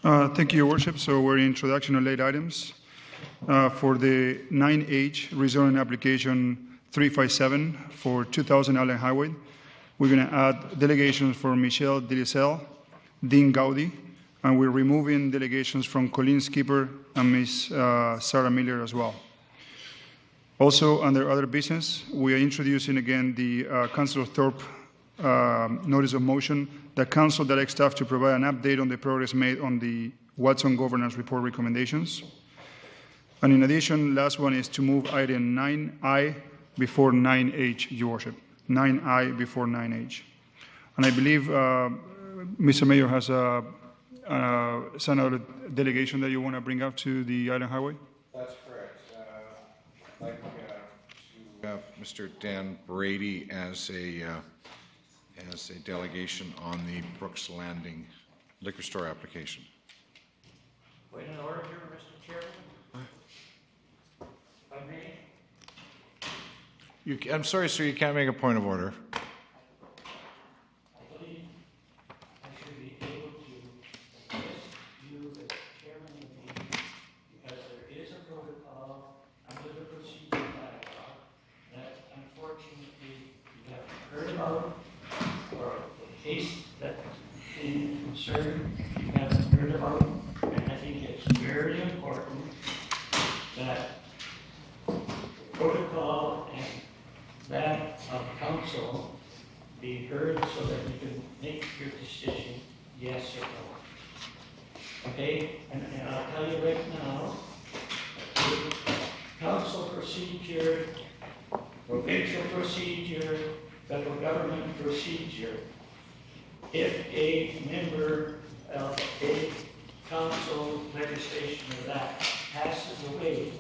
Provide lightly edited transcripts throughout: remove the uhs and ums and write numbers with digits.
Thank you, Your Worship. So we're in introduction on late items. For the 9H rezoning application 357 for 2000 Allen Highway, we're going to add delegations for Michelle Delisle, Dean Gowdy, and we're removing delegations from Colleen Skipper and Ms. Sarah Miller as well. Also, under other business, we are introducing again the Councilor Thorpe notice of motion that Council directs staff to provide an update on the progress made on the Watson Governance Report recommendations. And in addition, last one is to move item 9I before 9H, Your Worship. 9I before 9H. And I believe Mr. Mayor has some other delegation that you want to bring up to the Island Highway? That's correct. I'd like to have Mr. Dan Brady as a delegation on the Brooks Landing liquor store application. Point in order here, Mr. Chairman. If I may. I'm sorry, sir, you can't make a point of order. I believe I should be able to address you as chairman of the meeting because there is a protocol under the procedure bylaw that unfortunately you haven't heard about, or the case that is concerned you haven't heard about, and I think it's very important that protocol and that of council be heard so that you can make your decision, yes or no. Okay? And I'll tell you right now, the council procedure, provincial procedure, federal government procedure, if a member of a council legislation or that passes away,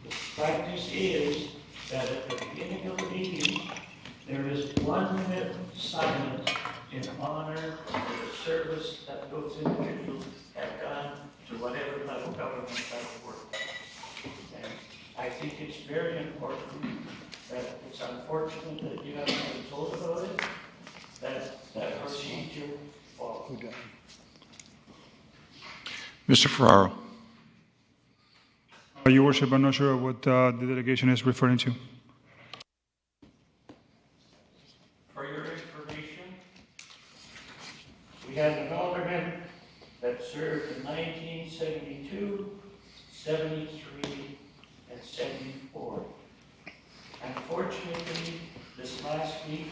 the practice is that at the beginning of the meeting, there is 1 minute silence in honor of the service that those individuals have done to whatever level government has worked. And I think it's very important that it's unfortunate that you haven't been told about it, that procedure follows. Mr. Ferraro. Your Worship, I'm not sure what the delegation is referring to. For your information, we had an alderman that served in 1972, 73, and 74. Unfortunately, this last week,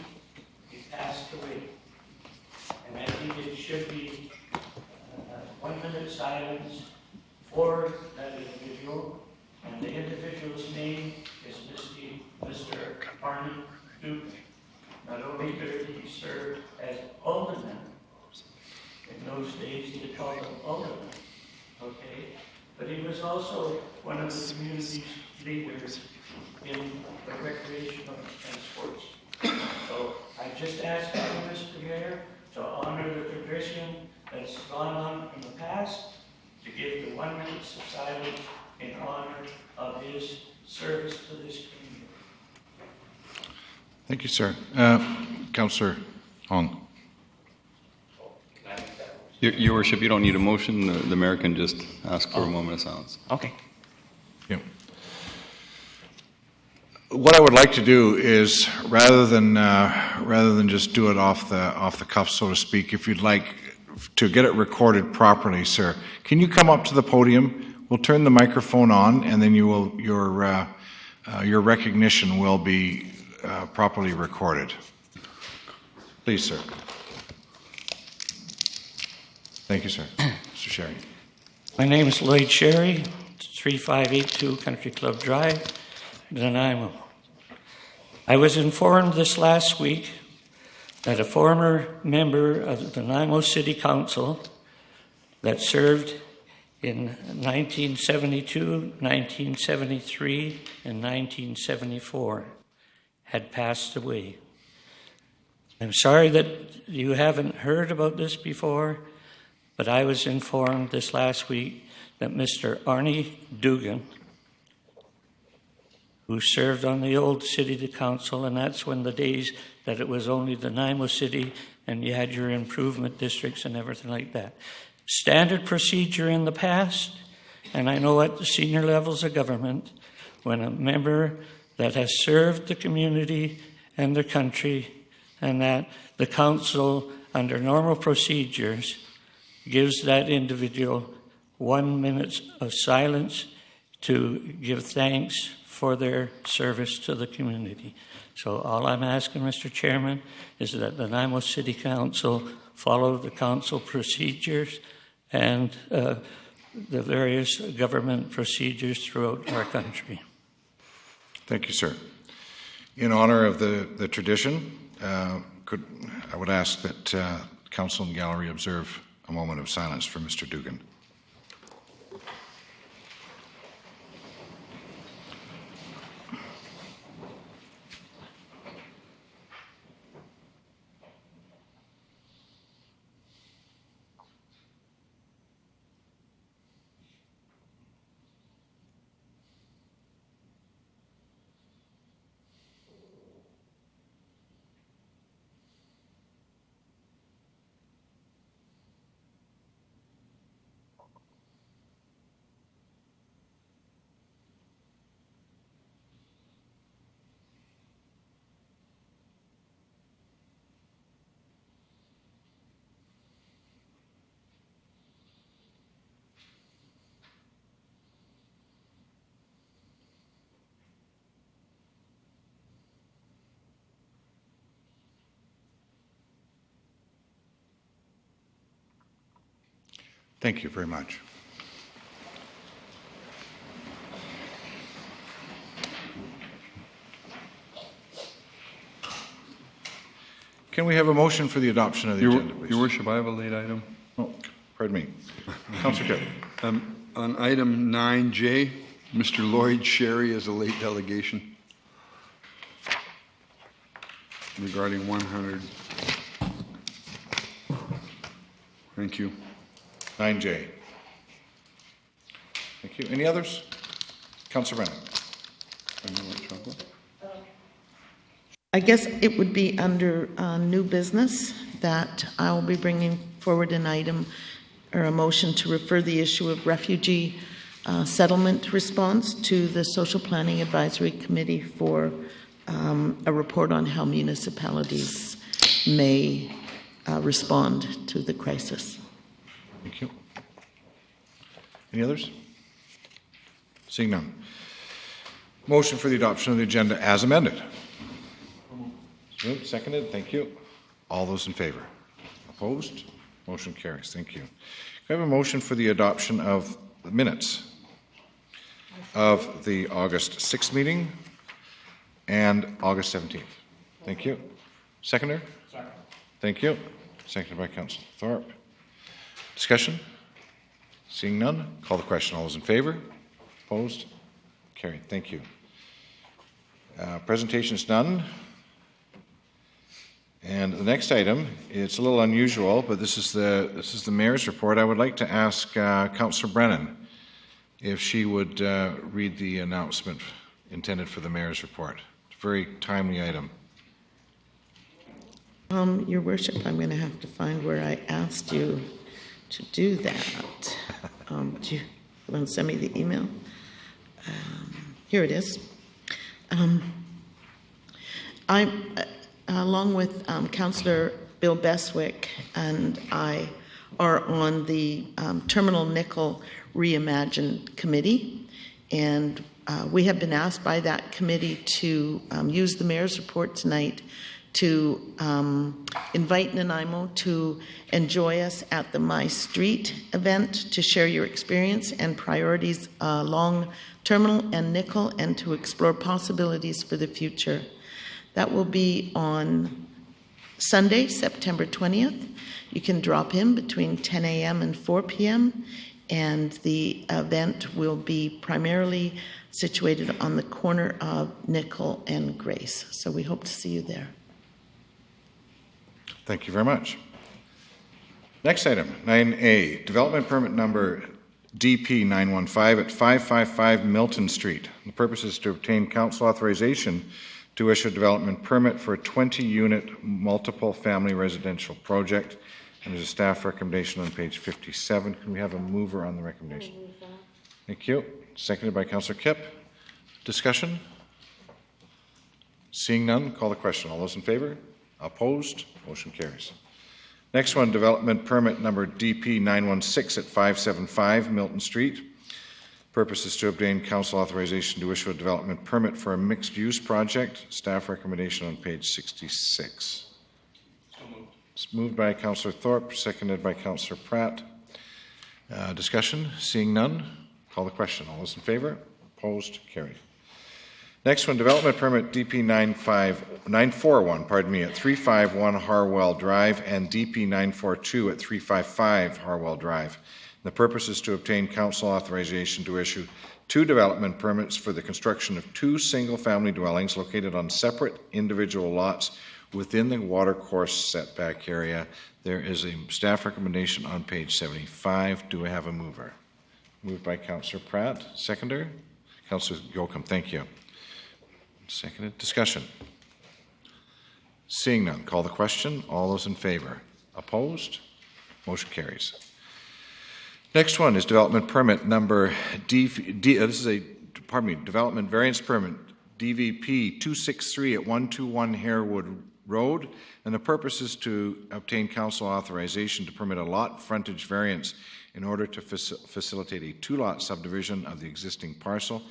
he passed away. And I think it should be 1 minute silence for that individual. And the individual's name is Mr. Arnie Duke. Not only did he serve as alderman, in those days they called him alderman, okay? But he was also one of the community's leaders in the recreational and sports. So I just ask you, Mr. Mayor, to honor the tradition that's gone on in the past, to give the 1 minute of silence in honor of his service to this community. Thank you, sir. Councillor Hong. Your Worship, you don't need a motion. The mayor can just ask for a moment of silence. Okay. Yeah. What I would like to do is, rather than just do it off the cuff, so to speak, if you'd like to get it recorded properly, sir, can you come up to the podium? We'll turn the microphone on, and then your recognition will be properly recorded. Please, sir. Thank you, sir. Mr. Sherry. My name is Lloyd Sherry, 3582 Country Club Drive, Nanaimo. I was informed this last week that a former member of the Nanaimo City Council that served in 1972, 1973, and 1974 had passed away. I'm sorry that you haven't heard about this before, but I was informed this last week that Mr. Arnie Dugan, who served on the old city council, and that's when the days that it was only the Nanaimo City and you had your improvement districts and everything like that. standard procedure in the past, and I know at the senior levels of government, when a member that has served the community and their country, and that the council, under normal procedures, gives that individual 1 minute of silence to give thanks for their service to the community. So all I'm asking, Mr. Chairman, is that the Nanaimo City Council follow the council procedures and the various government procedures throughout our country. Thank you, sir. In honor of the tradition, I would ask that council and gallery observe a moment of silence for Mr. Dugan. Thank you very much. Can we have a motion for the adoption of the agenda, please? Your Worship, I have a late item. Oh, pardon me. Councillor Kelly. On item 9J, Mr. Lloyd Sherry is a late delegation regarding 100. Thank you. 9J. Thank you. Any others? Councillor Brennan. I guess it would be under new business that I will be bringing forward an item or a motion to refer the issue of refugee settlement response to the Social Planning Advisory Committee for a report on how municipalities may respond to the crisis. Thank you. Any others? Seeing none. Motion for the adoption of the agenda as amended. Moved, seconded. Thank you. All those in favor? Opposed? Motion carries. Thank you. Can I have a motion for the adoption of the minutes of the August 6th meeting and August 17th? Thank you. Seconder? Second. Thank you. Seconded by Councillor Thorpe. Discussion? Seeing none, call the question. All those in favor? Opposed? Carried. Thank you. Presentations done. And the next item, it's a little unusual, but this is the mayor's report. I would like to ask Councillor Brennan if she would read the announcement intended for the mayor's report. It's a very timely item. Your Worship, I'm going to have to find where I asked you to do that. Do you want to send me the email? Here it is. I'm along with Councillor Bill Beswick and I are on the Terminal Nickel Reimagined Committee, and we have been asked by that committee to use the mayor's report tonight to invite Nanaimo to enjoy us at the My Street event, to share your experience and priorities along Terminal and Nickel, and to explore possibilities for the future. That will be on Sunday, September 20th. You can drop in between 10 a.m. and 4 p.m., and the event will be primarily situated on the corner of Nickel and Grace. So we hope to see you there. Thank you very much. Next item, 9A, development permit number DP 915 at 555 Milton Street. The purpose is to obtain council authorization to issue a development permit for a 20-unit multiple family residential project And there's a staff recommendation on page 57. Can we have a mover on the recommendation? Thank you. Seconded by Councillor Kipp. Discussion? Seeing none, call the question. All those in favor? Opposed? Motion carries. Next one, development permit number DP 916 at 575 Milton Street. Purpose is to obtain council authorization to issue a development permit for a mixed-use project. Staff recommendation on page 66. It's moved by Councillor Thorpe, seconded by Councillor Pratt. Discussion? Seeing none, call the question. All those in favor? Opposed? Carried. Next one, development permit DP 941, at 351 Harwell Drive and DP 942 at 355 Harwell Drive. The purpose is to obtain council authorization to issue 2 development permits for the construction of 2 single-family dwellings located on separate individual lots within the watercourse setback area. There is a staff recommendation on page 75. Do I have a mover? Moved by Councillor Pratt. Seconder? Councillor Yoakum. Thank you. Seconded. Discussion. Seeing none, call the question. All those in favor? Opposed? Motion carries. Next one is development permit number development variance permit DVP 263 at 121 Harewood Road, and the purpose is to obtain council authorization to permit a lot frontage variance in order to facilitate a 2-lot subdivision of the existing parcel.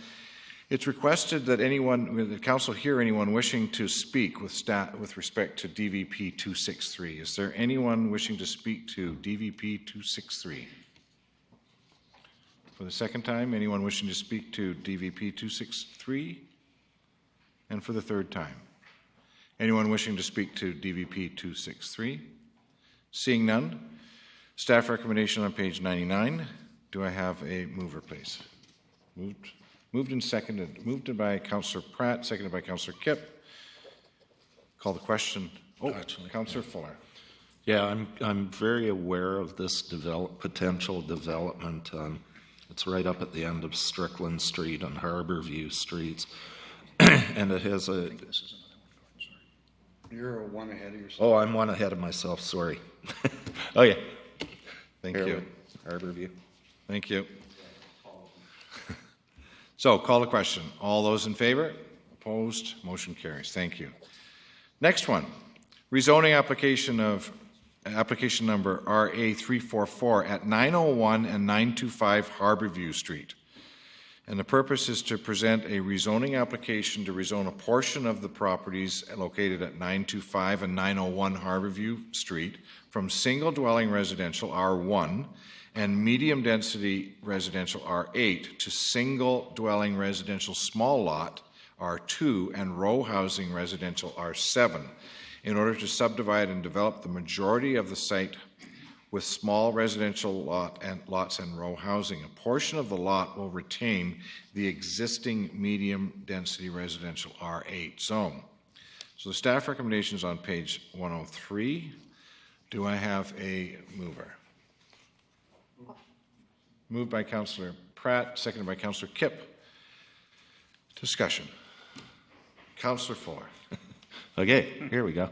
It's requested that the council hear anyone wishing to speak with respect to DVP 263. Is there anyone wishing to speak to DVP 263? For the second time, anyone wishing to speak to DVP 263? And for the third time, anyone wishing to speak to DVP 263? Seeing none, staff recommendation on page 99. Do I have a mover, please? Moved and seconded. Moved by Councillor Pratt, seconded by Councillor Kipp. Call the question. Councillor Fuller. Yeah, I'm very aware of this potential development. It's right up at the end of Strickland Street and Harbourview Streets, and it has a. You're one ahead of yourself. Oh, I'm one ahead of myself. Sorry. Oh yeah. Thank you. Harbourview. Thank you. So, call the question. All those in favor? Opposed? Motion carries. Thank you. Next one, rezoning application number RA344 at 901 and 925 Harbourview Street. And the purpose is to present a rezoning application to rezone a portion of the properties located at 925 and 901 Harbourview Street from single-dwelling residential R1 and medium-density residential R8 to single-dwelling residential small lot R2 and row housing residential R7 in order to subdivide and develop the majority of the site with small residential lots and row housing. A portion of the lot will retain the existing medium-density residential R8 zone. So the staff recommendation is on page 103. Do I have a mover? Moved by Councillor Pratt, seconded by Councillor Kipp. Discussion. Councillor Fuller. Okay, here we go.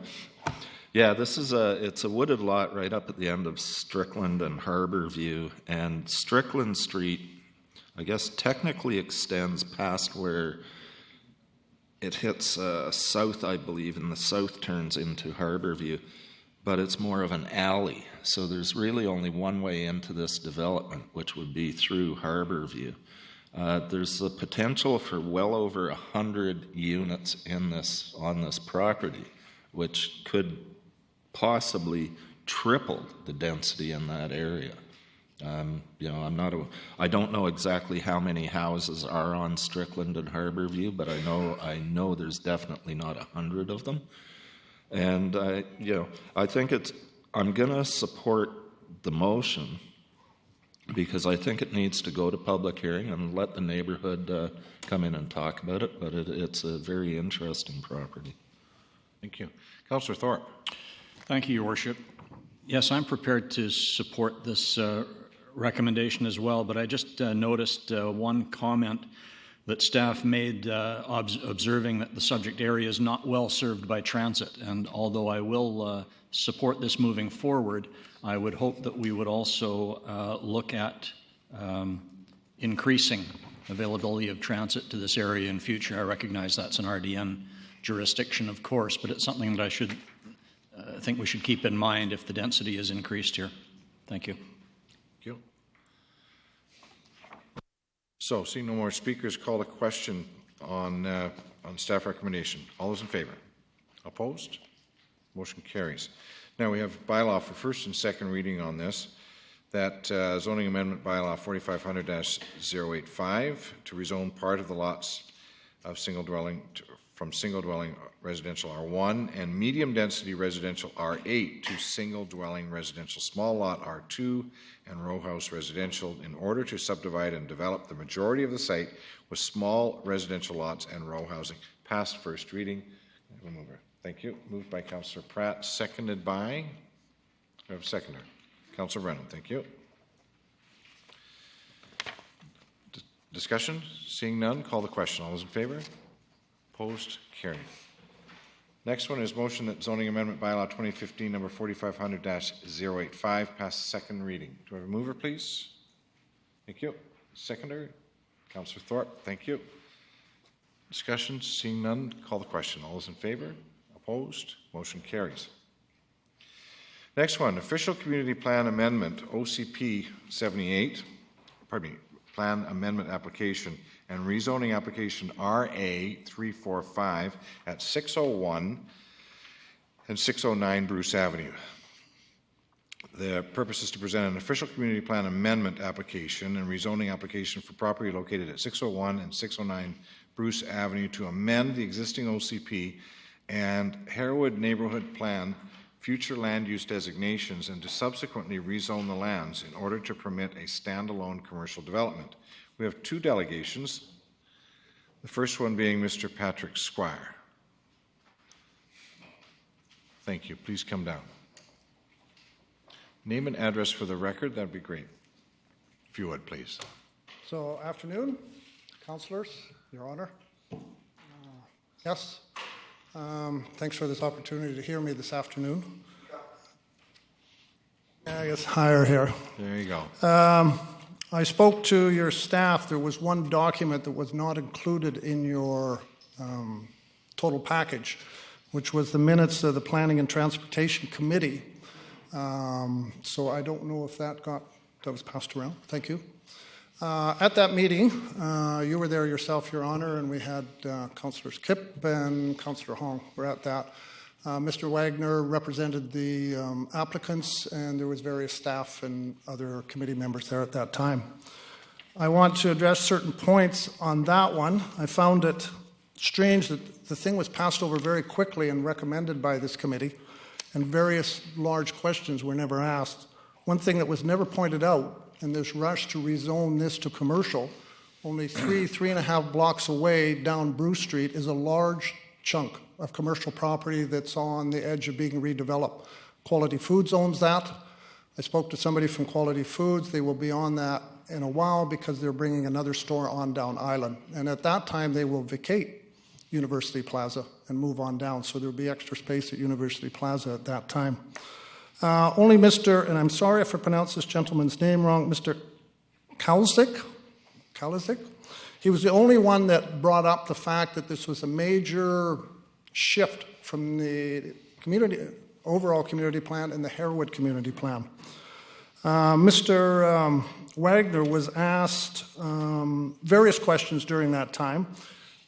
Yeah, it's a wooded lot right up at the end of Strickland and Harbourview, and Strickland Street, I guess, technically extends past where it hits south, I believe, and the south turns into Harbourview, but it's more of an alley. So there's really only one way into this development, which would be through Harbourview. There's the potential for well over 100 units on this property, which could possibly triple the density in that area. I don't know exactly how many houses are on Strickland and Harbourview, but I know there's definitely not 100 of them. And I think I'm going to support the motion because I think it needs to go to public hearing and let the neighborhood come in and talk about it. But it's a very interesting property. Thank you. Councillor Thorpe. Thank you, Your Worship. Yes, I'm prepared to support this recommendation as well, but I just noticed one comment that staff made observing that the subject area is not well served by transit. And although I will support this moving forward, I would hope that we would also look at increasing availability of transit to this area in future. I recognize that's an RDN jurisdiction, of course, but it's something that I think we should keep in mind if the density is increased here. Thank you. Thank you. So, seeing no more speakers, call the question on staff recommendation. All those in favor? Opposed? Motion carries. Now we have bylaw for first and second reading on this. That zoning amendment bylaw 4500-085 to rezone part of the lots of single dwelling from single dwelling residential R1 and medium density residential R8 to single dwelling residential small lot R2 and row house residential in order to subdivide and develop the majority of the site with small residential lots and row housing. Passed first reading. Thank you. Moved by Councillor Pratt, seconded by, we have a seconder. Councillor Brennan, thank you. Discussion? Seeing none, call the question. All those in favor? Opposed? Carried. Next one is motion that zoning amendment bylaw 2015 number 4500-085 pass second reading. Do I have a mover, please? Thank you. Seconder? Councillor Thorpe, thank you. Discussion? Seeing none, call the question. All those in favor? Opposed? Motion carries. Next one, official community plan amendment, OCP 78, plan amendment application and rezoning application RA 345 at 601 and 609 Bruce Avenue. The purpose is to present an official community plan amendment application and rezoning application for property located at 601 and 609 Bruce Avenue to amend the existing OCP and Harewood Neighborhood Plan future land use designations and to subsequently rezone the lands in order to permit a standalone commercial development. We have two delegations, the first one being Mr. Patrick Squire. Thank you. Please come down. Name and address for the record, that'd be great. If you would, please. So, afternoon, councillors, Your Honor. Yes. Thanks for this opportunity to hear me this afternoon. I guess higher here. There you go. I spoke to your staff. There was one document that was not included in your total package, which was the minutes of the Planning and Transportation Committee. So I don't know if that was passed around. Thank you. At that meeting, you were there yourself, Your Honor, and we had Councillors Kipp and Councillor Hong were at that. Mr. Wagner represented the applicants, and there was various staff and other committee members there at that time. I want to address certain points on that one. I found it strange that the thing was passed over very quickly and recommended by this committee, and various large questions were never asked. One thing that was never pointed out in this rush to rezone this to commercial, only 3.5 blocks away down Bruce Street is a large chunk of commercial property that's on the edge of being redeveloped. Quality Foods owns that. I spoke to somebody from Quality Foods. They will be on that in a while because they're bringing another store on down Island. And at that time, they will vacate University Plaza and move on down. So there'll be extra space at University Plaza at that time. Only Mr., and I'm sorry if I pronounced this gentleman's name wrong, Mr. Kalizik, he was the only one that brought up the fact that this was a major shift from the overall community plan and the Harewood community plan. Mr. Wagner was asked various questions during that time,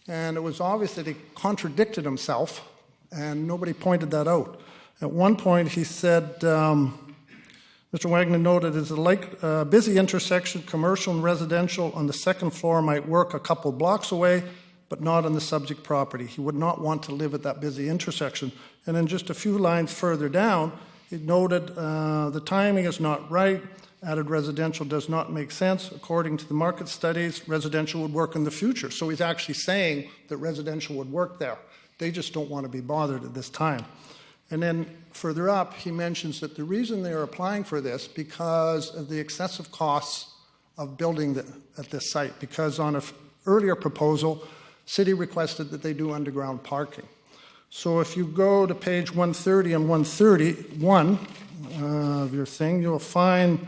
and it was obvious that he contradicted himself, and nobody pointed that out. At one point, he said, Mr. Wagner noted, it's a busy intersection, commercial and residential on the second floor might work a couple blocks away, but not on the subject property. He would not want to live at that busy intersection. And then just a few lines further down, he noted the timing is not right. Added residential does not make sense. According to the market studies, residential would work in the future. So he's actually saying that residential would work there. They just don't want to be bothered at this time. And then further up, he mentions that the reason they're applying for this because of the excessive costs of building at this site. Because on a earlier proposal, city requested that they do underground parking. So if you go to page 130 and 131 of your thing, you'll find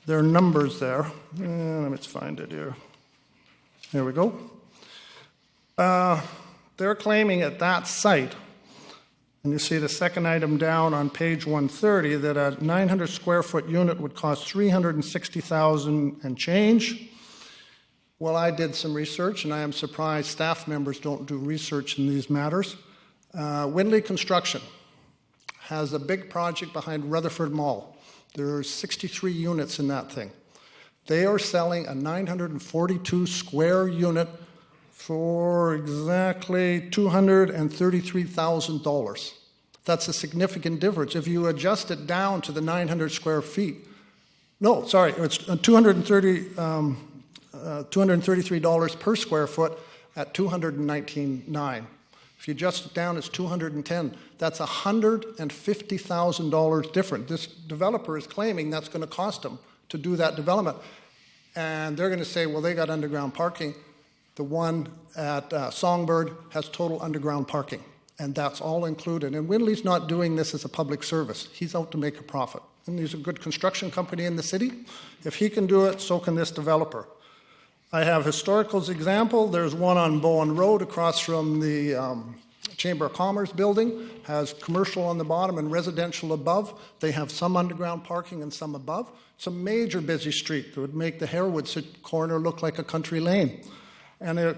their numbers there. Let me find it here. There we go. They're claiming at that site, and you see the second item down on page 130, that a 900 square foot unit would cost $360,000 and change. Well, I did some research, and I am surprised staff members don't do research in these matters. Windley Construction has a big project behind Rutherford Mall. There are 63 units in that thing. They are selling a 942 square unit for exactly $233,000. That's a significant difference. If you adjust it down to the 900 square feet, no, sorry, it's $233 per square foot at $219.9. If you adjust it down, it's $210. That's $150,000 different. This developer is claiming that's going to cost them to do that development. And they're going to say, well, they got underground parking. The one at Songbird has total underground parking, and that's all included. And Windley's not doing this as a public service. He's out to make a profit. And he's a good construction company in the city. If he can do it, so can this developer. I have historical's example. There's one on Bowen Road across from the Chamber of Commerce building. Has commercial on the bottom and residential above. They have some underground parking and some above. It's a major busy street that would make the Harewood corner look like a country lane. And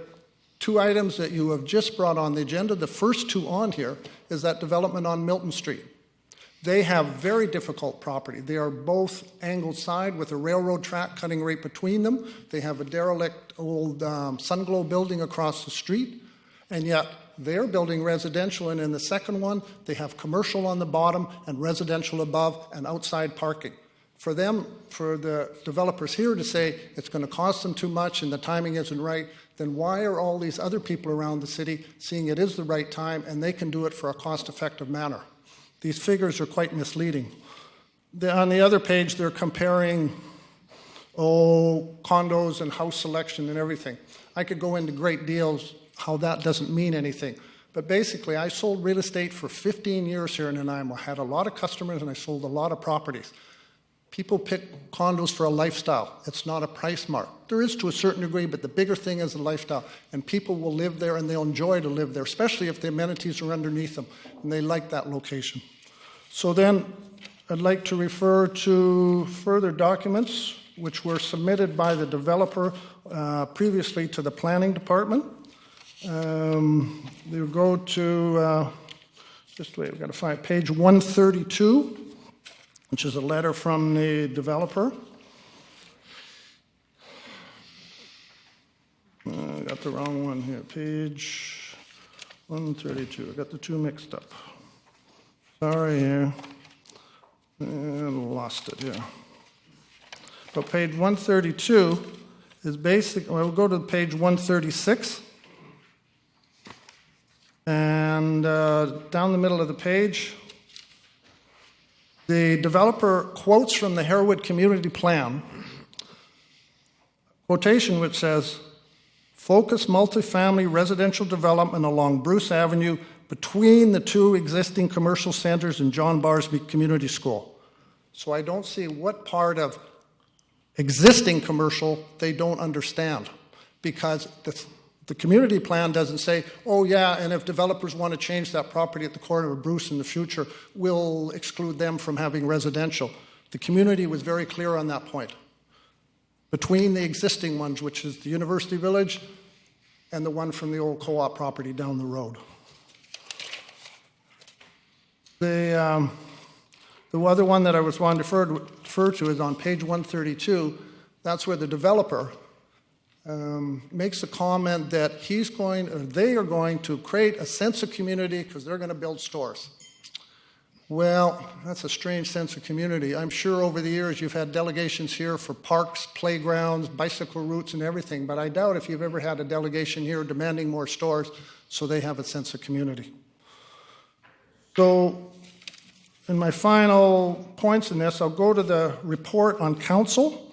two items that you have just brought on the agenda, the first two on here is that development on Milton Street. They have very difficult property. They are both angled side with a railroad track cutting right between them. They have a derelict old Sunglow building across the street, and yet they're building residential, and in the second one, they have commercial on the bottom and residential above and outside parking. For them, for the developers here to say it's going to cost them too much and the timing isn't right, then why are all these other people around the city seeing it is the right time and they can do it for a cost-effective manner? These figures are quite misleading. On the other page, they're comparing condos and house selection and everything. I could go into great deals how that doesn't mean anything. But basically, I sold real estate for 15 years here in Nanaimo. I had a lot of customers and I sold a lot of properties. People pick condos for a lifestyle. It's not a price mark. There is to a certain degree, but the bigger thing is the lifestyle. And people will live there and they'll enjoy to live there, especially if the amenities are underneath them and they like that location. So then I'd like to refer to further documents which were submitted by the developer previously to the planning department. They go to, just wait, we've got to find page 132. Which is a letter from the developer. I got the wrong one here, page 132. I got the two mixed up. Sorry here. I lost it here. But page 132 is basic. We'll go to page 136. And down the middle of the page, the developer quotes from the Harewood Community Plan, quotation which says, focus multifamily residential development along Bruce Avenue between the two existing commercial centers and John Barsby Community School. So I don't see what part of existing commercial they don't understand, because the community plan doesn't say, oh yeah, and if developers want to change that property at the corner of Bruce in the future, we'll exclude them from having residential. The community was very clear on that point. Between the existing ones, which is the University Village and the one from the old co-op property down the road. The other one that I was wanting to refer to is on page 132. That's where the developer makes a comment that they are going to create a sense of community because they're going to build stores. Well, that's a strange sense of community. I'm sure over the years you've had delegations here for parks, playgrounds, bicycle routes, and everything, but I doubt if you've ever had a delegation here demanding more stores so they have a sense of community. So, in my final points in this, I'll go to the report on council,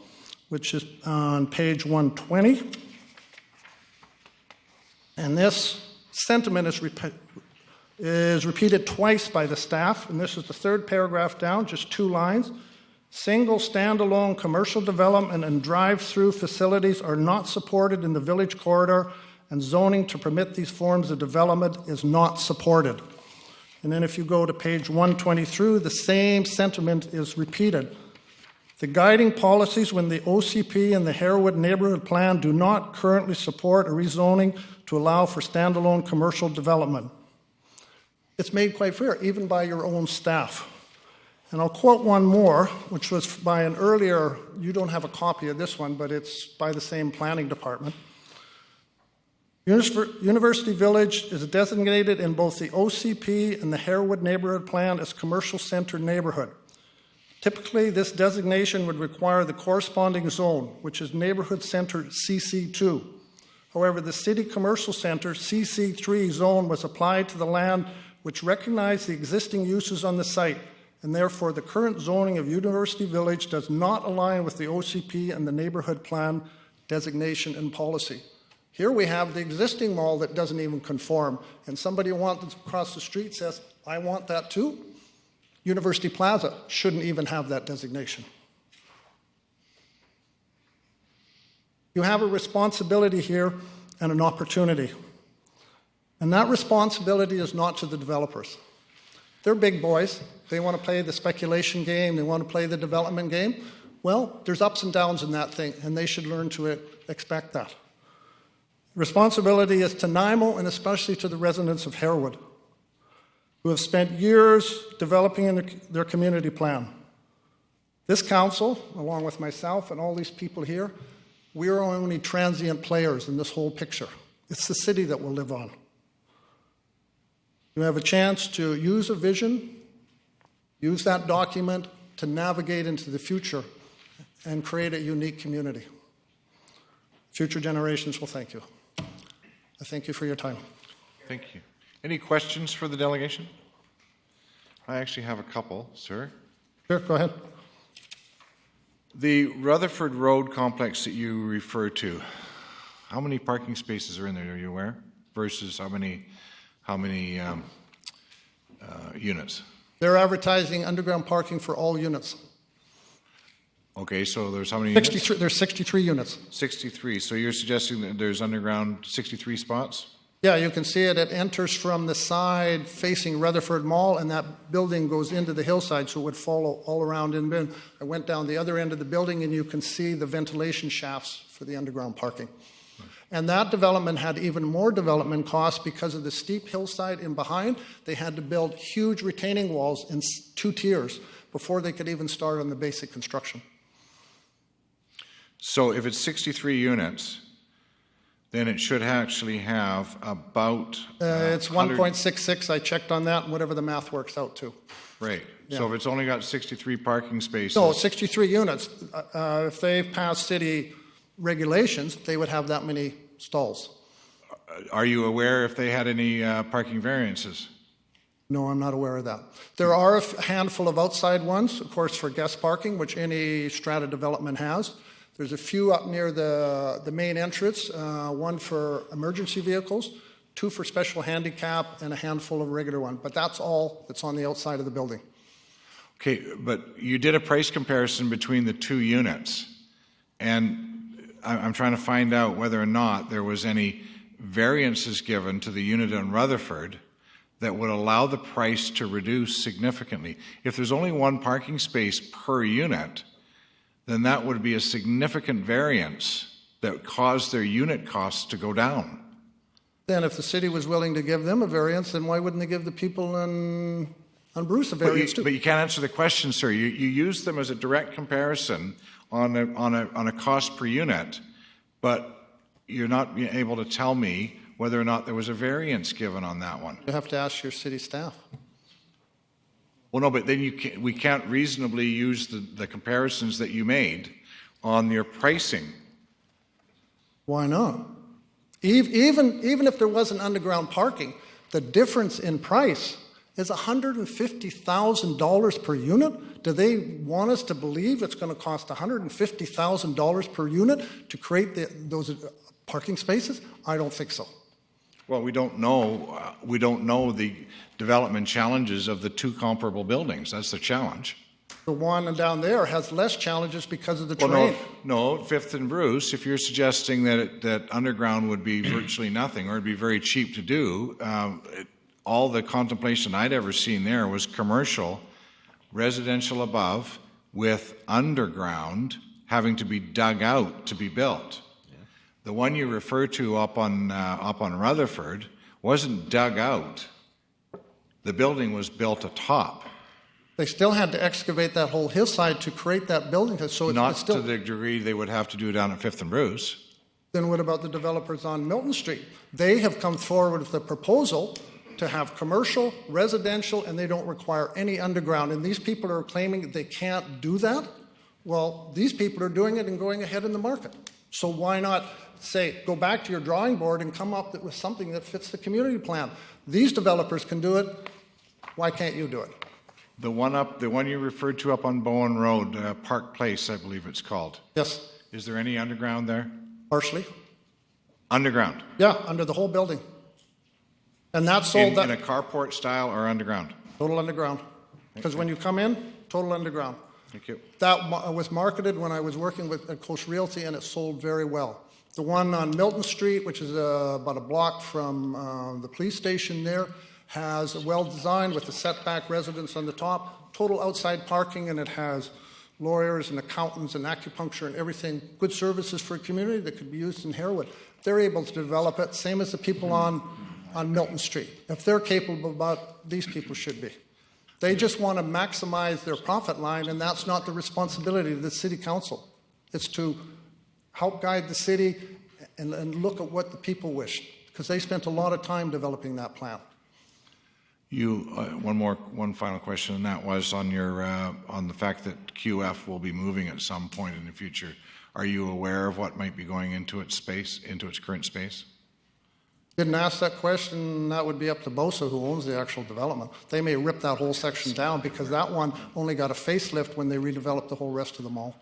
which is on page 120. And this sentiment is repeated twice by the staff, and this is the third paragraph down, just 2 lines. Single standalone commercial development and drive-through facilities are not supported in the village corridor, and zoning to permit these forms of development is not supported. And then if you go to page 123, the same sentiment is repeated. The guiding policies when the OCP and the Harewood Neighborhood Plan do not currently support a rezoning to allow for standalone commercial development. It's made quite clear, even by your own staff. And I'll quote one more, which was by an earlier, you don't have a copy of this one, but it's by the same planning department. University Village is designated in both the OCP and the Harewood Neighborhood Plan as commercial center neighborhood. Typically, this designation would require the corresponding zone, which is Neighborhood Center CC2. However, the City Commercial Center CC3 zone was applied to the land which recognized the existing uses on the site, and therefore the current zoning of University Village does not align with the OCP and the Neighborhood Plan designation and policy. Here we have the existing mall that doesn't even conform, and somebody who wants to cross the street says, I want that too. University Plaza shouldn't even have that designation. You have a responsibility here and an opportunity. And that responsibility is not to the developers. They're big boys. They want to play the speculation game. They want to play the development game. Well, there's ups and downs in that thing, and they should learn to expect that. Responsibility is to NYMO and especially to the residents of Harewood, who have spent years developing their community plan. This council, along with myself and all these people here, we are only transient players in this whole picture. It's the city that will live on. You have a chance to use a vision, use that document to navigate into the future and create a unique community. Future generations will thank you. I thank you for your time. Thank you. Any questions for the delegation? I actually have a couple, sir. Sure, go ahead. The Rutherford Road complex that you refer to, how many parking spaces are in there, are you aware? Versus how many units? They're advertising underground parking for all units. Okay, so there's how many 63, units? there's 63 units. 63. So you're suggesting that there's underground 63 spots? Yeah, you can see it. It enters from the side facing Rutherford Mall, and that building goes into the hillside, so it would follow all around. And I went down the other end of the building, and you can see the ventilation shafts for the underground parking. And that development had even more development costs because of the steep hillside in behind. They had to build huge retaining walls in 2 tiers before they could even start on the basic construction. So if it's 63 units, then it should actually have about... It's 1.66. I checked on that, and whatever the math works out to. Right. Yeah. So if it's only got 63 parking spaces... No, 63 units. If they've passed city regulations, they would have that many stalls. Are you aware if they had any parking variances? No, I'm not aware of that. There are a handful of outside ones, of course, for guest parking, which any strata development has. There's a few up near the main entrance, one for emergency vehicles, 2 for special handicap, and a handful of regular ones. But that's all that's on the outside of the building. Okay, but you did a price comparison between the 2 units, and I'm trying to find out whether or not there was any variances given to the unit in Rutherford that would allow the price to reduce significantly. If there's only 1 parking space per unit, then that would be a significant variance that caused their unit costs to go down. Then if the city was willing to give them a variance, then why wouldn't they give the people on Bruce a variance too? But you can't answer the question, sir. You use them as a direct comparison on a cost per unit, but you're not able to tell me whether or not there was a variance given on that one. You have to ask your city staff. Well, no, but then we can't reasonably use the comparisons that you made on your pricing. Why not? Even if there wasn't underground parking, the difference in price is $150,000 per unit. Do they want us to believe it's going to cost $150,000 per unit to create those parking spaces? I don't think so. Well, we don't know the development challenges of the two comparable buildings. That's the challenge. The one down there has less challenges because of the Well, terrain. no, Fifth and Bruce, if you're suggesting that underground would be virtually nothing or it'd be very cheap to do, all the contemplation I'd ever seen there was commercial, residential above, with underground having to be dug out to be built. Yeah. The one you refer to up on Rutherford wasn't dug out. The building was built atop. They still had to excavate that whole hillside to create that building, so Not it's still... to the degree they would have to do down at Fifth and Bruce. Then what about the developers on Milton Street? They have come forward with a proposal to have commercial, residential, and they don't require any underground. And these people are claiming they can't do that. Well, these people are doing it and going ahead in the market. So why not say, go back to your drawing board and come up with something that fits the community plan? These developers can do it. Why can't you do it? The one you referred to up on Bowen Road, Park Place, I believe it's called. Yes. Is there any underground there? Partially. Underground? Yeah, under the whole building. And that's sold... In a carport style or underground? Total underground. Because when you come in, total underground. Thank you. That was marketed when I was working with Coast Realty, and it sold very well. The one on Milton Street, which is about a block from the police station there, has a well-designed with the setback residence on the top, total outside parking, and it has lawyers and accountants and acupuncture and everything, good services for a community that could be used in Harewood. They're able to develop it, same as the people on Milton Street. If they're capable of it, these people should be. They just want to maximize their profit line, and that's not the responsibility of the city council. It's to help guide the city and look at what the people wish, because they spent a lot of time developing that plan. One final question, and that was on on the fact that QF will be moving at some point in the future. Are you aware of what might be going into its current space? Didn't ask that question. That would be up to BOSA, who owns the actual development. They may rip that whole section down because that one only got a facelift when they redeveloped the whole rest of the mall.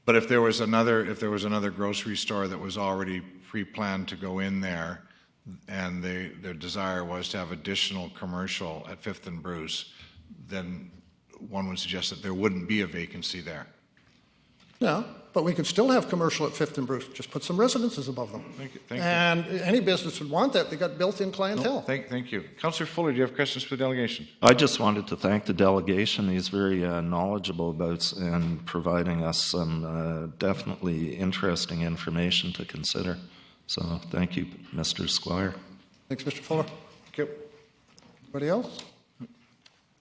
But if there was another grocery store that was already pre-planned to go in there, and their desire was to have additional commercial at Fifth and Bruce, then one would suggest that there wouldn't be a vacancy there. Yeah, but we could still have commercial at Fifth and Bruce. Just put some residences above them. Thank you. And any business would want that. They got built-in clientele. No, thank you. Councillor Fuller, do you have questions for the delegation? I just wanted to thank the delegation. He's very knowledgeable about and providing us some definitely interesting information to consider. So thank you, Mr. Squire. Thanks, Mr. Fuller. Thank you. Anybody else?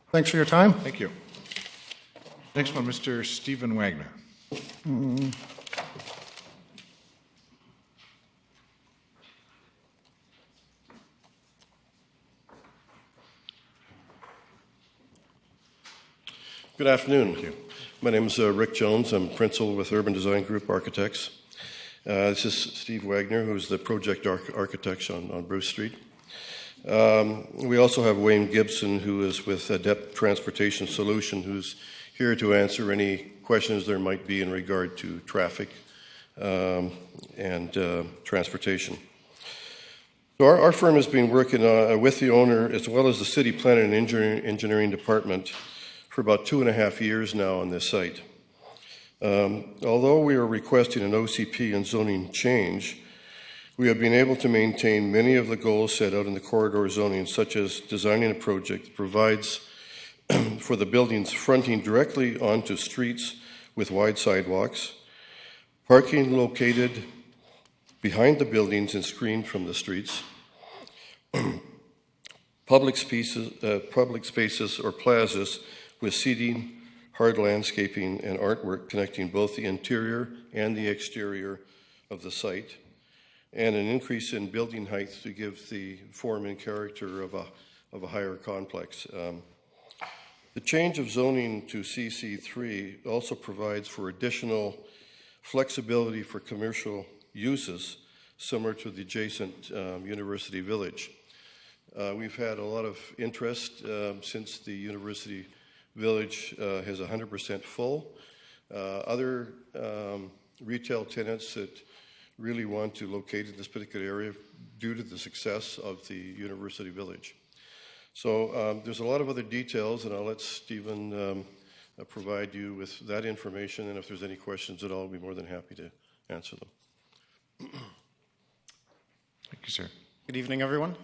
Thanks for your time. Thank you. Next one, Mr. Stephen Wagner. Good afternoon. My name is Rick Jones. I'm principal with Urban Design Group Architects. This is Steve Wagner, who's the project architect on Bruce Street. We also have Wayne Gibson, who is with Adept Transportation Solution, who's here to answer any questions there might be in regard to traffic and transportation. So our firm has been working with the owner as well as the City Planning and Engineering Department for about 2.5 years now on this site. Although we are requesting an OCP and zoning change, we have been able to maintain many of the goals set out in the corridor zoning, such as designing a project that provides for the buildings fronting directly onto streets with wide sidewalks, parking located behind the buildings and screened from the streets, public spaces or plazas with seating, hard landscaping, and artwork connecting both the interior and the exterior of the site, and an increase in building height to give the form and character of a higher complex. The change of zoning to CC3 also provides for additional flexibility for commercial uses similar to the adjacent University Village. We've had a lot of interest since the University Village has 100% full. Other retail tenants that really want to locate in this particular area due to the success of the University Village. So there's a lot of other details, and I'll let Stephen provide you with that information, and if there's any questions at all, I'll be more than happy to answer them. Thank you, sir. Good evening, everyone.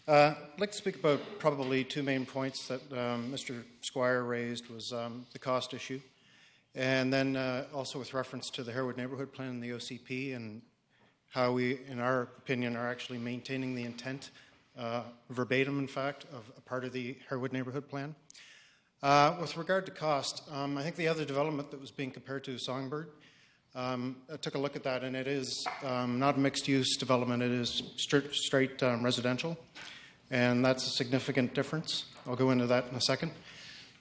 I'd like to speak about probably two main points that Mr. Squire raised was the cost issue, and then also with reference to the Harewood Neighborhood Plan and the OCP and how we, in our opinion, are actually maintaining the intent, verbatim, in fact, of a part of the Harewood Neighborhood Plan. With regard to cost, I think the other development that was being compared to Songbird, I took a look at that, and it is not a mixed-use development. It is straight residential, and that's a significant difference. I'll go into that in a second.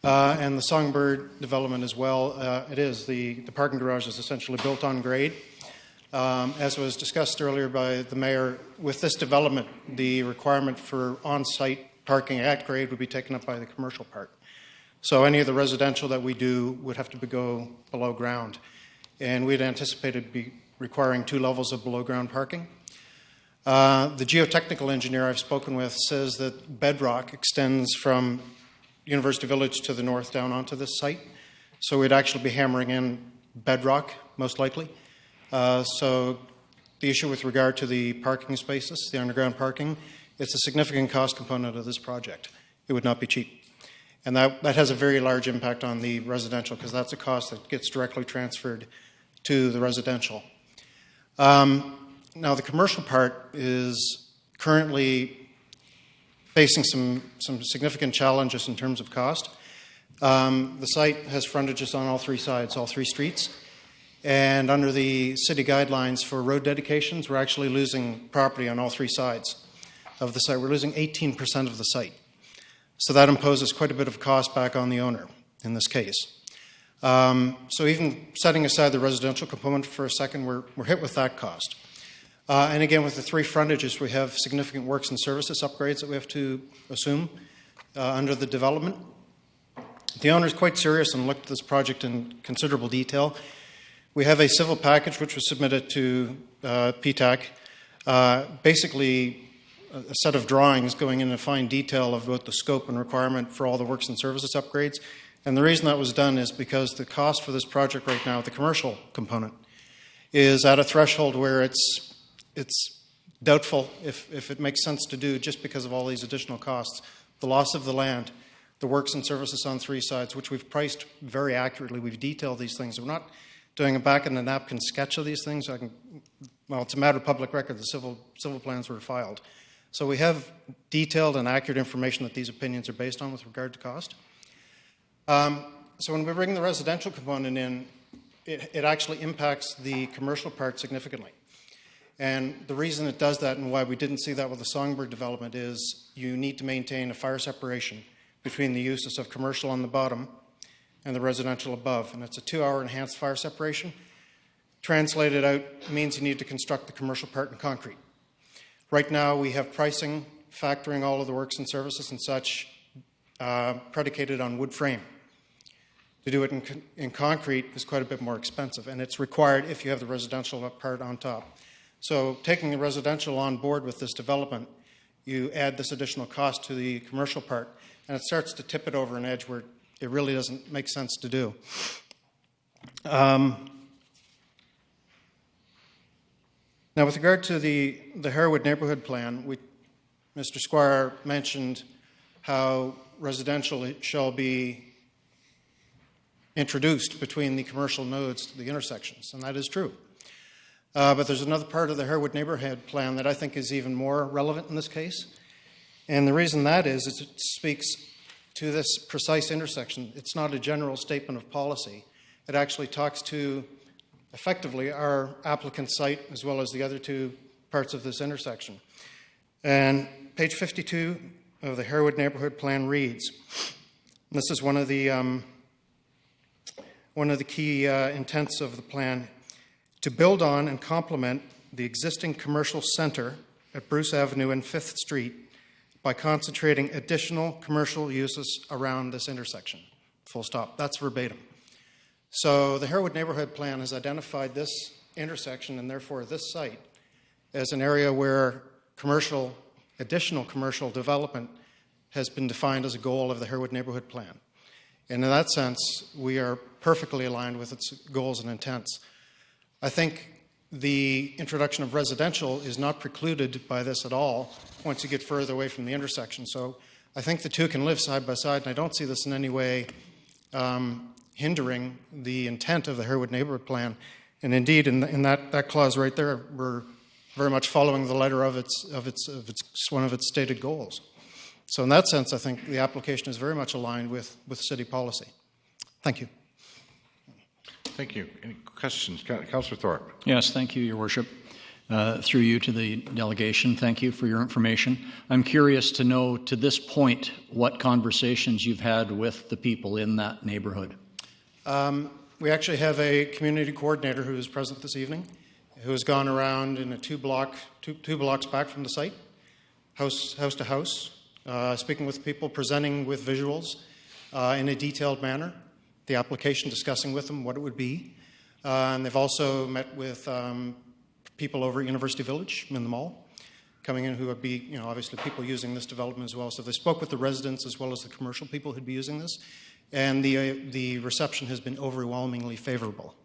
And the Songbird development as well, it is. The parking garage is essentially built on grade. As was discussed earlier by the mayor, with this development, the requirement for on-site parking at grade would be taken up by the commercial part. So any of the residential that we do would have to go below ground. And we'd anticipated be requiring 2 levels of below-ground parking. The geotechnical engineer I've spoken with says that bedrock extends from University Village to the north down onto this site. So we'd actually be hammering in bedrock, most likely. So the issue with regard to the parking spaces, the underground parking, it's a significant cost component of this project. It would not be cheap. And that has a very large impact on the residential, because that's a cost that gets directly transferred to the residential. Now, the commercial part is currently facing some significant challenges in terms of cost. The site has frontages on all 3 sides, all 3 streets. And under the city guidelines for road dedications, we're actually losing property on all 3 sides of the site. We're losing 18% of the site. So that imposes quite a bit of cost back on the owner in this case. So even setting aside the residential component for a second, we're hit with that cost. And again, with the 3 frontages, we have significant works and services upgrades that we have to assume under the development. The owner is quite serious and looked at this project in considerable detail. We have a civil package which was submitted to PTAC, basically a set of drawings going into fine detail about the scope and requirement for all the works and services upgrades. And the reason that was done is because the cost for this project right now, the commercial component, is at a threshold where it's doubtful if it makes sense to do just because of all these additional costs. The loss of the land, the works and services on 3 sides, which we've priced very accurately. We've detailed these things. We're not doing a back-in-the-napkin sketch of these things. It's a matter of public record. The civil plans were filed. So we have detailed and accurate information that these opinions are based on with regard to cost. So when we bring the residential component in, it actually impacts the commercial part significantly. And the reason it does that and why we didn't see that with the Songbird development is you need to maintain a fire separation between the uses of commercial on the bottom and the residential above. And it's a 2-hour enhanced fire separation. Translated out means you need to construct the commercial part in concrete. Right now we have pricing factoring all of the works and services and such predicated on wood frame. To do it in concrete is quite a bit more expensive, and it's required if you have the residential part on top. So taking the residential on board with this development, you add this additional cost to the commercial part, and it starts to tip it over an edge where it really doesn't make sense to do. Now, with regard to the Harewood Neighborhood Plan, Mr. Squire mentioned how residential shall be introduced between the commercial nodes to the intersections, and that is true. But there's another part of the Harewood Neighborhood Plan that I think is even more relevant in this case. And the reason that is it speaks to this precise intersection. It's not a general statement of policy. It actually talks to, effectively, our applicant site as well as the other 2 parts of this intersection. And page 52 of the Harewood Neighborhood Plan reads, this is one of the key intents of the plan, to build on and complement the existing commercial center at Bruce Avenue and 5th Street by concentrating additional commercial uses around this intersection. Full stop. That's verbatim. So the Harewood Neighborhood Plan has identified this intersection and therefore this site as an area where additional commercial development has been defined as a goal of the Harewood Neighborhood Plan. And in that sense, we are perfectly aligned with its goals and intents. I think the introduction of residential is not precluded by this at all once you get further away from the intersection. So I think the two can live side by side, and I don't see this in any way hindering the intent of the Harewood Neighborhood Plan. And indeed, in that clause right there, we're very much following the letter of one of its stated goals. So in that sense, I think the application is very much aligned with city policy. Thank you. Thank you. Any questions? Councillor Thorpe. Yes, thank you, Your Worship. Through you to the delegation, thank you for your information. I'm curious to know, to this point, what conversations you've had with the people in that neighborhood. We actually have a community coordinator who is present this evening, who has gone around in two blocks back from the site, house to house, speaking with people, presenting with visuals in a detailed manner, the application, discussing with them what it would be. And they've also met with people over at University Village in the mall, coming in who would be, obviously people using this development as well. So they spoke with the residents as well as the commercial people who'd be using this. And the reception has been overwhelmingly favorable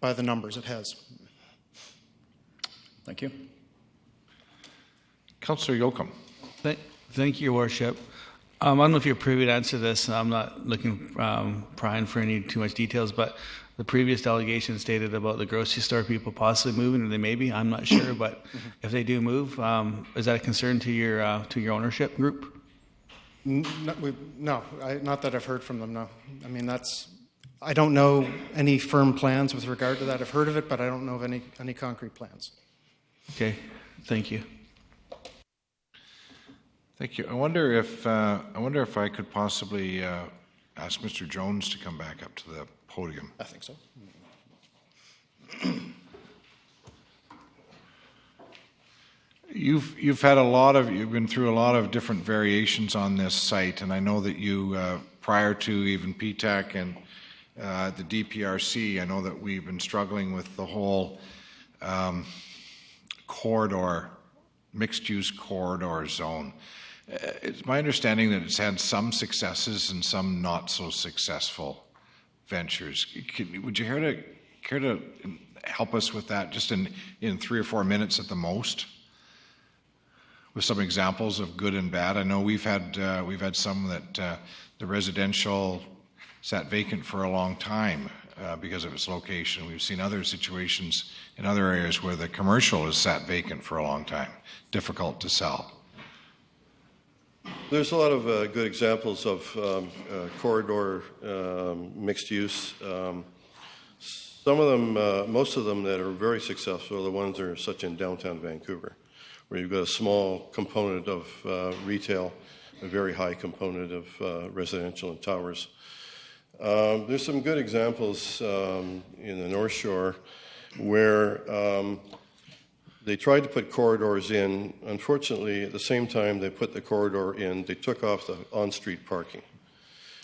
by the numbers it has. Thank you. Councillor Yoakum. Thank you, Your Worship. I don't know if you're privy to answer this. I'm not prying for any too much details, but the previous delegation stated about the grocery store people possibly moving, or they may be. I'm not sure, but if they do move, is that a concern to your ownership group? No, not that I've heard from them. No, I mean I don't know any firm plans with regard to that. I've heard of it, but I don't know of any concrete plans. Okay, thank you. Thank you. I wonder if I could possibly ask Mr. Jones to come back up to the podium. I think so. You've been through a lot of different variations on this site, and I know that you, prior to even PTAC and the DPRC, I know that we've been struggling with the whole corridor, mixed-use corridor zone. It's my understanding that it's had some successes and some not so successful ventures. Would you care to help us with that, just in 3 or 4 minutes at the most, with some examples of good and bad? I know we've had some that the residential sat vacant for a long time because of its location. We've seen other situations in other areas where the commercial has sat vacant for a long time, difficult to sell. There's a lot of good examples of corridor mixed use. Some of them, most of them that are very successful are the ones that are such in downtown Vancouver, where you've got a small component of retail, a very high component of residential and towers. There's some good examples in the North Shore where they tried to put corridors in. Unfortunately, at the same time they put the corridor in, they took off the on-street parking.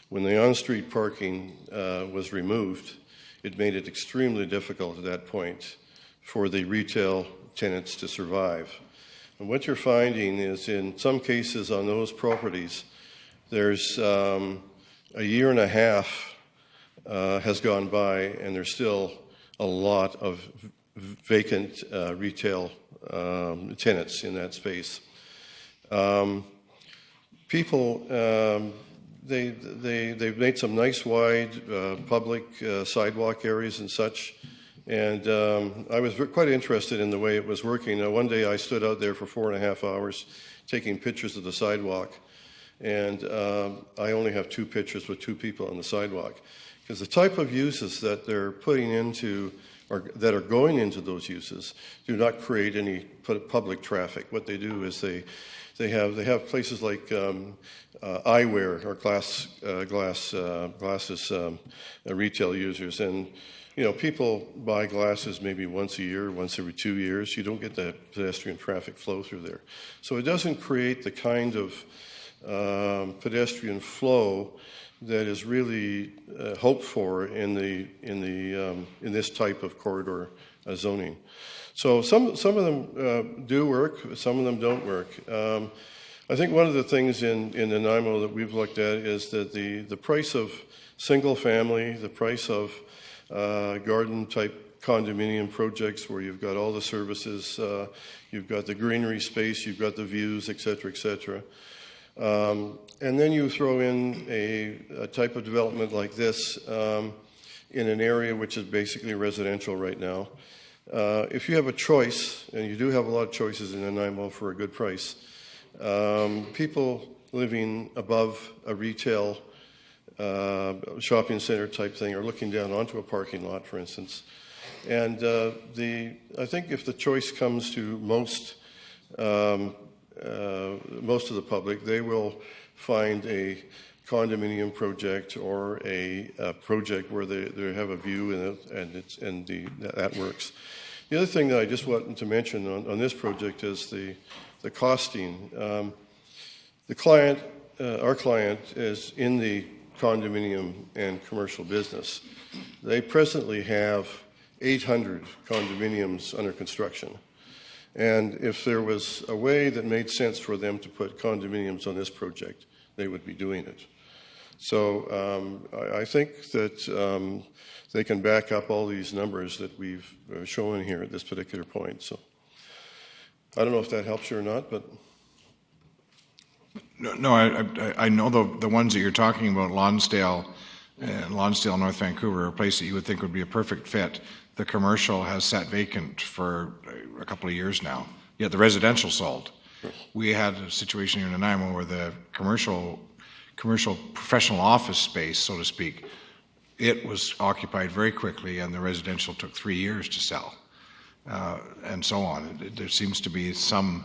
When the on-street parking was removed, it made it extremely difficult at that point for the retail tenants to survive. And what you're finding is in some cases on those properties, there's a year and a half has gone by and there's still a lot of vacant retail tenants in that space. People, they've made some nice wide public sidewalk areas and such, and I was quite interested in the way it was working. One day I stood out there for 4.5 hours taking pictures of the sidewalk, and I only have 2 pictures with 2 people on the sidewalk, because the type of uses that they're putting into or that are going into those uses do not create any public traffic. What they do is they have places like eyewear or glasses retail users, and people buy glasses maybe once a year, once every 2 years. You don't get the pedestrian traffic flow through there, so it doesn't create the kind of pedestrian flow that is really hoped for in this type of corridor zoning. So some of them do work, some of them don't work. I think one of the things in Nanaimo that we've looked at is that the price of single family, the price of garden type condominium projects where you've got all the services, you've got the greenery space, you've got the views, et cetera, and then you throw in a type of development like this in an area which is basically residential right now. If you have a choice, and you do have a lot of choices in Nanaimo for a good price, people living above a retail shopping center type thing are looking down onto a parking lot, for instance. And I think if the choice comes to most of the public, they will find a condominium project or a project where they have a view in it, and that works. The other thing that I just wanted to mention on this project is the costing. The client, our client, is in the condominium and commercial business. They presently have 800 condominiums under construction. And if there was a way that made sense for them to put condominiums on this project, they would be doing it. So I think that they can back up all these numbers that we've shown here at this particular point. So I don't know if that helps you or not, but... No, I know the ones that you're talking about, Lonsdale, North Vancouver, a place that you would think would be a perfect fit. The commercial has sat vacant for a couple of years now, yet the residential sold. We had a situation here in Nanaimo where the commercial professional office space, so to speak, it was occupied very quickly, and the residential took 3 years to sell, and so on. There seems to be some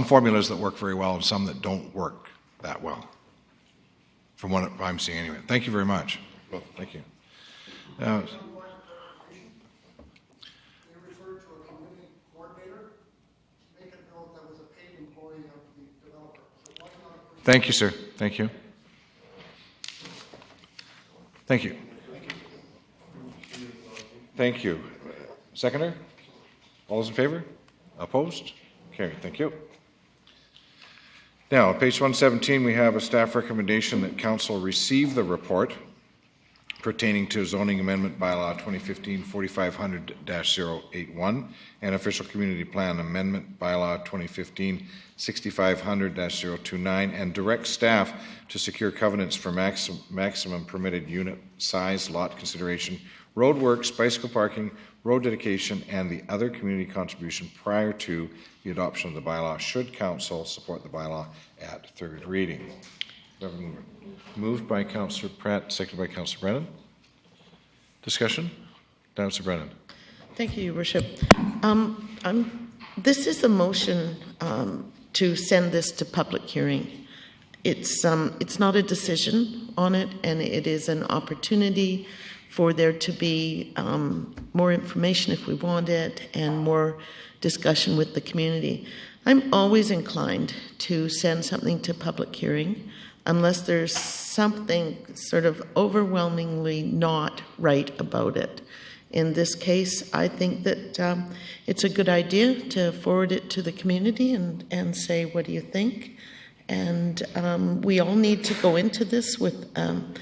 formulas that work very well and some that don't work that well, from what I'm seeing anyway. Thank you very much. Well, thank you. Thank you, sir. Thank you. Thank you. Thank you. Seconder? All those in favor? Opposed? Carried. Thank you. Now, page 117, we have a staff recommendation that Council receive the report pertaining to zoning amendment bylaw 2015-4500-081 and official community plan amendment bylaw 2015-6500-029 and direct staff to secure covenants for maximum permitted unit size, lot consideration, road works, bicycle parking, road dedication, and the other community contribution prior to the adoption of the bylaw, should Council support the bylaw at third reading. Moved by Councillor Pratt, seconded by Councillor Brennan. Discussion? Councillor Brennan. Thank you, Your Worship. This is a motion to send this to public hearing. It's not a decision on it, and it is an opportunity for there to be more information if we want it, and more discussion with the community. I'm always inclined to send something to public hearing unless there's something sort of overwhelmingly not right about it. In this case, I think that it's a good idea to forward it to the community and say, what do you think? And we all need to go into this with an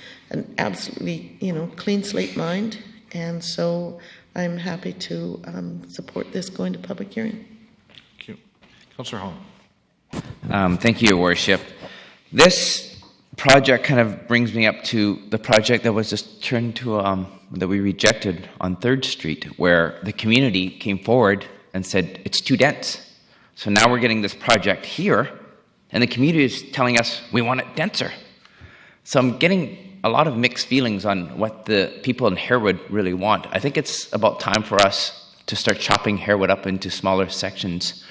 absolutely, clean slate mind. And so I'm happy to support this going to public hearing. Thank you. Councillor Hall. Thank you, Your Worship. This project kind of brings me up to the project that was just turned to, that we rejected on 3rd Street, where the community came forward and said, it's too dense. So now we're getting this project here, and the community is telling us we want it denser. So I'm getting a lot of mixed feelings on what the people in Harewood really want. I think it's about time for us to start chopping Harewood up into smaller sections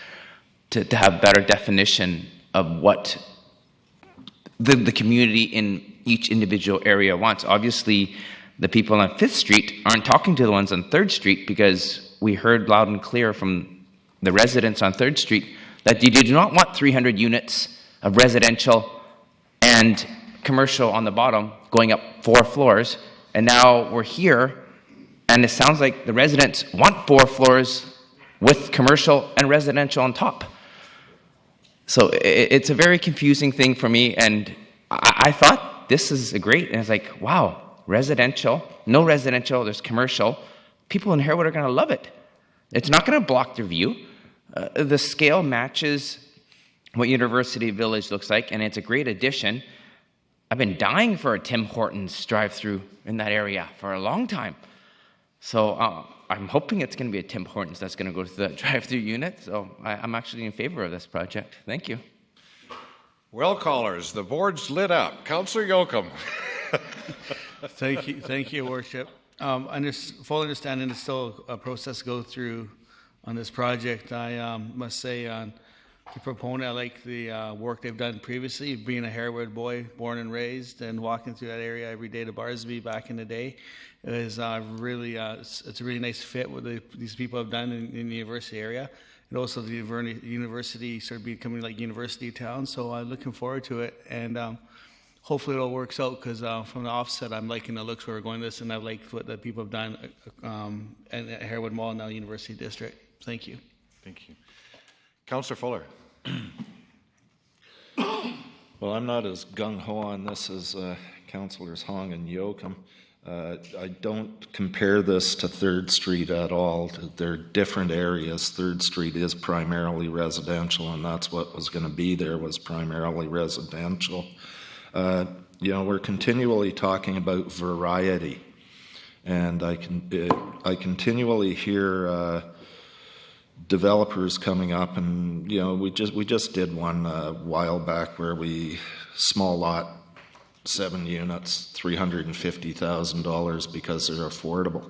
to have better definition of what the community in each individual area wants. Obviously, the people on 5th Street aren't talking to the ones on 3rd Street, because we heard loud and clear from the residents on 3rd Street that you do not want 300 units of residential and commercial on the bottom going up 4 floors. And now we're here And it sounds like the residents want 4 floors with commercial and residential on top. So it's a very confusing thing for me, and I thought this is great, and it's like, wow, residential, no residential, there's commercial. People in Harewood are going to love it. It's not going to block their view. The scale matches what University Village looks like, and it's a great addition. I've been dying for a Tim Hortons drive-through in that area for a long time. So I'm hoping it's going to be a Tim Hortons that's going to go to the drive-through unit. So I'm actually in favor of this project. Thank you. Well, callers, the board's lit up. Councillor Yoakum. Thank you, Worship. Full understanding there's still a process to go through on this project. I must say, on the proponent, I like the work they've done previously. Being a Harewood boy, born and raised, and walking through that area every day to Barsby back in the day, is really it's a really nice fit what these people have done in the university area, and also the university sort of becoming like university town. So I'm looking forward to it, and hopefully it all works out, because from the offset, I'm liking the looks where we're going this, and I like what the people have done at Harewood Mall, now University District. Thank you. Thank you. Councillor Fuller. Well, I'm not as gung-ho on this as Councillors Hong and Yoakum. I don't compare this to 3rd Street at all. They're different areas. 3rd Street is primarily residential, and that's what was going to be there, was primarily residential. We're continually talking about variety, and I continually hear developers coming up, and we just did one a while back where small lot, 7 units, $350,000 because they're affordable.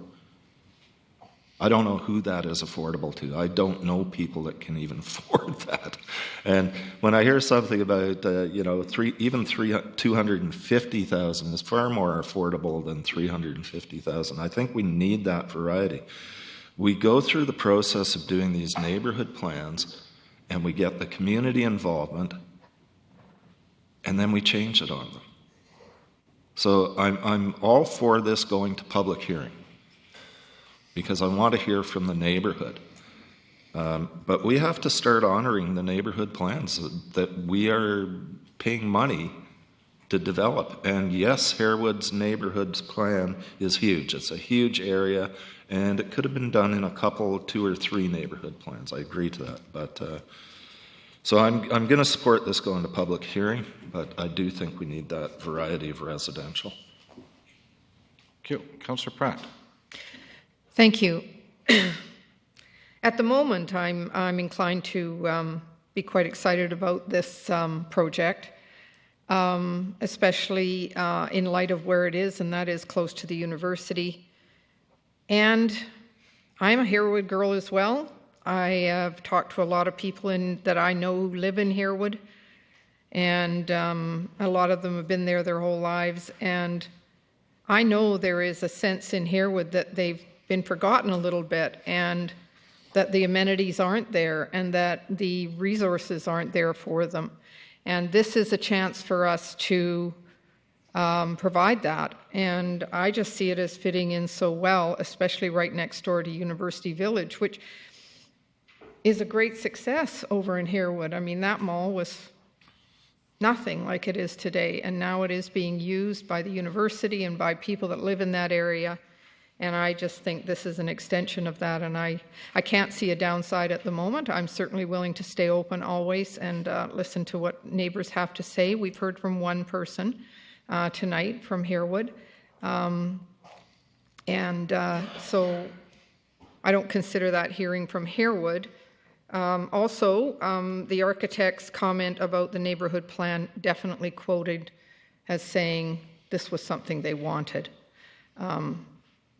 I don't know who that is affordable to. I don't know people that can even afford that. And when I hear something about, even $250,000 is far more affordable than $350,000. I think we need that variety. We go through the process of doing these neighborhood plans, and we get the community involvement, and then we change it on them. So I'm all for this going to public hearing, because I want to hear from the neighborhood. But we have to start honoring the neighborhood plans that we are paying money to develop. And yes, Harewood's neighborhood plan is huge. It's a huge area, and it could have been done in a couple, 2 or 3 neighborhood plans. I agree to that. But so I'm going to support this going to public hearing, but I do think we need that variety of residential. Councillor Pratt. Thank you. At the moment, I'm inclined to be quite excited about this project, especially in light of where it is, and that is close to the university. And I'm a Harewood girl as well. I have talked to a lot of people that I know who live in Harewood, and a lot of them have been there their whole lives. And I know there is a sense in Harewood that they've been forgotten a little bit, and that the amenities aren't there, and that the resources aren't there for them. And this is a chance for us to provide that. And I just see it as fitting in so well, especially right next door to University Village, which is a great success over in Harewood. I mean, that mall was nothing like it is today, and now it is being used by the university and by people that live in that area. And I just think this is an extension of that, and I can't see a downside at the moment. I'm certainly willing to stay open always and listen to what neighbors have to say. We've heard from one person tonight from Harewood. So I don't consider that hearing from Harewood. Also, the architect's comment about the neighborhood plan definitely quoted as saying this was something they wanted.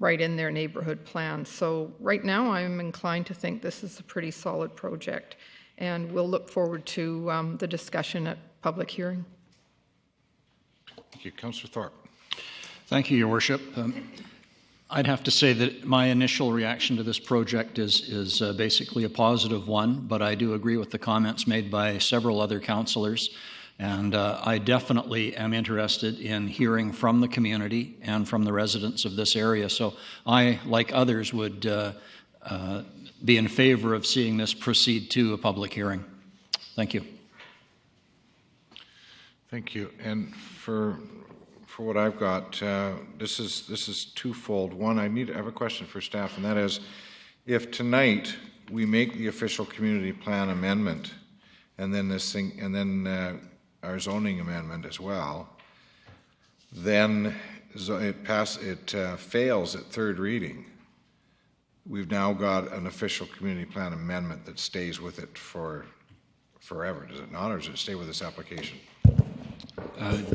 Right in their neighborhood plan. So right now I'm inclined to think this is a pretty solid project, and we'll look forward to the discussion at public hearing. Thank you. Councillor Thorpe. Thank you, Your Worship. I'd have to say that my initial reaction to this project is basically a positive one, but I do agree with the comments made by several other councillors, And I definitely am interested in hearing from the community and from the residents of this area. So I, like others, would be in favor of seeing this proceed to a public hearing. Thank you. Thank you. And for what I've got, this is twofold. One, I have a question for staff, and that is, if tonight we make the official community plan amendment, and then our zoning amendment as well, then it fails at third reading. We've now got an official community plan amendment that stays with it for forever, does it not, or does it stay with this application?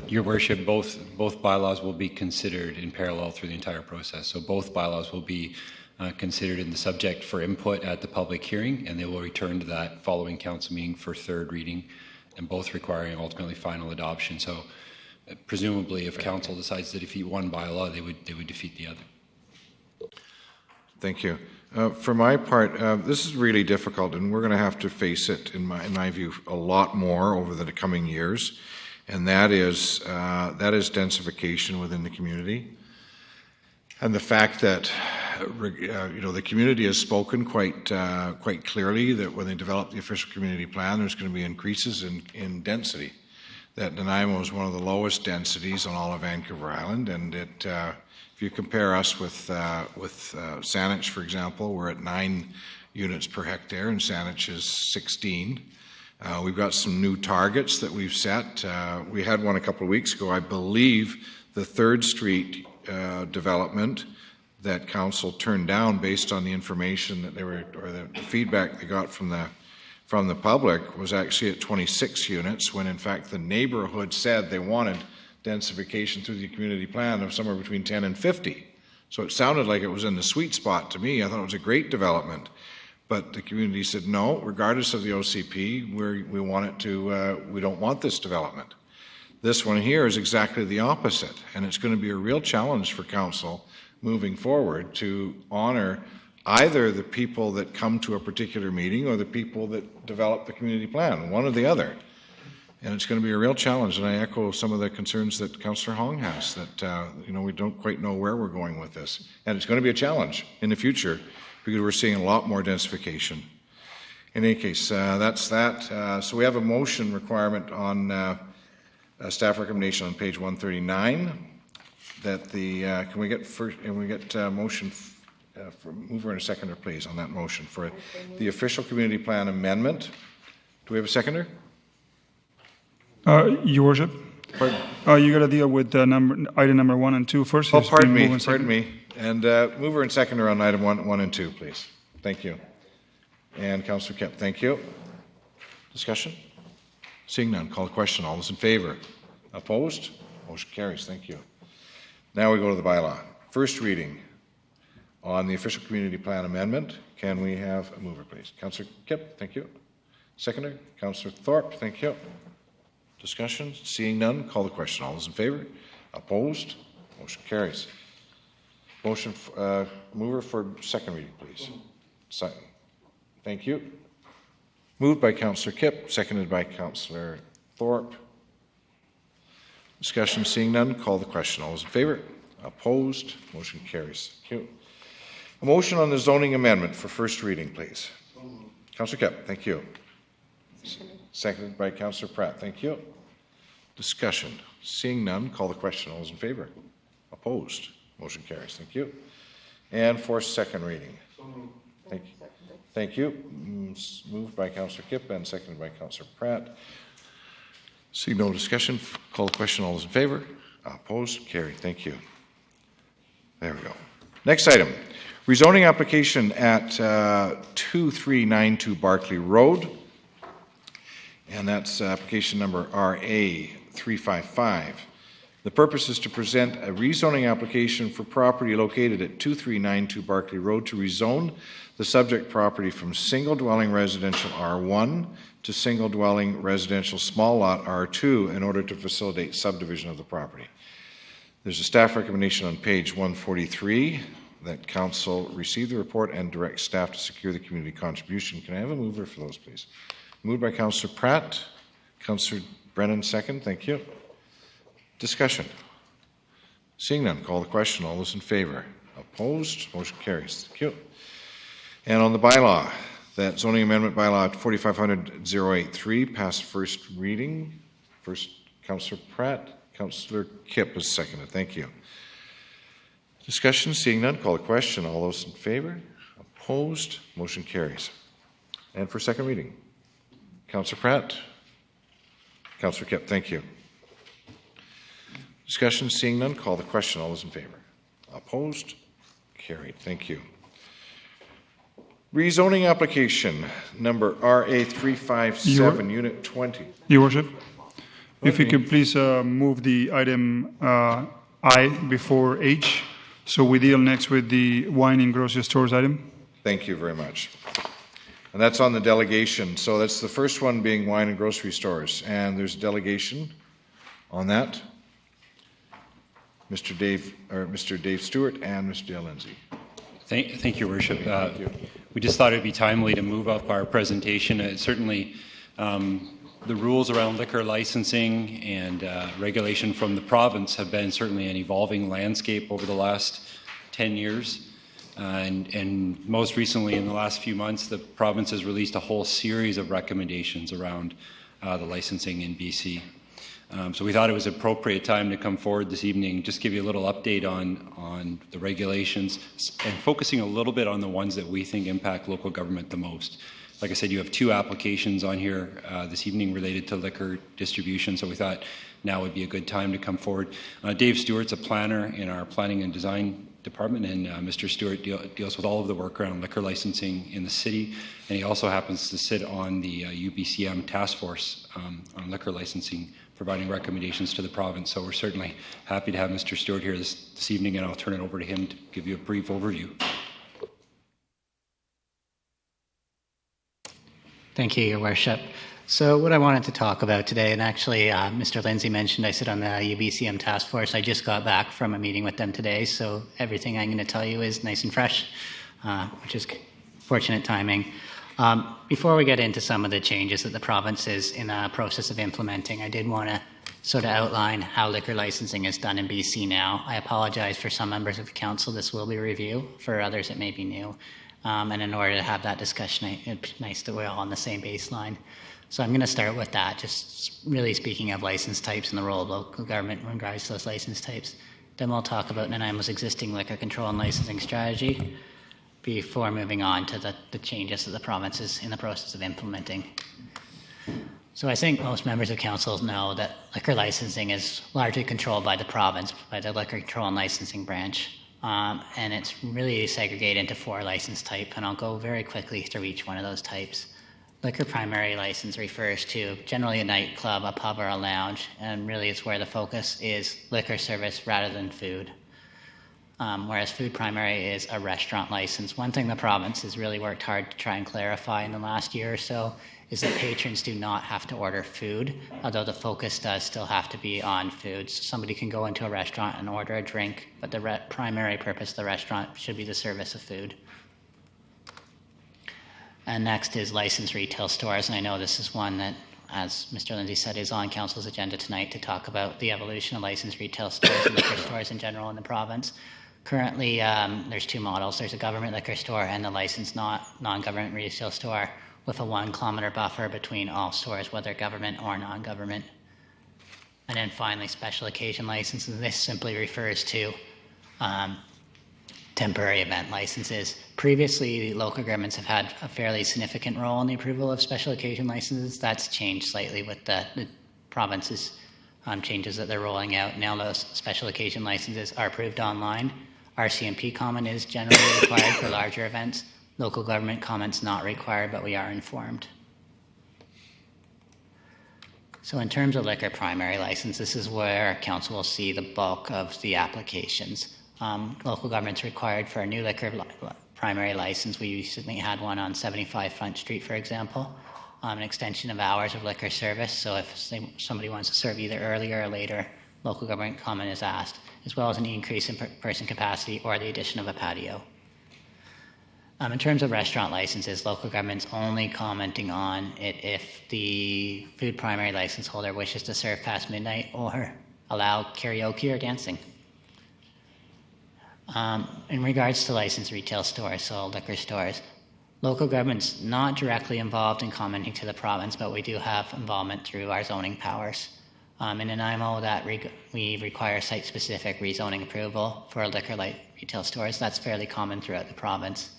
Your Worship, both bylaws will be considered in parallel through the entire process. So both bylaws will be considered in the subject for input at the public hearing, and they will return to that following council meeting for third reading, and both requiring ultimately final adoption. So presumably, if council decides to defeat one bylaw, they would defeat the other. Thank you. For my part, this is really difficult, and we're going to have to face it, in my view, a lot more over the coming years, and that is densification within the community, and the fact that the community has spoken quite clearly that when they develop the official community plan, there's going to be increases in density. That Nanaimo is one of the lowest densities on all of Vancouver Island, and if you compare us with Saanich, for example, we're at 9 units per hectare, and Saanich is 16. We've got some new targets that we've set. We had one a couple of weeks ago. I believe the 3rd Street development that council turned down based on the information that or the feedback they got from the public was actually at 26 units, when in fact the neighborhood said they wanted densification through the community plan of somewhere between 10 and 50. So it sounded like it was in the sweet spot to me. I thought it was a great development. But the community said, no, regardless of the OCP, we don't want this development. This one here is exactly the opposite, and it's going to be a real challenge for council moving forward to honor either the people that come to a particular meeting or the people that develop the community plan, one or the other. And it's going to be a real challenge, and I echo some of the concerns that Councillor Hong has, that we don't quite know where we're going with this. And it's going to be a challenge in the future, because we're seeing a lot more densification. In any case, that's that. So we have a motion requirement on a staff recommendation on page 139 that can we get motion for mover and a seconder, please, on that motion for the official community plan amendment. Do we have a seconder? Your Worship. Pardon? You got to deal with item number 1 and 2 first. Oh, pardon me. And mover and seconder on item 1 and 2, please. Thank you. And Councillor Kemp, thank you. Discussion? Seeing none, call the question. All those in favor? Opposed? Motion carries. Thank you. Now we go to the bylaw. First reading on the official community plan amendment. Can we have a mover, please? Councillor Kemp, thank you. Seconder, Councillor Thorpe, thank you. Discussion? Seeing none, call the question. All those in favor? Opposed? Motion carries. Motion, mover for second reading, please. Second. Thank you. Moved by Councillor Kipp, seconded by Councillor Thorpe. Discussion, seeing none, call the question. All those in favor? Opposed? Motion carries. Thank you. A motion on the zoning amendment for first reading, please. Councillor Kipp, thank you. Seconded by Councillor Pratt, thank you. Discussion, seeing none, call the question. All those in favor? Opposed? Motion carries. Thank you. And for second reading. Thank you. Thank you. Moved by Councillor Kipp and seconded by Councillor Pratt. Seeing no discussion, call the question. All those in favor? Opposed? Carried. Thank you. There we go. Next item. Rezoning application at 2392 Barclay Road. And that's application number RA 355. The purpose is to present a rezoning application for property located at 2392 Barclay Road to rezone the subject property from single-dwelling residential R1 to single-dwelling residential small lot R2 in order to facilitate subdivision of the property. There's a staff recommendation on page 143 that Council receive the report and direct staff to secure the community contribution. Can I have a mover for those, please? Moved by Councillor Pratt. Councillor Brennan, second. Thank you. Discussion. Seeing none, call the question. All those in favor? Opposed? Motion carries. Thank you. And on the bylaw, that zoning amendment bylaw 4500-083 passed first reading. First, Councillor Pratt. Councillor Kipp is seconded. Thank you. Discussion. Seeing none, call the question. All those in favor? Opposed? Motion carries. And for second reading, Councillor Pratt. Councillor Kipp, thank you. Discussion. Seeing none, call the question. All those in favor? Opposed? Carried. Thank you. Rezoning application number RA357, Unit 20. Your Worship, if you could please move the item I before H, so we deal next with the wine and grocery stores item. Thank you very much. And that's on the delegation. So that's the first one being wine and grocery stores. And there's a delegation on that. Mr. Dave Stewart and Mr. Dale Lindsay. Thank you, Your Worship. We just thought it would be timely to move up our presentation. Certainly, the rules around liquor licensing and regulation from the province have been certainly an evolving landscape over the last 10 years. And most recently, in the last few months, the province has released a whole series of recommendations around the licensing in BC. So we thought it was an appropriate time to come forward this evening, just give you a little update on the regulations and focusing a little bit on the ones that we think impact local government the most. Like I said, you have two applications on here this evening related to liquor distribution, so we thought now would be a good time to come forward. Dave Stewart's a planner in our planning and design department, and Mr. Stewart deals with all of the work around liquor licensing in the city, and he also happens to sit on the UBCM task force on liquor licensing, providing recommendations to the province. So we're certainly happy to have Mr. Stewart here this evening, and I'll turn it over to him to give you a brief overview. Thank you, Your Worship. So what I wanted to talk about today, and actually Mr. Lindsay mentioned I sit on the UBCM task force. I just got back from a meeting with them today, so everything I'm going to tell you is nice and fresh, which is fortunate timing. Before we get into some of the changes that the province is in the process of implementing, I did want to sort of outline how liquor licensing is done in BC now. I apologize for some members of the council. This will be a review. For others, it may be new. And in order to have that discussion, it's nice that we're all on the same baseline. So I'm going to start with that, just really speaking of license types and the role of local government in regards to those license types. Then we'll talk about Nanaimo's existing liquor control and licensing strategy before moving on to the changes that the province is in the process of implementing. So I think most members of council know that liquor licensing is largely controlled by the province, by the Liquor Control and Licensing Branch. And it's really segregated into 4 license types, and I'll go very quickly through each one of those types. Liquor primary license refers to generally a nightclub, a pub, or a lounge, and really it's where the focus is liquor service rather than food. Whereas food primary is a restaurant license. One thing the province has really worked hard to try and clarify in the last year or so is that patrons do not have to order food, although the focus does still have to be on food. So somebody can go into a restaurant and order a drink, but the primary purpose of the restaurant should be the service of food. And next is licensed retail stores, and I know this is one that, as Mr. Lindsay said, is on council's agenda tonight to talk about the evolution of licensed retail stores and liquor stores in general in the province. Currently, there's 2 models. There's a government liquor store and the licensed non-government retail store with a 1-kilometer buffer between all stores, whether government or non-government. And then finally, special occasion licenses. This simply refers to temporary event licenses. Previously, local governments have had a fairly significant role in the approval of special occasion licenses. That's changed slightly with the province's changes that they're rolling out. Now those special occasion licenses are approved online. RCMP comment is generally required for larger events. Local government comment's not required, but we are informed. So in terms of liquor primary license, this is where council will see the bulk of the applications. Local government's required for a new liquor primary license. We recently had one on 75 Front Street, for example, an extension of hours of liquor service. So if somebody wants to serve either earlier or later, local government comment is asked, as well as an increase in person capacity or the addition of a patio. In terms of restaurant licenses, local government's only commenting on it if the food primary license holder wishes to serve past midnight or allow karaoke or dancing. In regards to licensed retail stores, so liquor stores, local government's not directly involved in commenting to the province, but we do have involvement through our zoning powers. In Nanaimo, we require site-specific rezoning approval for liquor retail stores. That's fairly common throughout the province.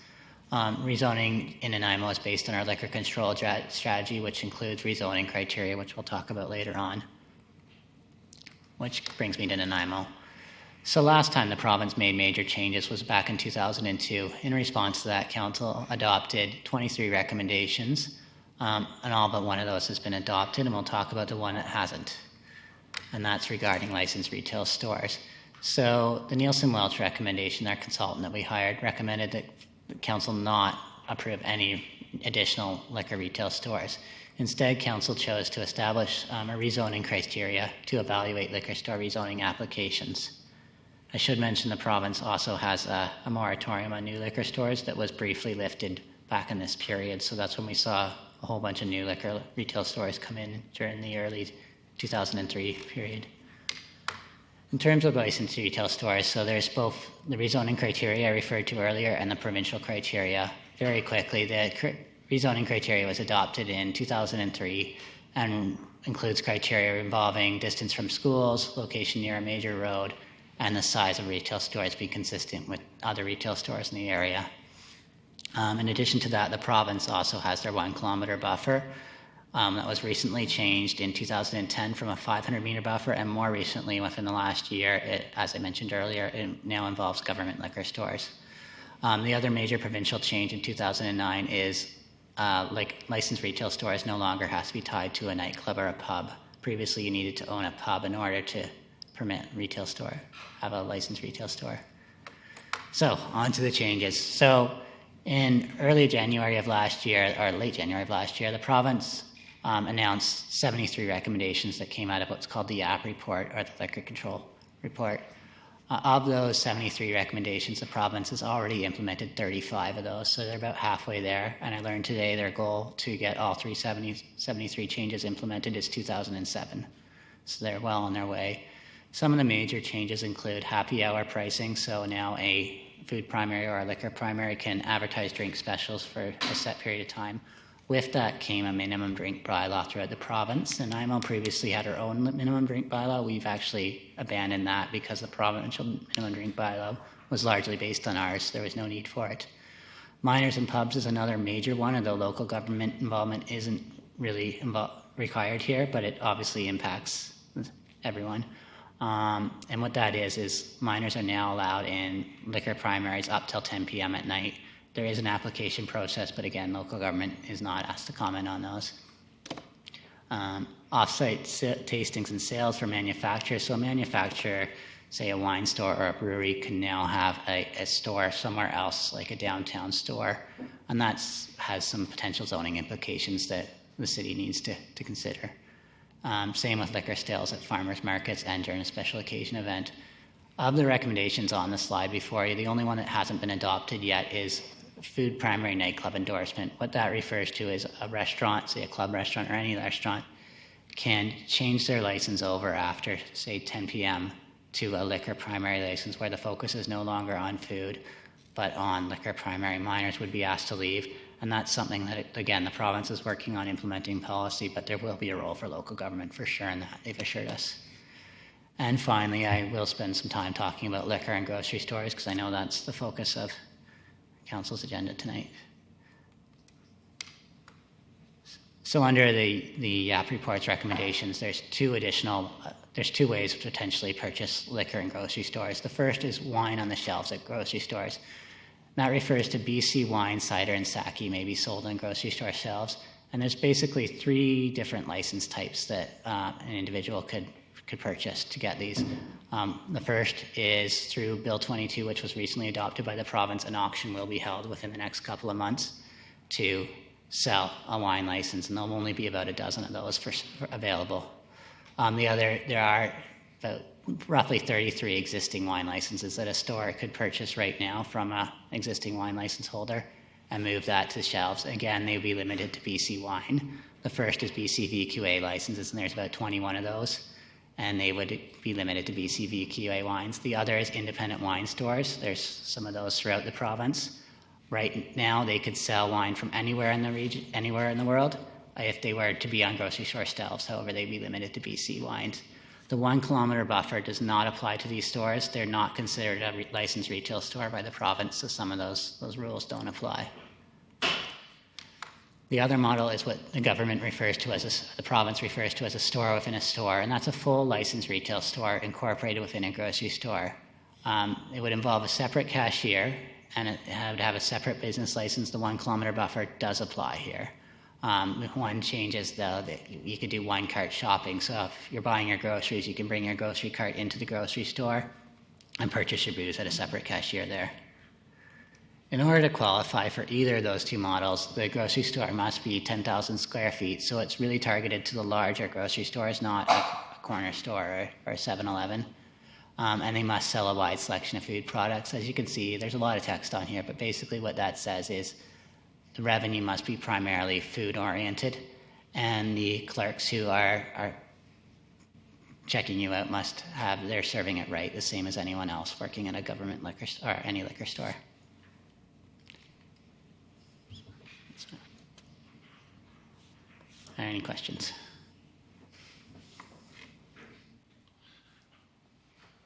Rezoning in Nanaimo is based on our liquor control strategy, which includes rezoning criteria, which we'll talk about later on. Which brings me to Nanaimo. So last time the province made major changes was back in 2002. In response to that, Council adopted 23 recommendations, and all but one of those has been adopted, and we'll talk about the one that hasn't. And that's regarding licensed retail stores. So the Nielsen Welch recommendation, our consultant that we hired, recommended that the Council not approve any additional liquor retail stores. Instead, Council chose to establish a rezoning criteria to evaluate liquor store rezoning applications. I should mention the province also has a moratorium on new liquor stores that was briefly lifted back in this period, so that's when we saw a whole bunch of new liquor retail stores come in during the early 2003 period. In terms of licensed retail stores, so there's both the rezoning criteria I referred to earlier and the provincial criteria. Very quickly, the rezoning criteria was adopted in 2003 and includes criteria involving distance from schools, location near a major road, and the size of retail stores being consistent with other retail stores in the area. In addition to that, the province also has their 1 kilometer buffer that was recently changed in 2010 from a 500-meter buffer, and more recently, within the last year, as I mentioned earlier, it now involves government liquor stores. The other major provincial change in 2009 is licensed retail stores no longer has to be tied to a nightclub or a pub. Previously, you needed to own a pub in order to permit retail store, have a licensed retail store. So, on to the changes. So, in early January of last year, or late January of last year, the province announced 73 recommendations that came out of what's called the YAP report, or the Liquor Control Report. Of those 73 recommendations, the province has already implemented 35 of those, so they're about halfway there. And I learned today their goal to get all 73 changes implemented is 2007. So they're well on their way. Some of the major changes include happy hour pricing, so now a food primary or a liquor primary can advertise drink specials for a set period of time. With that came a minimum drink bylaw throughout the province, and Nanaimo previously had our own minimum drink bylaw. We've actually abandoned that because the provincial minimum drink bylaw was largely based on ours. There was no need for it. Minors and pubs is another major one, although local government involvement isn't really required here, but it obviously impacts everyone. And what that is minors are now allowed in liquor primaries up till 10 p.m. at night. There is an application process, but again, local government is not asked to comment on those. Off-site tastings and sales for manufacturers. So a manufacturer, say a wine store or a brewery, can now have a store somewhere else, like a downtown store. And that has some potential zoning implications that the city needs to consider. Same with liquor sales at farmers markets and during a special occasion event. Of the recommendations on the slide before you, the only one that hasn't been adopted yet is food primary nightclub endorsement. What that refers to is a restaurant, say a club restaurant or any restaurant, can change their license over after, say, 10 p.m. to a liquor primary license where the focus is no longer on food, but on liquor primary. Minors would be asked to leave, and that's something that, again, the province is working on implementing policy, but there will be a role for local government for sure, and that they've assured us. And finally, I will spend some time talking about liquor and grocery stores because I know that's the focus of Council's agenda tonight. So under the YAP report's recommendations, there's two ways to potentially purchase liquor in grocery stores. The first is wine on the shelves at grocery stores. That refers to BC wine, cider, and sake may be sold on grocery store shelves. And there's basically 3 different license types that an individual could purchase to get these. The first is through Bill 22, which was recently adopted by the province. An auction will be held within the next couple of months to sell a wine license, and there'll only be about a dozen of those for available. There are about roughly 33 existing wine licenses that a store could purchase right now from an existing wine license holder, and move that to shelves. Again, they would be limited to BC wine. The first is BC VQA licenses, and there's about 21 of those, and they would be limited to BC VQA wines. The other is independent wine stores. There's some of those throughout the province. Right now, they could sell wine from anywhere in the region, anywhere in the world, if they were to be on grocery store shelves. However, they'd be limited to BC wines. The 1 kilometer buffer does not apply to these stores. They're not considered a licensed retail store by the province, so some of those rules don't apply. The other model is what the government refers to as the province refers to as a store within a store, and that's a full licensed retail store incorporated within a grocery store. It would involve a separate cashier, and it would have a separate business license. The 1 kilometer buffer does apply here. One change is, though, that you could do one cart shopping. So if you're buying your groceries, you can bring your grocery cart into the grocery store and purchase your booze at a separate cashier there. In order to qualify for either of those two models, the grocery store must be 10,000 square feet. So it's really targeted to the larger grocery stores, not a corner store or a 7-Eleven. And they must sell a wide selection of food products. As you can see, there's a lot of text on here, but basically what that says is the revenue must be primarily food-oriented, and the clerks who are checking you out must have, they're serving it right, the same as anyone else working at a government liquor store or any liquor store. Are there any questions?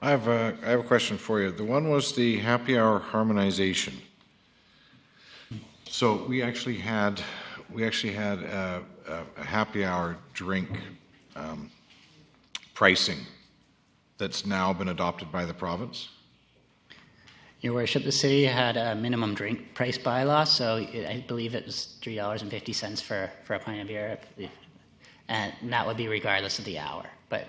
I have a question for you. The one was the happy hour harmonization. So we actually had a happy hour drink pricing that's now been adopted by the province. Your Worship, the city had a minimum drink price bylaw, so I believe it was $3.50 for a pint of beer, and that would be regardless of the hour. But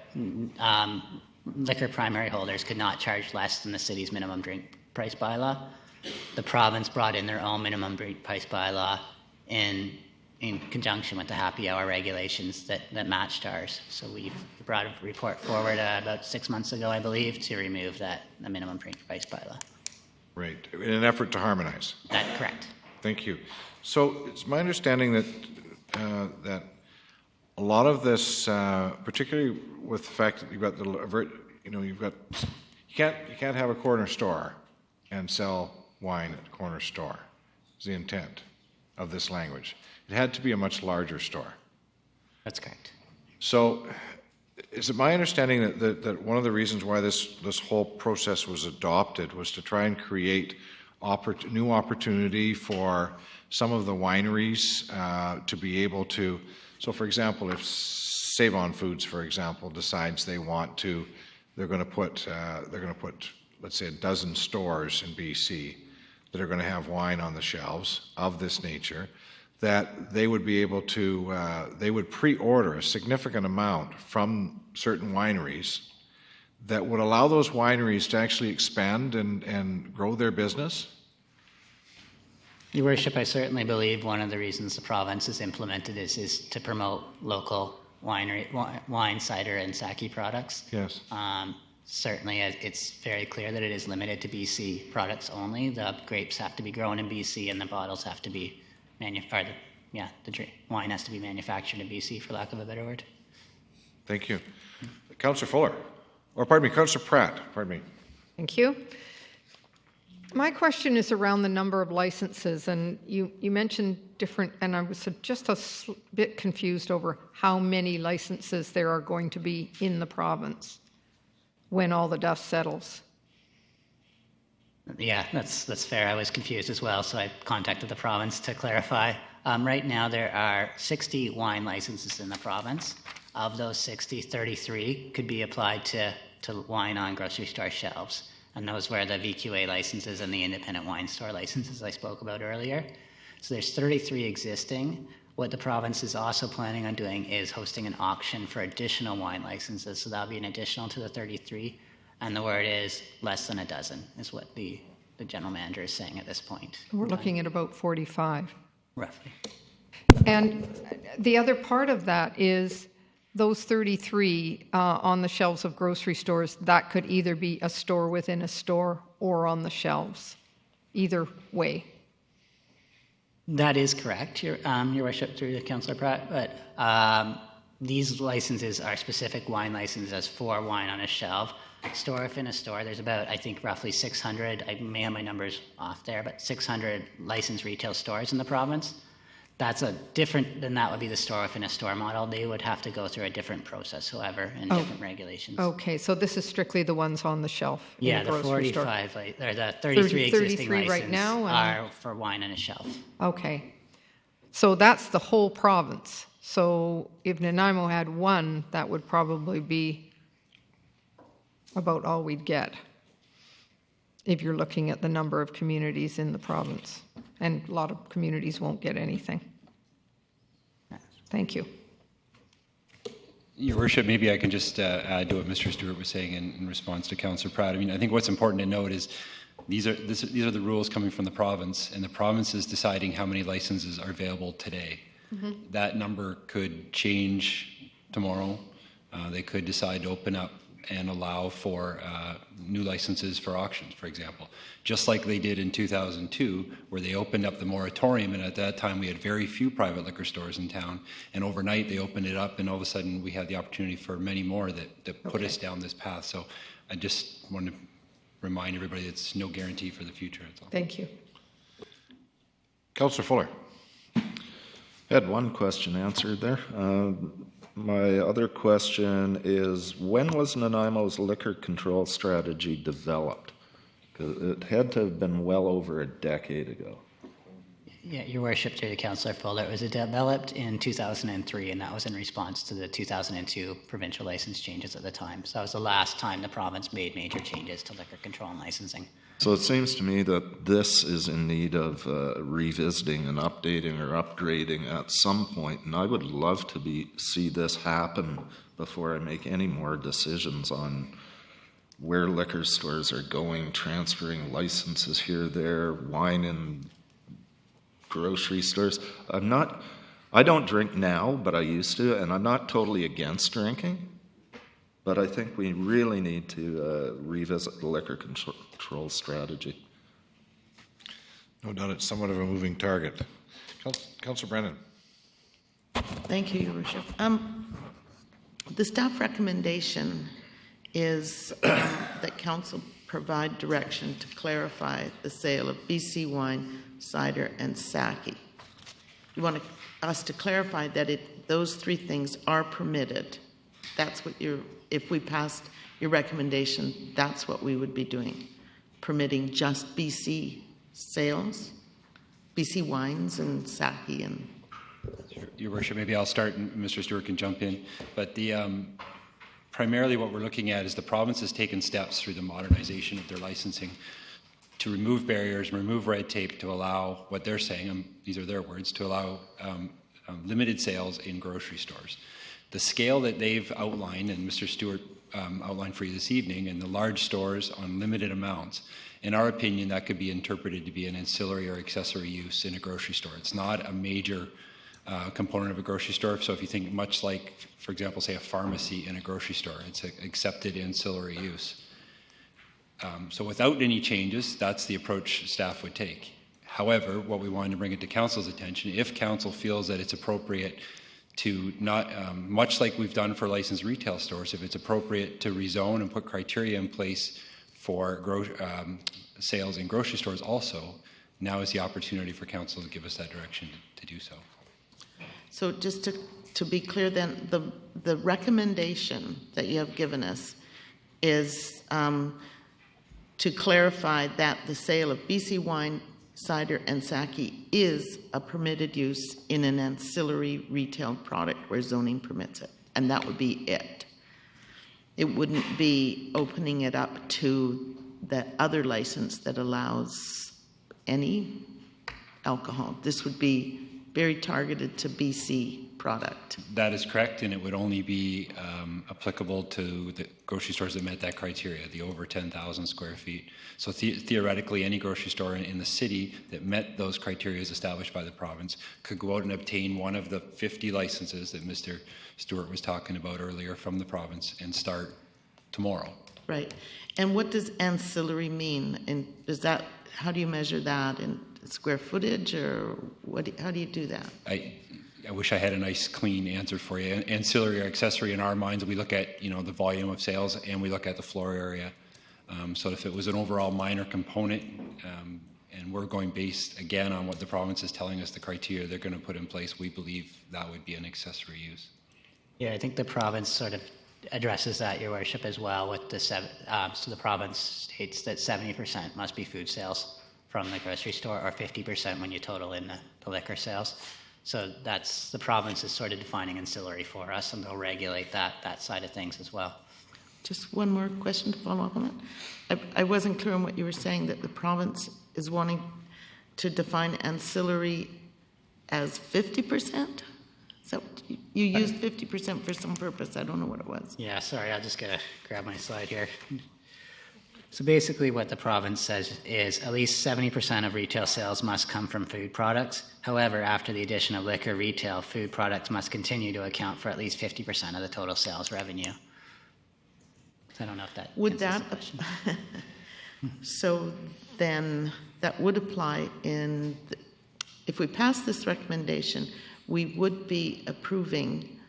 liquor primary holders could not charge less than the city's minimum drink price bylaw. The province brought in their own minimum drink price bylaw in conjunction with the happy hour regulations that matched ours. So we brought a report forward about 6 months ago, I believe, to remove the minimum drink price bylaw. Right, in an effort to harmonize. That's correct. Thank you. So it's my understanding that that a lot of this, particularly with the fact that you've got you can't have a corner store and sell wine at a corner store. Is the intent of this language. It had to be a much larger store. That's correct. So is it my understanding that one of the reasons why this whole process was adopted was to try and create new opportunity for some of the wineries to be able to, so for example, if Save-On Foods, for example, decides they're going to put, let's say, a dozen stores in BC that are going to have wine on the shelves of this nature, that they would be able to, they would pre-order a significant amount from certain wineries that would allow those wineries to actually expand and grow their business? Your Worship, I certainly believe one of the reasons the province has implemented this is to promote local wine, cider, and sake products. Yes. Certainly, it's very clear that it is limited to BC products only. The grapes have to be grown in BC, and the bottles have to be wine has to be manufactured in BC, for lack of a better word. Thank you. Councillor Fuller, or pardon me, Councillor Pratt, pardon me. Thank you. My question is around the number of licenses, and you mentioned different, and I was just a bit confused over how many licenses there are going to be in the province when all the dust settles. Yeah, that's fair. I was confused as well, so I contacted the province to clarify. Right now, there are 60 wine licenses in the province. Of those 60, 33 could be applied to wine on grocery store shelves. And those were the VQA licenses and the independent wine store licenses I spoke about earlier. So there's 33 existing. What the province is also planning on doing is hosting an auction for additional wine licenses. So that'll be an additional to the 33. And the word is less than a dozen, is what the general manager is saying at this point. We're looking at about 45. Roughly. And the other part of that is those 33 on the shelves of grocery stores, that could either be a store within a store or on the shelves, either way. That is correct, Your Worship, through the Councillor Pratt. But these licenses are specific wine licenses for wine on a shelf. Store within a store, there's about, I think, roughly 600, I may have my numbers off there, but 600 licensed retail stores in the province. That's a different than that would be the store within a store model. They would have to go through a different process, however, and different regulations. Okay, so this is strictly the ones on the shelf. Yeah, the 45, or the 33 existing licenses right now, are for wine on a shelf. Okay, so that's the whole province. So if Nanaimo had one, that would probably be about all we'd get if you're looking at the number of communities in the province. And a lot of communities won't get anything. Thank you. Your Worship, maybe I can just add to what Mr. Stewart was saying in response to Councillor Pratt. I mean, I think what's important to note is these are the rules coming from the province, and the province is deciding how many licenses are available today. Mm-hmm. That number could change tomorrow. They could decide to open up and allow for new licenses for auctions, for example, just like they did in 2002, where they opened up the moratorium, and at that time we had very few private liquor stores in town, and overnight they opened it up, and all of a sudden we had the opportunity for many more that put us down this path. So I just want to remind everybody it's no guarantee for the future. That's all. Thank you. Councillor Fuller. I had one question answered there. My other question is, when was Nanaimo's liquor control strategy developed? Because it had to have been well over a decade ago. Yeah, Your Worship, through the Councillor Fuller, it was developed in 2003, and that was in response to the 2002 provincial license changes at the time. So that was the last time the province made major changes to liquor control and licensing. So it seems to me that this is in need of revisiting and updating or upgrading at some point, and I would love to see this happen before I make any more decisions on where liquor stores are going, transferring licenses here, there, wine in grocery stores. I don't drink now, but I used to, and I'm not totally against drinking. But I think we really need to revisit the liquor control strategy. No doubt it's somewhat of a moving target. Councillor Brennan. Thank you, Your Worship. The staff recommendation is that Council provide direction to clarify the sale of BC wine, cider, and sake. You want us to clarify that those three things are permitted. That's what if we passed your recommendation, that's what we would be doing, permitting just BC sales, BC wines and sake. And Your Worship, maybe I'll start and Mr. Stewart can jump in. But primarily what we're looking at is the province has taken steps through the modernization of their licensing to remove barriers, remove red tape to allow what they're saying, these are their words, to allow limited sales in grocery stores. The scale that they've outlined, and Mr. Stewart outlined for you this evening, and the large stores on limited amounts, in our opinion, that could be interpreted to be an ancillary or accessory use in a grocery store. It's not a major component of a grocery store. So if you think much like, for example, say a pharmacy in a grocery store, it's an accepted ancillary use. So without any changes, that's the approach staff would take. However, what we wanted to bring it to Council's attention, if Council feels that it's appropriate to not, much like we've done for licensed retail stores, if it's appropriate to rezone and put criteria in place for sales in grocery stores also, now is the opportunity for Council to give us that direction to do so. so just to be clear then, the recommendation that you have given us is to clarify that the sale of BC wine, cider, and sake is a permitted use in an ancillary retail product where zoning permits it, and that would be it. It wouldn't be opening it up to that other license that allows any alcohol. This would be very targeted to BC product. That is correct, and it would only be applicable to the grocery stores that met that criteria, the over 10,000 square feet. So theoretically, any grocery store in the city that met those criteria established by the province could go out and obtain one of the 50 licenses that Mr. Stewart was talking about earlier from the province and start tomorrow. Right. And what does ancillary mean? And does that, how do you measure that? And square footage, or how do you do that? I wish I had a nice, clean answer for you. Ancillary or accessory, in our minds, we look at the volume of sales and we look at the floor area. So if it was an overall minor component, and we're going based again on what the province is telling us the criteria they're going to put in place, we believe that would be an accessory use. Yeah, I think the province sort of addresses that, Your Worship, as well. With so the province states that 70% must be food sales from the grocery store, or 50% when you total in the liquor sales. So that's the province is sort of defining ancillary for us, and they'll regulate that side of things as well. Just one more question to follow up on that. I wasn't clear on what you were saying, that the province is wanting to define ancillary as 50%? So you used 50% for some purpose. I don't know what it was. Yeah, sorry, I'll just grab my slide here. So basically what the province says is at least 70% of retail sales must come from food products. However, after the addition of liquor retail, food products must continue to account for at least 50% of the total sales revenue. So I don't know if that would that so then that would apply if we pass this recommendation, we would be approving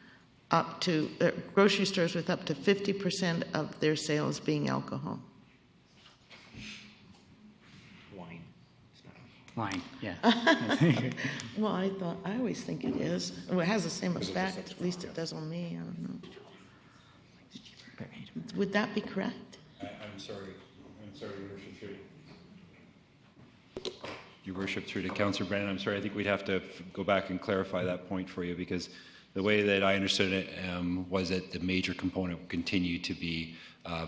up to grocery stores with up to 50% of their sales being alcohol. Wine, yeah. Well, I always think it is. Well, it has the same effect. At least it does on me. I don't know. Would that be correct? I'm sorry, Your Worship. Your Worship, through to Councillor Brennan, I'm sorry, I think we'd have to go back and clarify that point for you, because the way that I understood it was that the major component would continue to be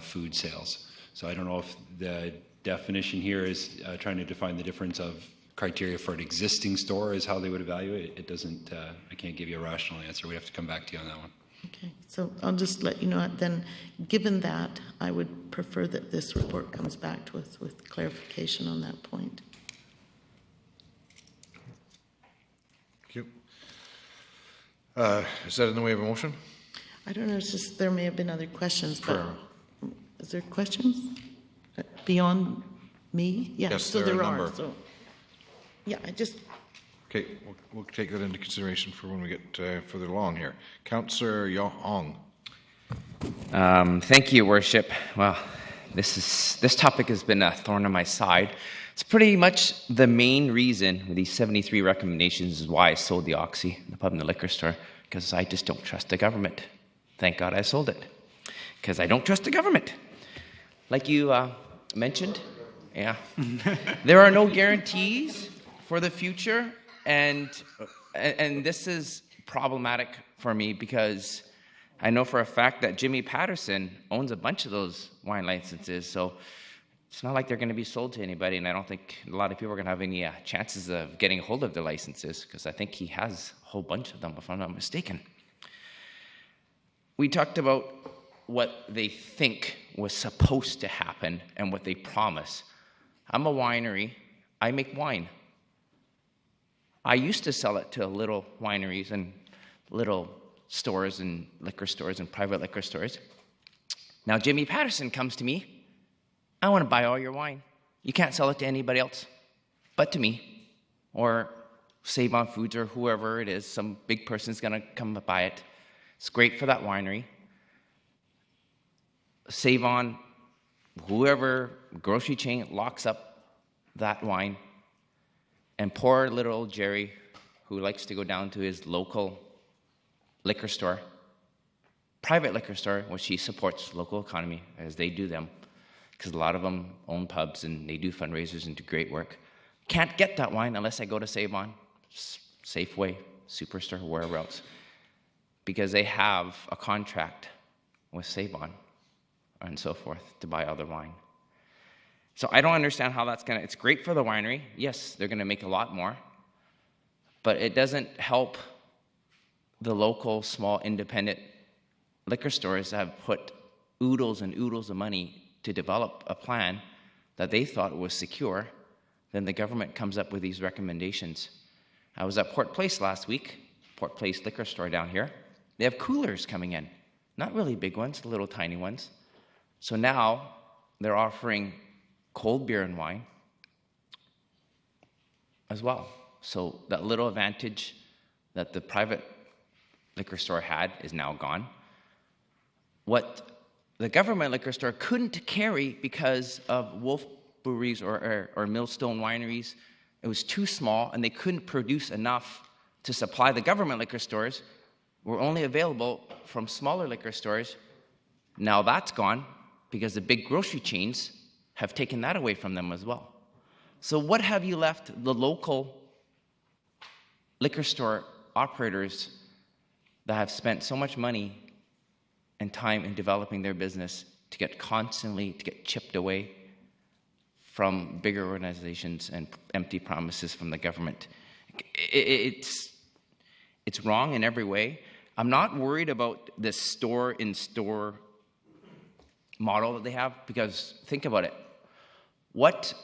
food sales. So I don't know if the definition here is trying to define the difference of criteria for an existing store is how they would evaluate it. It doesn't, I can't give you a rational answer. We have to come back to you on that one. Okay, so I'll just let you know then, given that, I would prefer that this report comes back to us with clarification on that point. Thank you. Is that in the way of a motion? I don't know, it's just there may have been other questions, but is there questions beyond me? Yeah, Yes, so there are a there number. are. So, yeah, I just... Okay, we'll take that into consideration for when we get further along here. Councillor Yong. Thank you, Worship. Well, this topic has been a thorn on my side. It's pretty much the main reason with these 73 recommendations is why I sold the Oxy, the pub and the liquor store, because I just don't trust the government. Thank God I sold it, because I don't trust the government. Like you mentioned, yeah, there are no guarantees for the future. And this is problematic for me because I know for a fact that Jimmy Patterson owns a bunch of those wine licenses, so it's not like they're going to be sold to anybody, and I don't think a lot of people are going to have any chances of getting a hold of the licenses, because I think he has a whole bunch of them, if I'm not mistaken. We talked about what they think was supposed to happen and what they promise. I'm a winery. I make wine. I used to sell it to little wineries and little stores and liquor stores and private liquor stores. Now Jimmy Patterson comes to me. I want to buy all your wine. You can't sell it to anybody else but to me, or Save On Foods, or whoever it is. Some big person's going to come buy it. It's great for that winery. Save On, whoever grocery chain locks up that wine. And poor little Jerry, who likes to go down to his local liquor store, private liquor store, which he supports local economy, as they do them, because a lot of them own pubs and they do fundraisers and do great work. Can't get that wine unless I go to Save On, Safeway, Superstore, wherever else, because they have a contract with Save On and so forth to buy other wine. So I don't understand how that's going to... It's great for the winery. Yes, they're going to make a lot more. But it doesn't help the local, small, independent liquor stores that have put oodles and oodles of money to develop a plan that they thought was secure. Then the government comes up with these recommendations. I was at Port Place last week, Port Place liquor store down here. They have coolers coming in. Not really big ones, little tiny ones. So now they're offering cold beer and wine, as well. So that little advantage that the private liquor store had is now gone. What the government liquor store couldn't carry because of Wolf Breweries or Millstone Wineries, it was too small and they couldn't produce enough to supply the government liquor stores, were only available from smaller liquor stores. Now that's gone because the big grocery chains have taken that away from them as well. So what have you left the local liquor store operators that have spent so much money and time in developing their business to get chipped away from bigger organizations and empty promises from the government? It's wrong in every way. I'm not worried about this store-in-store model that they have, because think about it. What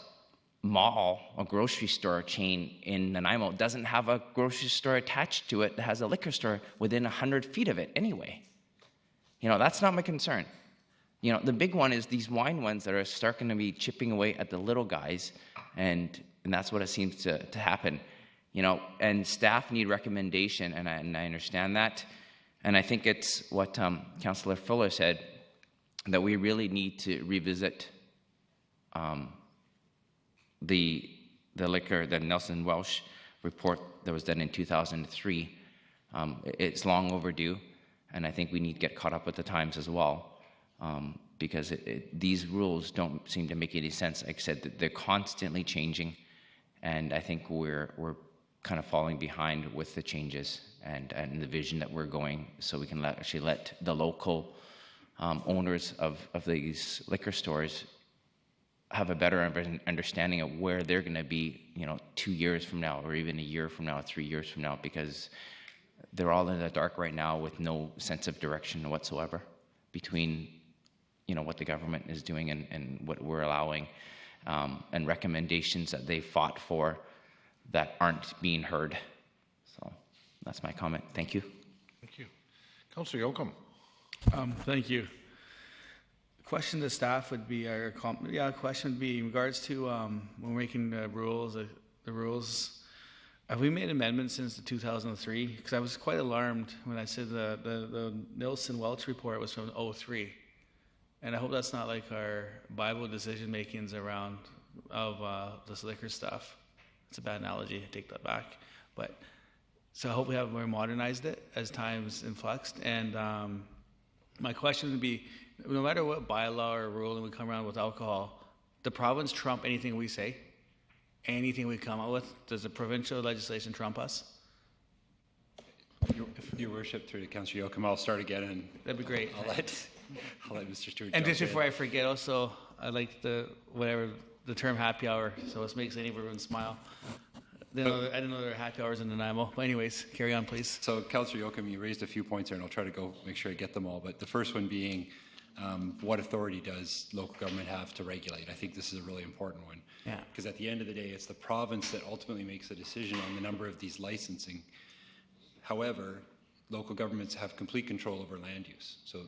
mall or grocery store chain in Nanaimo doesn't have a grocery store attached to it that has a liquor store within 100 feet of it anyway? That's not my concern. The big one is these wine ones that are starting to be chipping away at the little guys, and that's what it seems to happen. And staff need recommendation, and I understand that. And I think it's what Councillor Fuller said, that we really need to revisit the Nelson Welsh report that was done in 2003. It's long overdue, and I think we need to get caught up with the times as well, because these rules don't seem to make any sense. Like I said, they're constantly changing, and I think we're kind of falling behind with the changes and the vision that we're going, so we can actually let the local owners of these liquor stores have a better understanding of where they're going to be, 2 years from now, or even a year from now, 3 years from now, because they're all in the dark right now with no sense of direction whatsoever between, what the government is doing and what we're allowing, and recommendations that they fought for that aren't being heard. So that's my comment. Thank you. Thank you. Councillor Yoakum. Thank you. The question to staff would be, question would be in regards to when we're making the rules, have we made amendments since the 2003? Because I was quite alarmed when I said the Nelson Welch report was from 2003. And I hope that's not like our Bible decision makings around of this liquor stuff. It's a bad analogy, I take that back. But so I hope we have more modernized it as times influxed. And my question would be, no matter what bylaw or rule we come around with alcohol, the province trump anything we say? Anything we come up with? Does the provincial legislation trump us? Your Worship, through to Councillor Yoakum, I'll start again, and that'd be great. I'll let Mr. Stewart. And just before I forget, also, I like the term happy hour, so it makes anyone smile. I didn't know there were happy hours in Nanaimo. But anyways, carry on, please. So, Councillor Yoakum, you raised a few points here, and I'll try to make sure I get them all. But the first one being, what authority does local government have to regulate? I think this is a really important one. Yeah. Because at the end of the day, it's the province that ultimately makes a decision on the number of these licensing. However, local governments have complete control over land use. So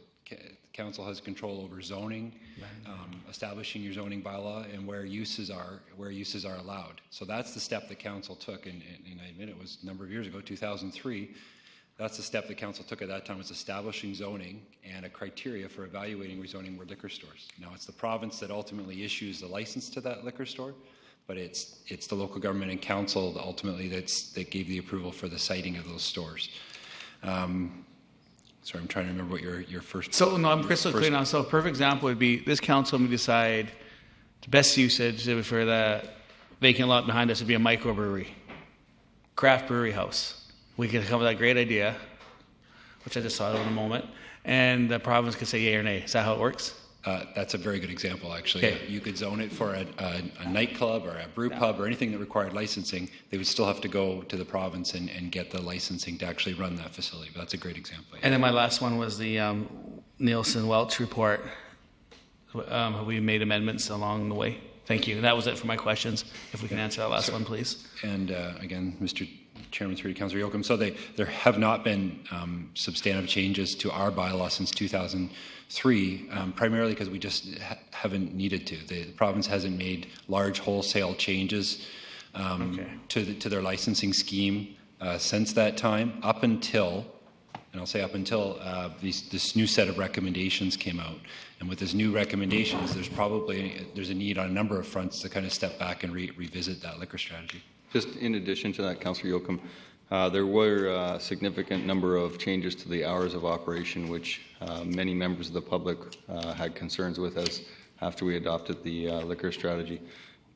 council has control over zoning, establishing your zoning bylaw, and where uses are allowed. So that's the step that council took, and I admit it was a number of years ago, 2003. That's the step that council took at that time, was establishing zoning and a criteria for evaluating rezoning were liquor stores. Now it's the province that ultimately issues the license to that liquor store, but it's the local government and council that ultimately that gave the approval for the siting of those stores. Sorry, I'm trying to remember what your first... So, no, I'm crystal clear now. So a perfect example would be this council may decide the best usage for the vacant lot behind us would be a microbrewery, craft brewery house. We could come up with that great idea, which I just thought of in a moment, and the province could say yay or nay. Is that how it works? That's a very good example, actually. Okay. You could zone it for a nightclub or a brew pub or anything that required licensing. They would still have to go to the province and get the licensing to actually run that facility. But that's a great example. And then my last one was the Nielsen Welch report. Have we made amendments along the way? Thank you. That was it for my questions. If we can answer that last one, please. And again, Mr. Chairman, through to Councillor Yoakum. So there have not been substantive changes to our bylaw since 2003, primarily because we just haven't needed to. The province hasn't made large wholesale changes to their licensing scheme since that time, up until, and I'll say up until this new set of recommendations came out. And with this new recommendations, there's a need on a number of fronts to kind of step back and revisit that liquor strategy. Just in addition to that, Councillor Yoakum, there were a significant number of changes to the hours of operation, which many members of the public had concerns with as after we adopted the liquor strategy.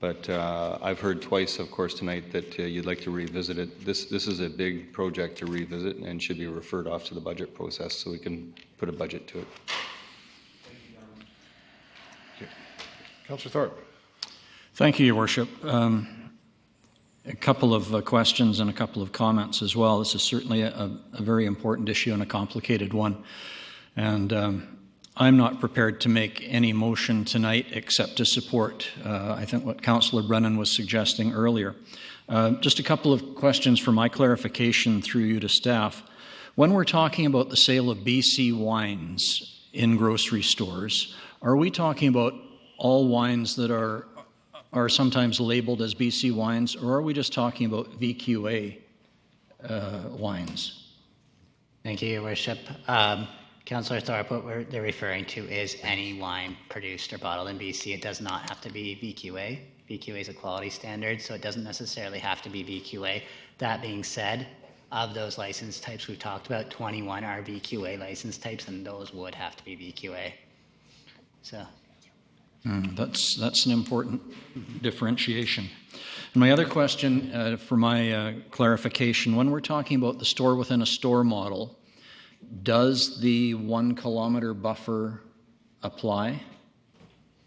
But I've heard twice, of course, tonight that you'd like to revisit it. This is a big project to revisit and should be referred off to the budget process so we can put a budget to it. Councillor Thorpe. Thank you, Your Worship. A couple of questions and a couple of comments as well. This is certainly a very important issue and a complicated one. And I'm not prepared to make any motion tonight except to support, I think, what Councillor Brennan was suggesting earlier. Just a couple of questions for my clarification through you to staff. When we're talking about the sale of BC wines in grocery stores, are we talking about all wines that are sometimes labeled as BC wines, or are we just talking about VQA wines? Thank you, Your Worship. Councillor Thorpe, what they're referring to is any wine produced or bottled in BC. It does not have to be VQA. VQA is a quality standard, so it doesn't necessarily have to be VQA. That being said, of those license types we've talked about, 21 are VQA license types, and those would have to be VQA. So. That's an important differentiation. And my other question for my clarification, when we're talking about the store within a store model, does the 1 kilometer buffer apply?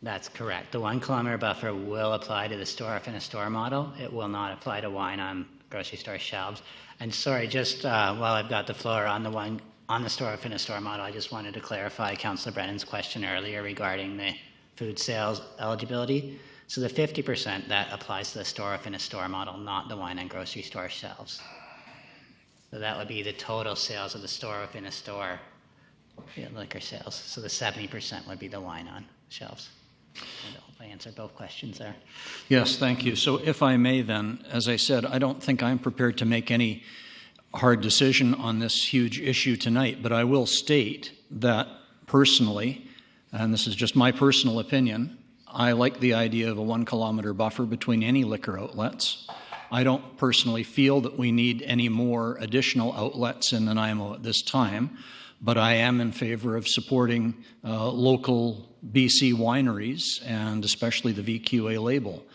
That's correct. The 1 kilometer buffer will apply to the store within a store model. It will not apply to wine on grocery store shelves. And sorry, just while I've got the floor on the store within a store model, I just wanted to clarify Councillor Brennan's question earlier regarding the food sales eligibility. So the 50%, that applies to the store within a store model, not the wine and grocery store shelves. So that would be the total sales of the store within a store, liquor sales. So the 70% would be the wine on shelves. And I hope I answered both questions there. Yes, thank you. So if I may then, as I said, I don't think I'm prepared to make any hard decision on this huge issue tonight, but I will state that personally, and this is just my personal opinion, I like the idea of a 1 kilometer buffer between any liquor outlets. I don't personally feel that we need any more additional outlets in Nanaimo at this time, but I am in favor of supporting local BC wineries and especially the VQA label.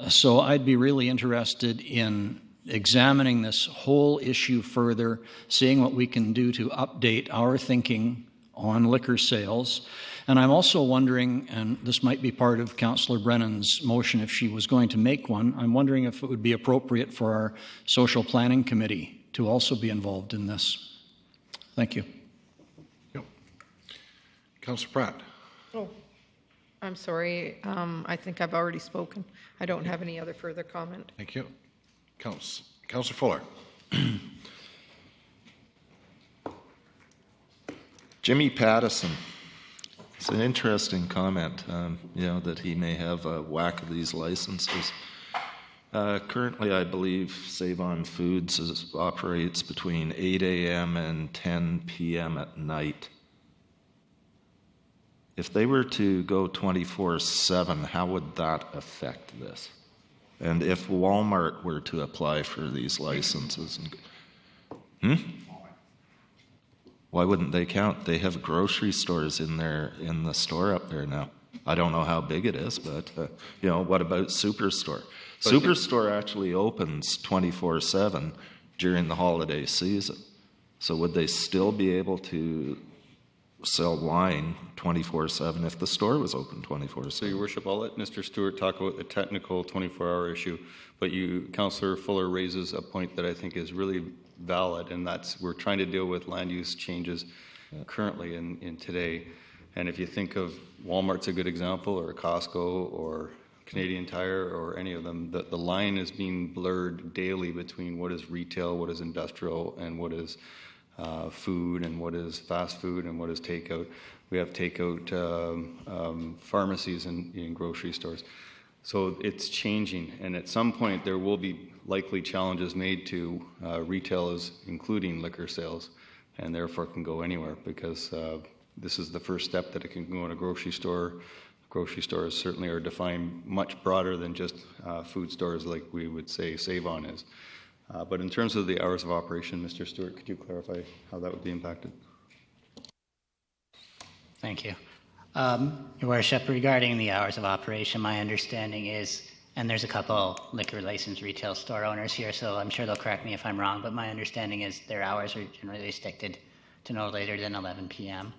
So I'd be really interested in examining this whole issue further, seeing what we can do to update our thinking on liquor sales. And I'm also wondering, and this might be part of Councillor Brennan's motion if she was going to make one, I'm wondering if it would be appropriate for our Social Planning Committee to also be involved in this. Thank you. Yep. Councillor Pratt. Oh, I'm sorry. I think I've already spoken. I don't have any other further comment. Thank you. Councillor Fuller. Jimmy Pattison. It's an interesting comment, that he may have a whack of these licenses. Currently, I believe Save-On Foods operates between 8 a.m. and 10 p.m. at night. If they were to go 24/7, how would that affect this? And if Walmart were to apply for these licenses, why wouldn't they count? They have grocery stores in the store up there now. I don't know how big it is, but what about Superstore? Superstore actually opens 24/7 during the holiday season. So would they still be able to sell wine 24/7 if the store was open 24/7? So, Your Worship, I'll let Mr. Stewart talk about the technical 24-hour issue, but Councillor Fuller raises a point that I think is really valid, and that's we're trying to deal with land use changes currently in today. And if you think of Walmart's a good example, or Costco, or Canadian Tire, or any of them, the line is being blurred daily between what is retail, what is industrial, and what is food, and what is fast food, and what is takeout. We have takeout pharmacies in grocery stores. So it's changing, and at some point there will be likely challenges made to retailers, including liquor sales, and therefore can go anywhere, because this is the first step that it can go in a grocery store. Grocery stores certainly are defined much broader than just food stores like we would say Save-On is. But in terms of the hours of operation, Mr. Stewart, could you clarify how that would be impacted? Thank you. Your Worship, regarding the hours of operation, my understanding is, and there's a couple liquor license retail store owners here, so I'm sure they'll correct me if I'm wrong, but my understanding is their hours are generally restricted to no later than 11 p.m.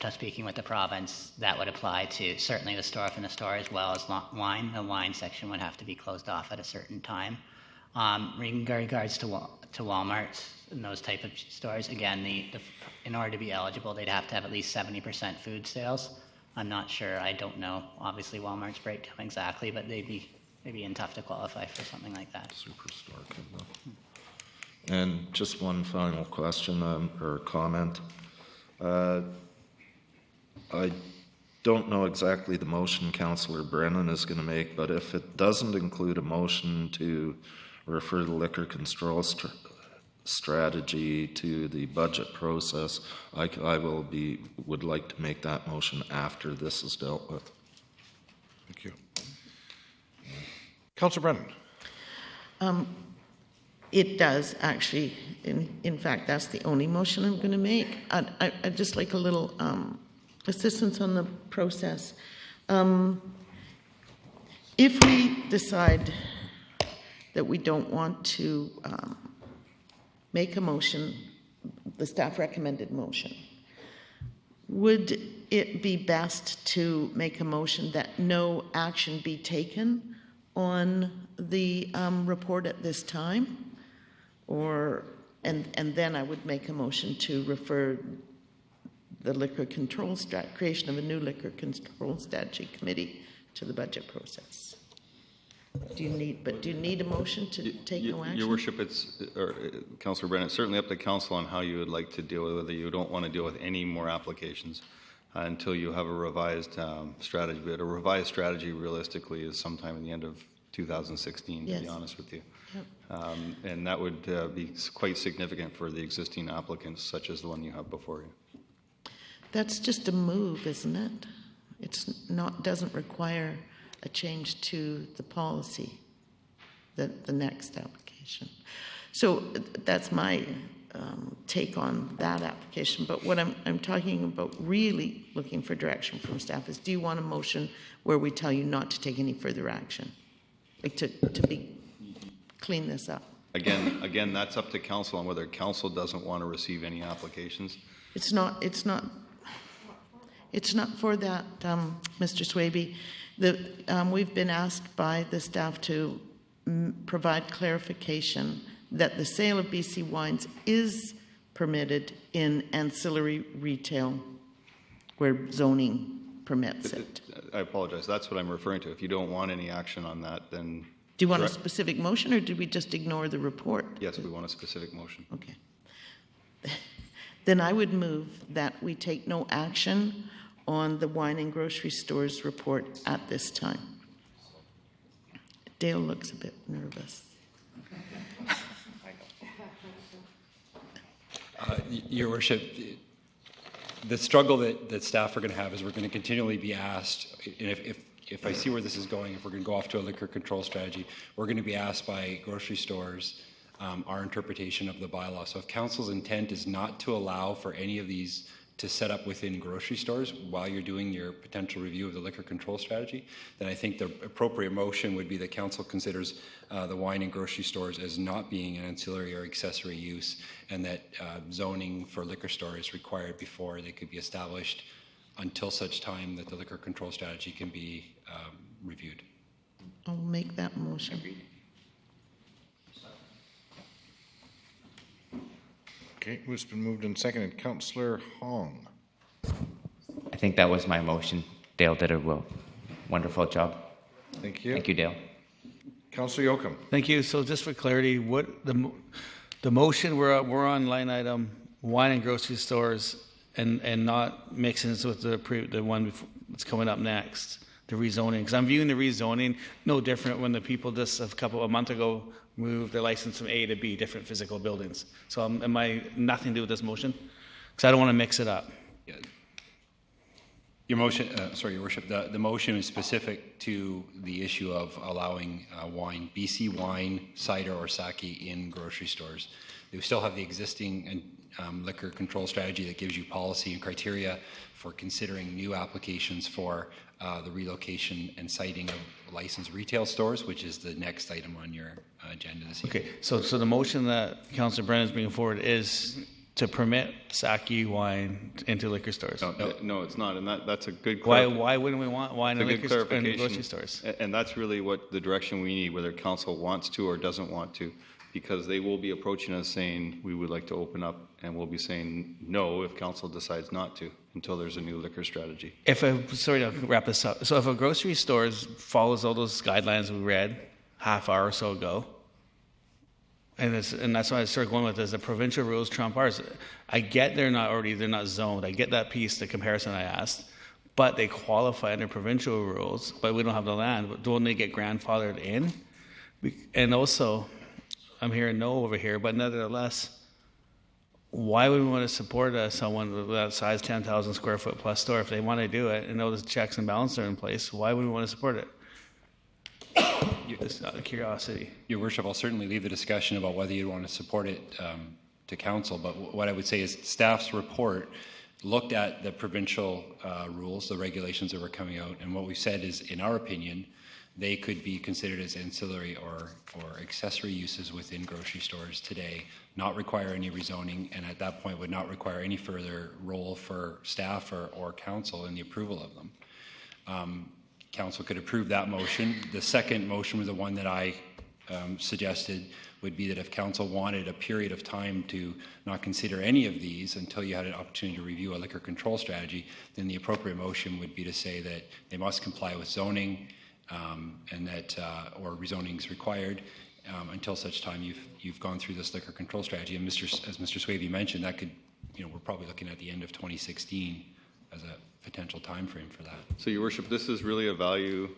Speaking with the province, that would apply to certainly the store within the store as well as wine. The wine section would have to be closed off at a certain time. In regards to Walmart and those type of stores, again, in order to be eligible, they'd have to have at least 70% food sales. I'm not sure. I don't know, obviously, Walmart's breakdown exactly, but they'd be tough to qualify for something like that. Superstore could though. And just one final question or comment. I don't know exactly the motion Councillor Brennan is going to make, but if it doesn't include a motion to refer the liquor control strategy to the budget process, I would like to make that motion after this is dealt with. Thank you. Councillor Brennan. It does, actually. In fact, that's the only motion I'm going to make. I'd just like a little assistance on the process. If we decide that we don't want to make a motion, the staff recommended motion, would it be best to make a motion that no action be taken on the report at this time? And then I would make a motion to refer the creation of a new liquor control strategy committee to the budget process. Do you need a motion to take no action? Your Worship, Councillor Brennan, it's certainly up to Council on how you would like to deal with whether you don't want to deal with any more applications until you have a revised strategy. But a revised strategy realistically is sometime in the end of 2016, to be honest with you. Yep. And that would be quite significant for the existing applicants, such as the one you have before you. That's just a move, isn't it? Doesn't require a change to the policy, the next application. So that's my take on that application. But what I'm talking about, really looking for direction from staff, is do you want a motion where we tell you not to take any further action, like to clean this up? Again, that's up to Council on whether Council doesn't want to receive any applications. It's not for that, Mr. Swaby. We've been asked by the staff to provide clarification that the sale of BC wines is permitted in ancillary retail where zoning permits it. I apologize. That's what I'm referring to. If you don't want any action on that, then... Do you want a specific motion, or did we just ignore the report? Yes, we want a specific motion. Okay. Then I would move that we take no action on the wine and grocery stores report at this time. Dale looks a bit nervous. Your Worship, the struggle that staff are going to have is we're going to continually be asked, and if I see where this is going, if we're going to go off to a liquor control strategy, we're going to be asked by grocery stores our interpretation of the bylaw. So if Council's intent is not to allow for any of these to set up within grocery stores while you're doing your potential review of the liquor control strategy, then I think the appropriate motion would be that Council considers the wine and grocery stores as not being an ancillary or accessory use, and that zoning for liquor store is required before they could be established until such time that the liquor control strategy can be reviewed. I'll make that motion. Okay, it's been moved and seconded. Councillor Hong. I think that was my motion. Dale did a wonderful job. Thank you. Thank you, Dale. Councillor Yoakum. Thank you. So just for clarity, what the motion we're on line item wine and grocery stores and not mixing this with the one that's coming up next. the rezoning? Because I'm viewing the rezoning no different when the people just a month ago moved their license from A to B, different physical buildings. So am I nothing to do with this motion? Because I don't want to mix it up. Your motion, Your Worship, the motion is specific to the issue of allowing wine, BC wine, cider, or sake in grocery stores. They still have the existing liquor control strategy that gives you policy and criteria for considering new applications for the relocation and siting of licensed retail stores, which is the next item on your agenda this evening. Okay, so the motion that Councillor Brennan is bringing forward is to permit sake wine into liquor stores. No, it's not, and that's a good Why wouldn't we want wine in liquor in grocery stores? And that's really what the direction we need, whether council wants to or doesn't want to, because they will be approaching us saying, we would like to open up, and we'll be saying no if council decides not to, until there's a new liquor strategy. Sorry to wrap this up. So if a grocery store follows all those guidelines we read half hour or so ago, and that's why I started going with this, the provincial rules trump ours. I get they're not zoned. I get that piece, the comparison I asked, but they qualify under provincial rules, but we don't have the land. But don't they get grandfathered in? And also, I'm hearing no over here, but nevertheless, why would we want to support someone with that size 10,000 square foot plus store if they want to do it and know the checks and balances are in place? Why would we want to support it? Just out of curiosity. Your Worship, I'll certainly leave the discussion about whether you want to support it to council, but what I would say is staff's report looked at the provincial rules, the regulations that were coming out, and what we said is, in our opinion, they could be considered as ancillary or accessory uses within grocery stores today, not require any rezoning, and at that point would not require any further role for staff or council in the approval of them. Council could approve that motion. The second motion was the one that I suggested, would be that if council wanted a period of time to not consider any of these until you had an opportunity to review a liquor control strategy, then the appropriate motion would be to say that they must comply with zoning and that or rezoning is required until such time you've gone through this liquor control strategy. And as Mr. Swavey mentioned, that could, we're probably looking at the end of 2016 as a potential time frame for that. So, Your Worship, this is really a value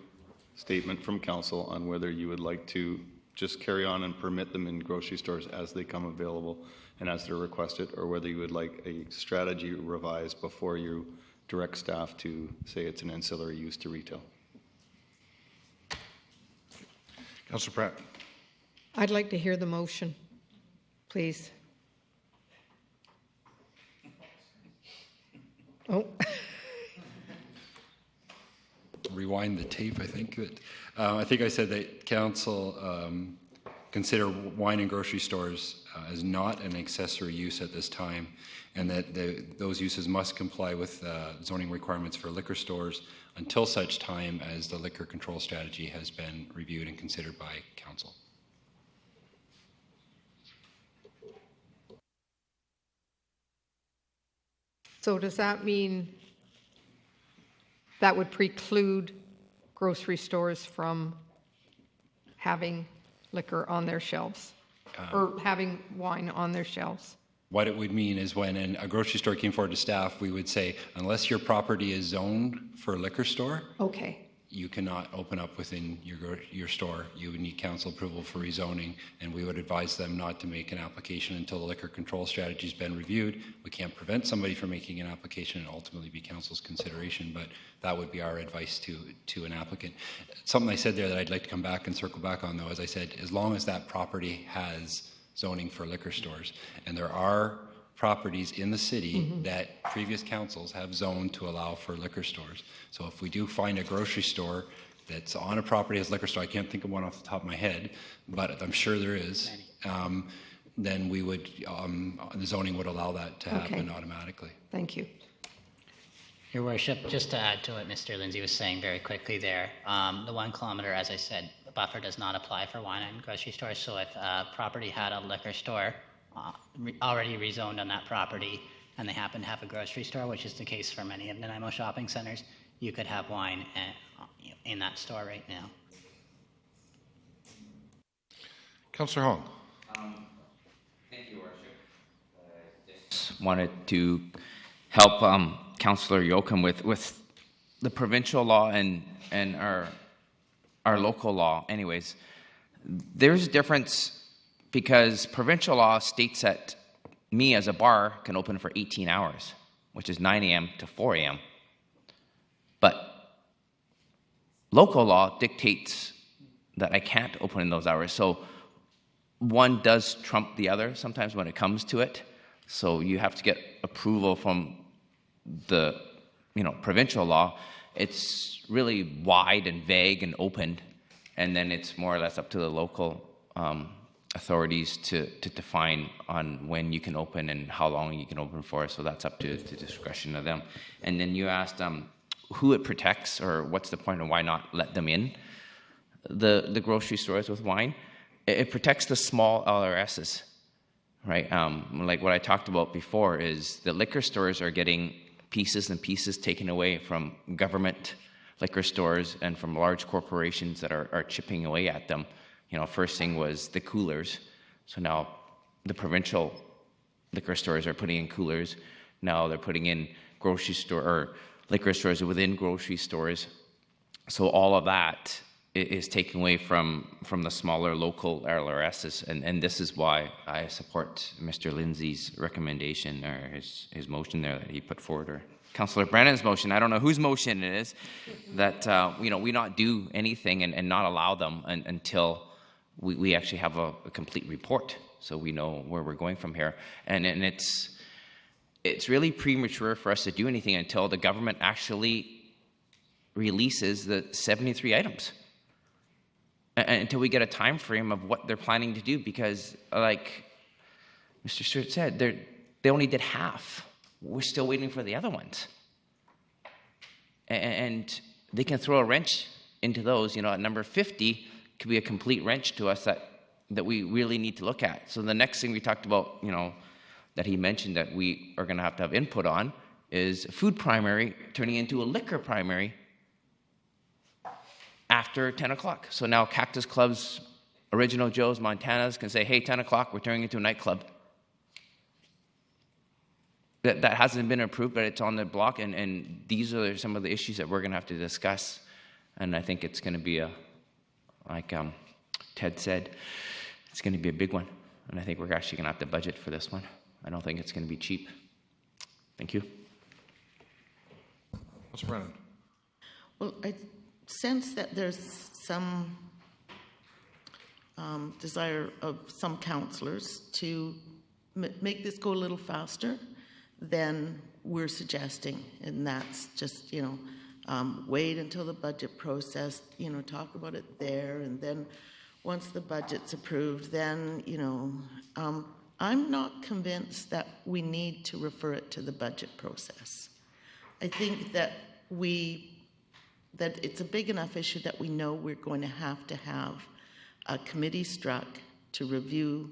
statement from council on whether you would like to just carry on and permit them in grocery stores as they come available and as they're requested, or whether you would like a strategy revised before you direct staff to say it's an ancillary use to retail. Councillor Pratt. I'd like to hear the motion, please. Oh. Rewind the tape, I think. I think I said that council consider wine in grocery stores as not an accessory use at this time, and that those uses must comply with zoning requirements for liquor stores until such time as the liquor control strategy has been reviewed and considered by council. So does that mean that would preclude grocery stores from having liquor on their shelves or having wine on their shelves? What it would mean is when a grocery store came forward to staff, we would say, unless your property is zoned for a liquor store, okay, you cannot open up within your store. You would need council approval for rezoning, and we would advise them not to make an application until the liquor control strategy has been reviewed. We can't prevent somebody from making an application and ultimately be council's consideration, but that would be our advice to an applicant. Something I said there that I'd like to come back and circle back on, though, as I said, as long as that property has zoning for liquor stores, and there are properties in the city that previous councils have zoned to allow for liquor stores. So if we do find a grocery store that's on a property as liquor store, I can't think of one off the top of my head, but I'm sure there is, then we would, the zoning would allow that to happen automatically. Thank you. Your Worship, just to add to what Mr. Lindsay was saying very quickly there, the 1 kilometer, as I said, the buffer does not apply for wine and grocery stores. So if a property had a liquor store already rezoned on that property and they happen to have a grocery store, which is the case for many of Nanaimo shopping centers, you could have wine in that store right now. Councillor Hong. Thank you, Worship. Just wanted to help Councillor Yoakum with the provincial law and our local law, anyways, there's a difference because provincial law states that me as a bar can open for 18 hours, which is 9 a.m. to 4 a.m. But local law dictates that I can't open in those hours. So one does trump the other sometimes when it comes to it. So you have to get approval from the provincial law. It's really wide and vague and open, and then it's more or less up to the local authorities to define on when you can open and how long you can open for. So that's up to the discretion of them. And then you asked who it protects, or what's the point, and why not let them in the grocery stores with wine. It protects the small LRSs, right? Like what I talked about before is the liquor stores are getting pieces and pieces taken away from government liquor stores and from large corporations that are chipping away at them. First thing was the coolers. So now the provincial liquor stores are putting in coolers. Now they're putting in grocery store or liquor stores within grocery stores. So all of that is taken away from the smaller local LRSs, and this is why I support Mr. Lindsay's recommendation, or his motion there that he put forward, or Councillor Brennan's motion. I don't know whose motion it is, that we not do anything and not allow them until we actually have a complete report, so we know where we're going from here. And it's really premature for us to do anything until the government actually releases the 73 items. Until we get a time frame of what they're planning to do, because like Mr. Stewart said, they only did half. We're still waiting for the other ones. And they can throw a wrench into those. At number 50 could be a complete wrench to us that we really need to look at. So the next thing we talked about, that he mentioned that we are going to have input on is food primary turning into a liquor primary after 10 o'clock. So now Cactus Clubs, Original Joe's, Montana's can say, hey, 10 o'clock, we're turning into a nightclub. That hasn't been approved, but it's on the block, and these are some of the issues that we're going to have to discuss. And I think it's going to be like Ted said, it's going to be a big one. And I think we're actually going to have to budget for this one. I don't think it's going to be cheap. Thank you. Mr. Brennan. Well, I sense that there's some desire of some councillors to make this go a little faster than we're suggesting, and that's just wait until the budget process, talk about it there, and then once the budget's approved, then I'm not convinced that we need to refer it to the budget process. I think that it's a big enough issue that we know we're going to have a committee struck to review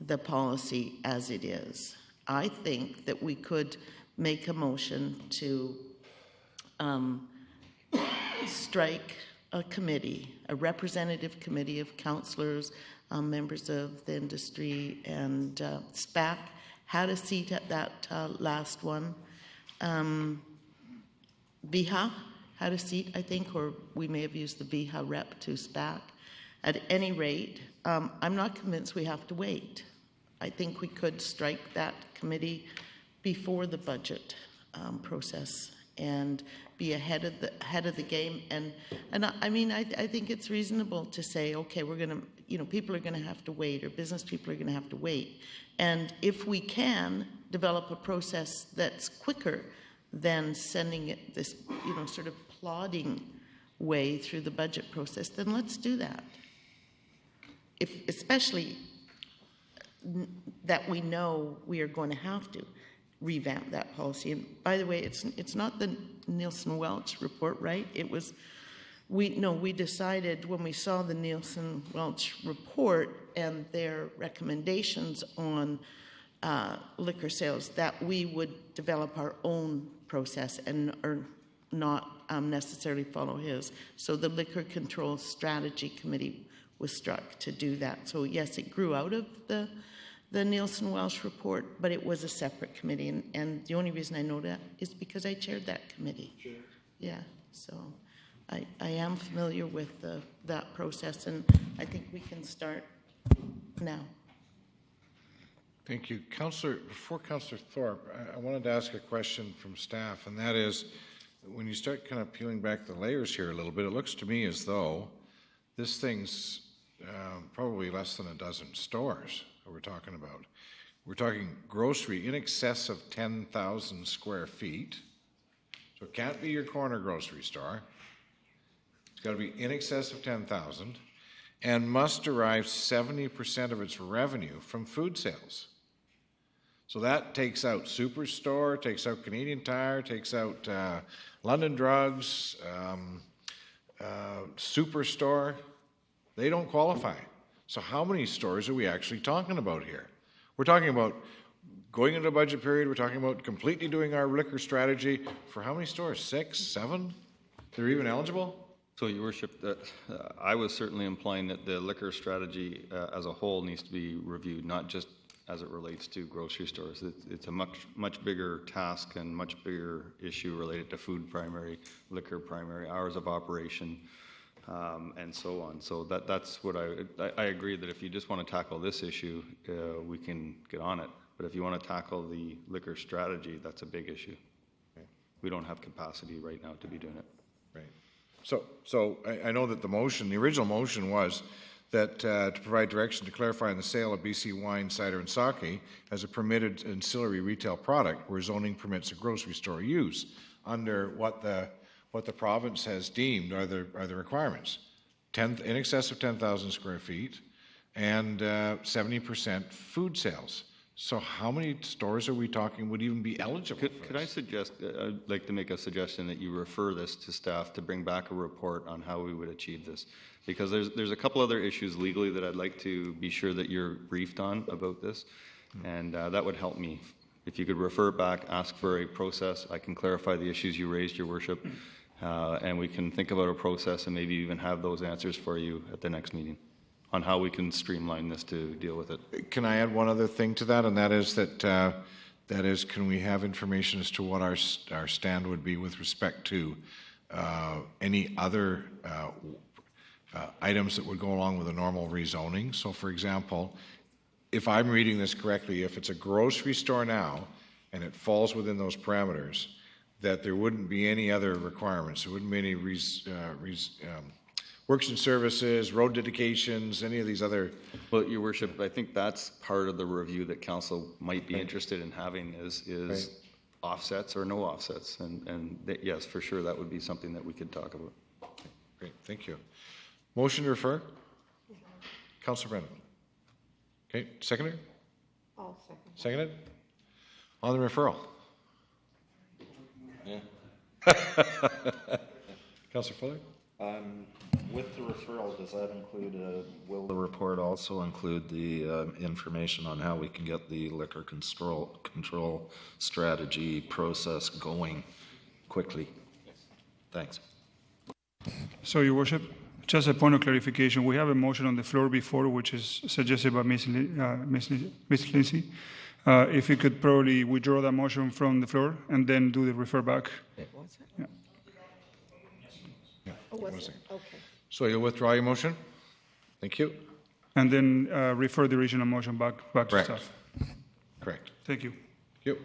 the policy as it is. I think that we could make a motion to strike a committee, a representative committee of councillors, members of the industry, and SPAC had a seat at that last one. VIHA had a seat, I think, or we may have used the VIHA rep to SPAC. At any rate, I'm not convinced we have to wait. I think we could strike that committee before the budget process and be ahead of the game. And I think it's reasonable to say, okay, we're going to, people are going to have to wait, or business people are going to have to wait. And if we can develop a process that's quicker than sending it this, sort of plodding way through the budget process, then let's do that. Especially that we know we are going to have to revamp that policy. And by the way, it's not the Nielsen Welch report, right? It was we decided when we saw the Nielsen Welch report and their recommendations on liquor sales that we would develop our own process or not necessarily follow his. So the Liquor Control Strategy Committee was struck to do that. So yes, it grew out of the Nielsen Welch report, but it was a separate committee. And the only reason I know that is because I chaired that committee. Sure. Yeah. So I am familiar with that process, and I think we can start now. Thank you. Before Councillor Thorpe, I wanted to ask a question from staff, and that is, when you start kind of peeling back the layers here a little bit, it looks to me as though this thing's probably less than a dozen stores that we're talking about. We're talking grocery in excess of 10,000 square feet. So it can't be your corner grocery store. It's got to be in excess of 10,000 and must derive 70% of its revenue from food sales. So that takes out Superstore, takes out Canadian Tire, takes out London Drugs, Superstore. They don't qualify. So how many stores are we actually talking about here? We're talking about going into a budget period, we're talking about completely doing our liquor strategy for how many stores? 6, 7? They're even eligible? So, Your Worship, I was certainly implying that the liquor strategy as a whole needs to be reviewed, not just as it relates to grocery stores. It's a much bigger task and much bigger issue related to food primary, liquor primary, hours of operation, and so on. So that's what I agree that if you just want to tackle this issue, we can get on it. But if you want to tackle the liquor strategy, that's a big issue. Okay. We don't have capacity right now to be doing it. Right. So I know that the original motion was that to provide direction to clarify in the sale of BC wine, cider, and sake as a permitted ancillary retail product where zoning permits a grocery store use under what the province has deemed are the requirements. In excess of 10,000 square feet and 70% food sales. So how many stores are we talking would even be eligible for this? Could I suggest, I'd like to make a suggestion that you refer this to staff to bring back a report on how we would achieve this. Because there's a couple other issues legally that I'd like to be sure that you're briefed on about this. And that would help me. If you could refer it back, ask for a process, I can clarify the issues you raised, Your Worship. And we can think about a process and maybe even have those answers for you at the next meeting on how we can streamline this to deal with it. Can I add one other thing to that, and that is can we have information as to what our stand would be with respect to any other items that would go along with a normal rezoning? So, for example, if I'm reading this correctly, if it's a grocery store now and it falls within those parameters, that there wouldn't be any other requirements. There wouldn't be any works and services, road dedications, any of these other... Well, Your Worship, I think that's part of the review that Council might be interested in having is offsets or no offsets. And yes, for sure, that would be something that we could talk about. Great, thank you. Motion to refer? Councillor Brennan. Okay, seconder? I'll second. Seconded? On the referral? Yeah. Councillor Fuller? With the referral, does that include, will the report also include the information on how we can get the liquor control strategy process going quickly? Yes. Thanks. So, Your Worship, just a point of clarification. We have a motion on the floor before, which is suggested by Ms. Lindsay. If you could probably withdraw that motion from the floor and then do the refer back. Was it? Yeah. Oh, was it? Okay. So you'll withdraw your motion? Thank you. And then refer the original motion back to staff. Correct. Thank you. Thank you.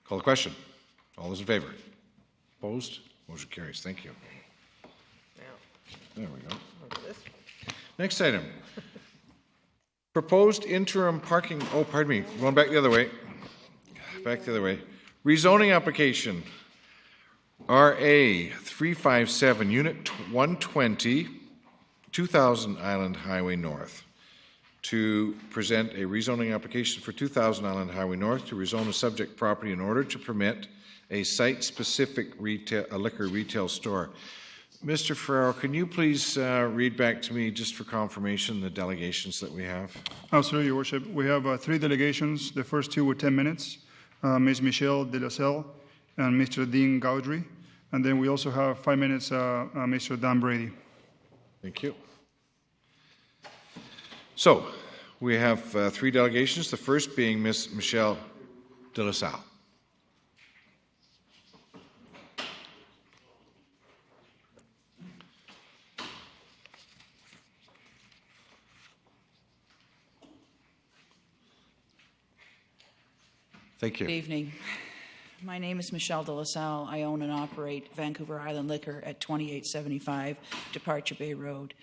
Call the question. All those in favor? Opposed? Motion carries. Thank you. There we go. Next item. Proposed interim parking, oh, pardon me, going back the other way. Back the other way. Rezoning application. RA 357, Unit 120, 2000 Island Highway North. To present a rezoning application for 2000 Island Highway North to rezone a subject property in order to permit a site-specific liquor retail store. Mr. Ferraro, can you please read back to me, just for confirmation, the delegations that we have? Absolutely, Your Worship. We have 3 delegations. The first 2 were 10 minutes. Ms. Michelle De La Salle and Mr. Dean Gaudry. And then we also have 5 minutes, Mr. Dan Brady. Thank you. So, we have 3 delegations, the first being Ms. Michelle De La Salle. Thank you. Good evening. My name is Michelle De La Salle. I own and operate Vancouver Island Liquor at 2875 Departure Bay Road.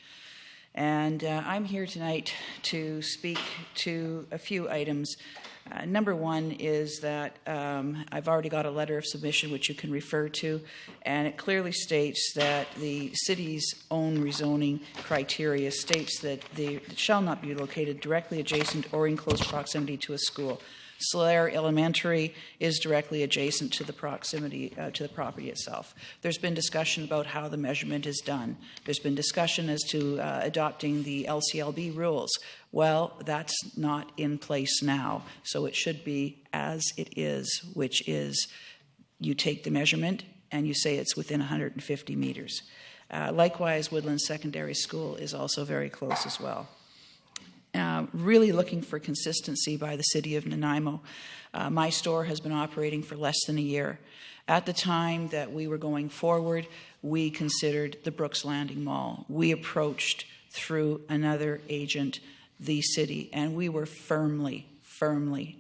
And I'm here tonight to speak to a few items. Number one is that I've already got a letter of submission which you can refer to, and it clearly states that the city's own rezoning criteria states that they shall not be located directly adjacent or in close proximity to a school. Solaire Elementary is directly adjacent to the proximity to the property itself. There's been discussion about how the measurement is done. There's been discussion as to adopting the LCLB rules. Well, that's not in place now, so it should be as it is, which is you take the measurement and you say it's within 150 meters. Likewise, Woodland Secondary School is also very close as well. Really looking for consistency by the City of Nanaimo. My store has been operating for less than a year. At the time that we were going forward, we considered the Brooks Landing Mall. We approached through another agent the city, and we were firmly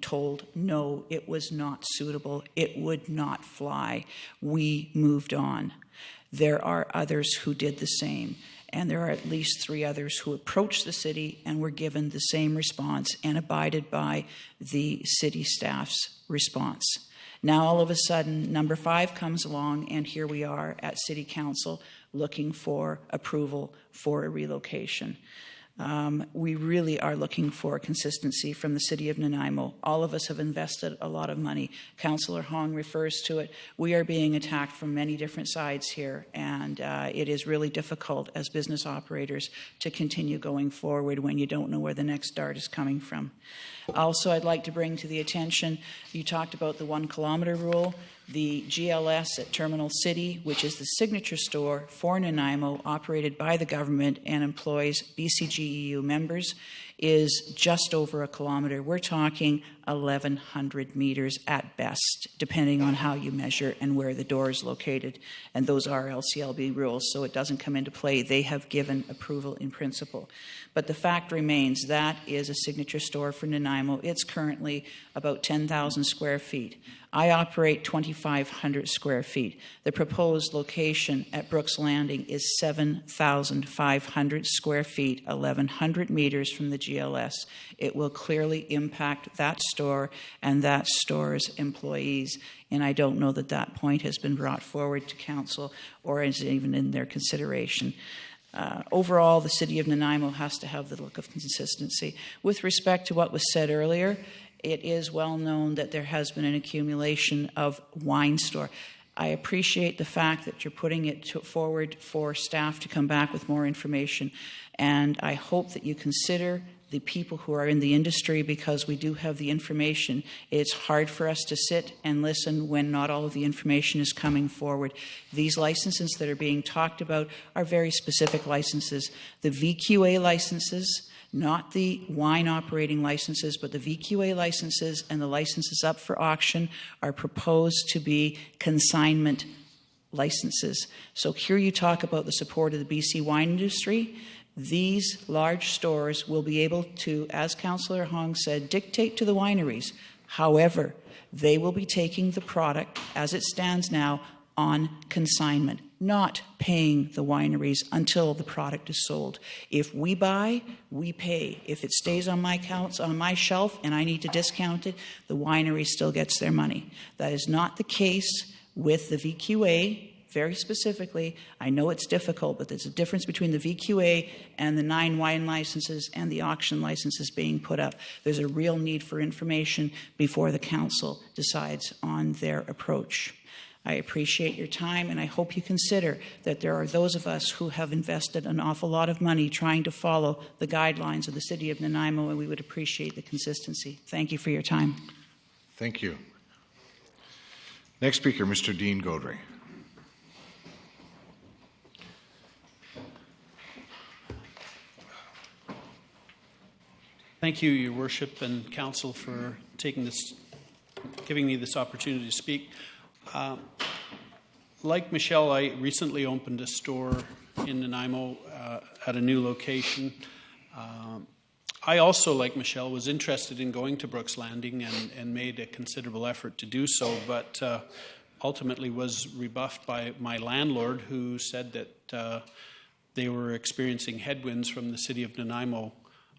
told no, it was not suitable, it would not fly. We moved on. There are others who did the same. And there are at least 3 others who approached the city and were given the same response and abided by the city staff's response. Now, all of a sudden, number 5 comes along, and here we are at City Council looking for approval for a relocation. We really are looking for consistency from the City of Nanaimo. All of us have invested a lot of money. Councillor Hong refers to it. We are being attacked from many different sides here, and it is really difficult as business operators to continue going forward when you don't know where the next dart is coming from. Also, I'd like to bring to the attention, you talked about the 1 kilometer rule. The GLS at Terminal City, which is the signature store for Nanaimo, operated by the government and employs BCGEU members, is just over 1 kilometer. We're talking 1,100 meters at best, depending on how you measure and where the door is located. And those are LCLB rules, so it doesn't come into play. They have given approval in principle. But the fact remains that is a signature store for Nanaimo. It's currently about 10,000 square feet. I operate 2,500 square feet. The proposed location at Brooks Landing is 7,500 square feet, 1,100 meters from the GLS. It will clearly impact that store and that store's employees, and I don't know that that point has been brought forward to council or is even in their consideration. Overall, the City of Nanaimo has to have the look of consistency. With respect to what was said earlier, it is well known that there has been an accumulation of wine store. I appreciate the fact that you're putting it forward for staff to come back with more information, and I hope that you consider the people who are in the industry, because we do have the information. It's hard for us to sit and listen when not all of the information is coming forward. These licenses that are being talked about are very specific licenses. The VQA licenses, not the wine operating licenses, but the VQA licenses and the licenses up for auction are proposed to be consignment licenses. So here you talk about the support of the BC wine industry. These large stores will be able to, as Councillor Hong said, dictate to the wineries. However, they will be taking the product as it stands now on consignment, not paying the wineries until the product is sold. If we buy, we pay. If it stays on my shelf and I need to discount it, the winery still gets their money. That is not the case with the VQA. Very specifically, I know it's difficult, but there's a difference between the VQA and the 9 wine licenses and the auction licenses being put up. There's a real need for information before the council decides on their approach. I appreciate your time, and I hope you consider that there are those of us who have invested an awful lot of money trying to follow the guidelines of the City of Nanaimo, and we would appreciate the consistency. Thank you for your time. Thank you. Next speaker, Mr. Dean Godry. Thank you, Your Worship and Council, for giving me this opportunity to speak. Like Michelle, I recently opened a store in Nanaimo at a new location. I also, like Michelle, was interested in going to Brooks Landing and made a considerable effort to do so, but ultimately was rebuffed by my landlord, who said that they were experiencing headwinds from the city of Nanaimo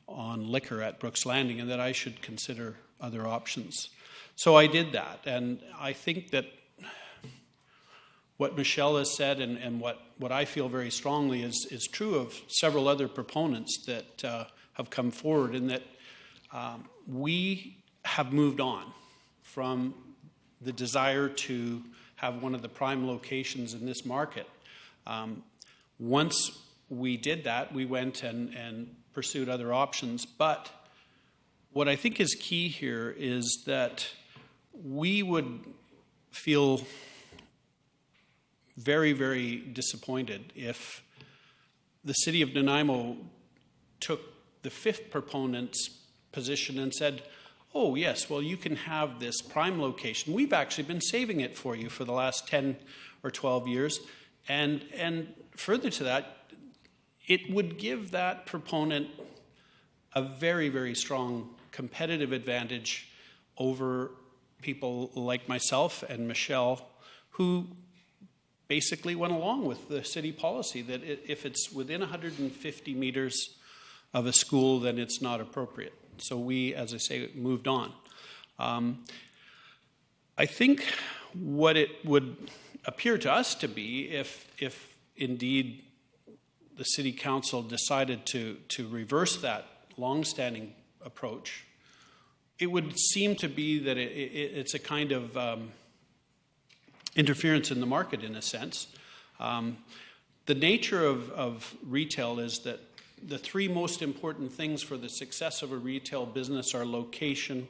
on liquor at Brooks Landing, and that I should consider other options. So I did that, and I think that what Michelle has said and what I feel very strongly is true of several other proponents that have come forward, in that we have moved on from the desire to have one of the prime locations in this market. Once we did that, we went and pursued other options. But what I think is key here is that we would feel very, very disappointed if the city of Nanaimo took the fifth proponent's position and said, oh, yes, well, you can have this prime location. We've actually been saving it for you for the last 10 or 12 years. And further to that, it would give that proponent a very, very strong competitive advantage over people like myself and Michelle, who basically went along with the city policy that if it's within 150 meters of a school, then it's not appropriate. So we, as I say, moved on. I think what it would appear to us to be, if indeed the City Council decided to reverse that long-standing approach, it would seem to be that it's a kind of interference in the market, in a sense. The nature of retail is that the three most important things for the success of a retail business are location,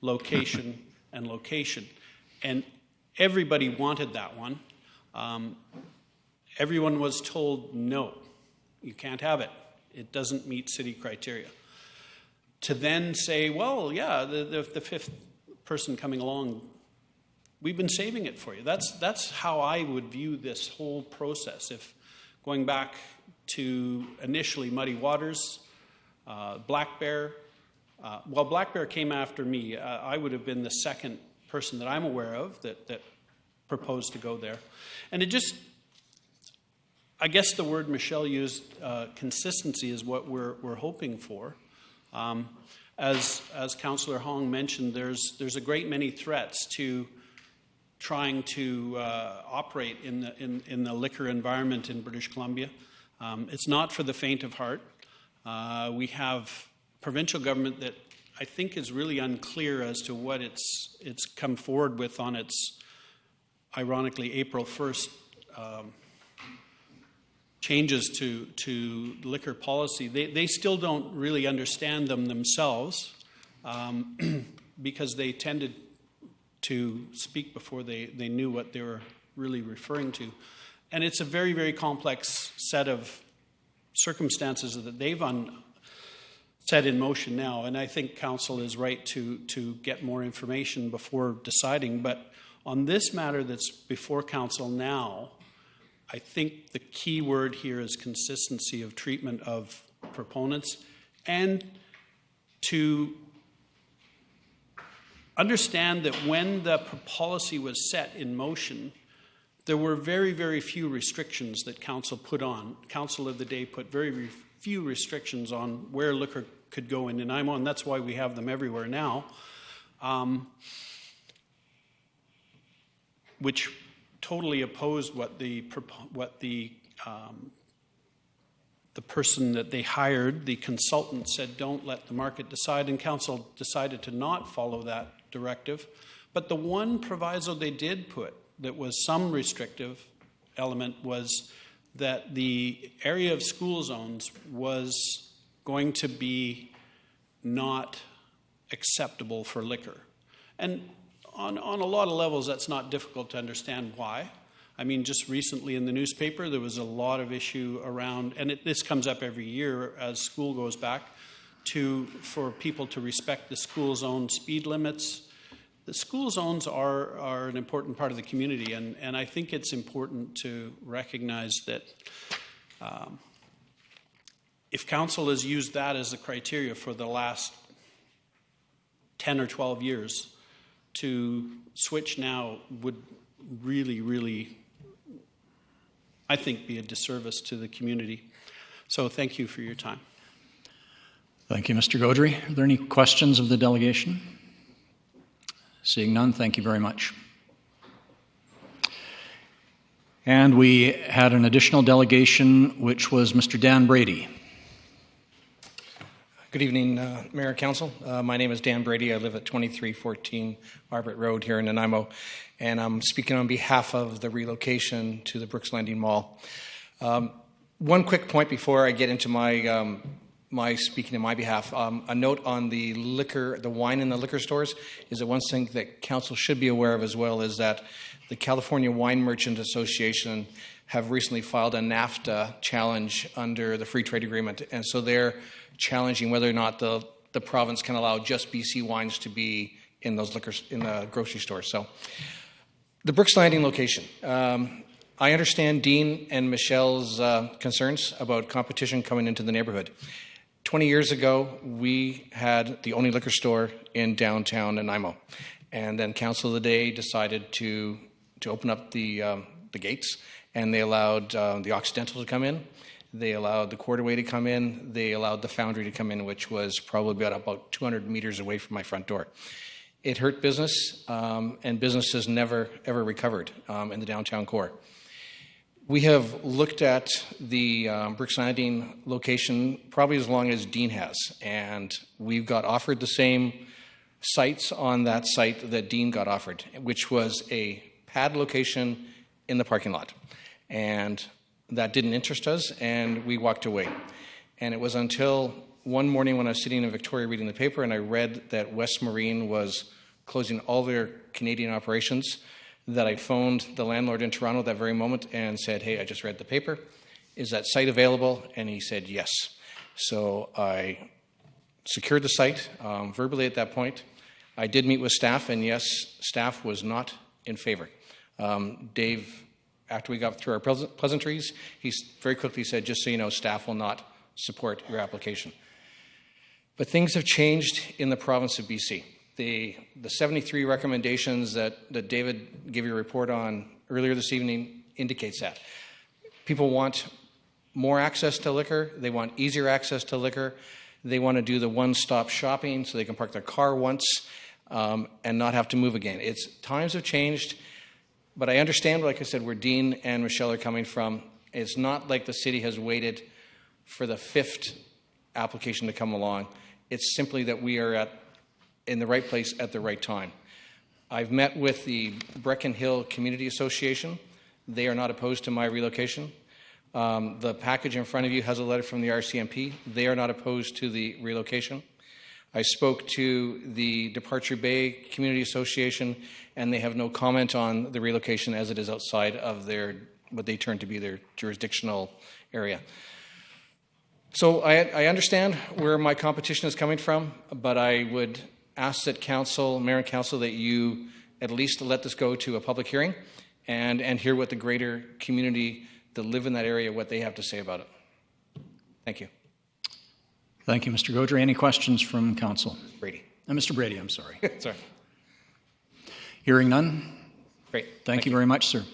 location, and location. And everybody wanted that one. Everyone was told, no, you can't have it. It doesn't meet city criteria. To then say, well, yeah, the fifth person coming along, we've been saving it for you. That's how I would view this whole process. If going back to initially Muddy Waters, Black Bear, well, Black Bear came after me. I would have been the second person that I'm aware of that proposed to go there. And it just, I guess the word Michelle used, consistency, is what we're hoping for. As Councillor Hong mentioned, there's a great many threats to trying to operate in the liquor environment in British Columbia. It's not for the faint of heart. We have provincial government that I think is really unclear as to what it's come forward with on its, ironically, April 1st changes to liquor policy. They still don't really understand them themselves because they tended to speak before they knew what they were really referring to. And it's a very, very complex set of circumstances that they've set in motion now. And I think Council is right to get more information before deciding. But on this matter that's before Council now, I think the key word here is consistency of treatment of proponents, and to understand that when the policy was set in motion, there were very, very few restrictions that Council put on. Council of the day put very few restrictions on where liquor could go in Nanaimo, and that's why we have them everywhere now, which totally opposed what the person that they hired, the consultant, said. Don't let the market decide, and Council decided to not follow that directive. But the one proviso they did put that was some restrictive element was that the area of school zones was going to be not acceptable for liquor. And on a lot of levels, that's not difficult to understand why. I mean, just recently in the newspaper, there was a lot of issue around, and this comes up every year as school goes back, for people to respect the school zone speed limits. The school zones are an important part of the community, and I think it's important to recognize that if council has used that as a criteria for the last 10 or 12 years, to switch now would really, really, I think, be a disservice to the community. So thank you for your time. Thank you, Mr. Gaudry. Are there any questions of the delegation? Seeing none, thank you very much. And we had an additional delegation, which was Mr. Dan Brady. Good evening, Mayor and Council. My name is Dan Brady. I live at 2314 Arbret Road here in Nanaimo, and I'm speaking on behalf of the relocation to the Brooks Landing Mall. One quick point before I get into my speaking on my behalf. A note on the liquor, the wine in the liquor stores, is that one thing that Council should be aware of as well is that the California Wine Merchant Association have recently filed a NAFTA challenge under the Free Trade Agreement, and so they're challenging whether or not the province can allow just BC wines to be in those liquors in the grocery stores. So, the Brooks Landing location. I understand Dean and Michelle's concerns about competition coming into the neighborhood. 20 years ago, we had the only liquor store in downtown Nanaimo, and then Council of the Day decided to open up the gates, and they allowed the Occidental to come in. They allowed the Quarterway to come in. They allowed the Foundry to come in, which was probably about 200 meters away from my front door. It hurt business, and business has never, ever recovered in the downtown core. We have looked at the Brooks Landing location probably as long as Dean has, and we've got offered the same sites on that site that Dean got offered, which was a pad location in the parking lot. And that didn't interest us, and we walked away. And it was until one morning when I was sitting in Victoria reading the paper and I read that West Marine was closing all their Canadian operations that I phoned the landlord in Toronto that very moment and said, hey, I just read the paper. Is that site available? And he said yes. So I secured the site verbally at that point. I did meet with staff, and yes, staff was not in favor. Dave, after we got through our pleasantries, he very quickly said, just so you know, staff will not support your application. But things have changed in the province of BC. The 73 recommendations that David gave you a report on earlier this evening indicates that. People want more access to liquor. They want easier access to liquor. They want to do the one-stop shopping so they can park their car once and not have to move again. Times have changed. But I understand, like I said, where Dean and Michelle are coming from. It's not like the city has waited for the fifth application to come along. It's simply that we are in the right place at the right time. I've met with the Brecon Hill Community Association. They are not opposed to my relocation. The package in front of you has a letter from the RCMP. They are not opposed to the relocation. I spoke to the Departure Bay Community Association, and they have no comment on the relocation as it is outside of what they term to be their jurisdictional area. So I understand where my competition is coming from, but I would ask that Council, Mayor and Council, that you at least let this go to a public hearing and hear what the greater community that live in that area, what they have to say about it. Thank you. Thank you, Mr. Gaudry. Any questions from Council? Brady. Mr. Brady, I'm sorry. Sorry. Hearing none? Great. Thank you very much, sir.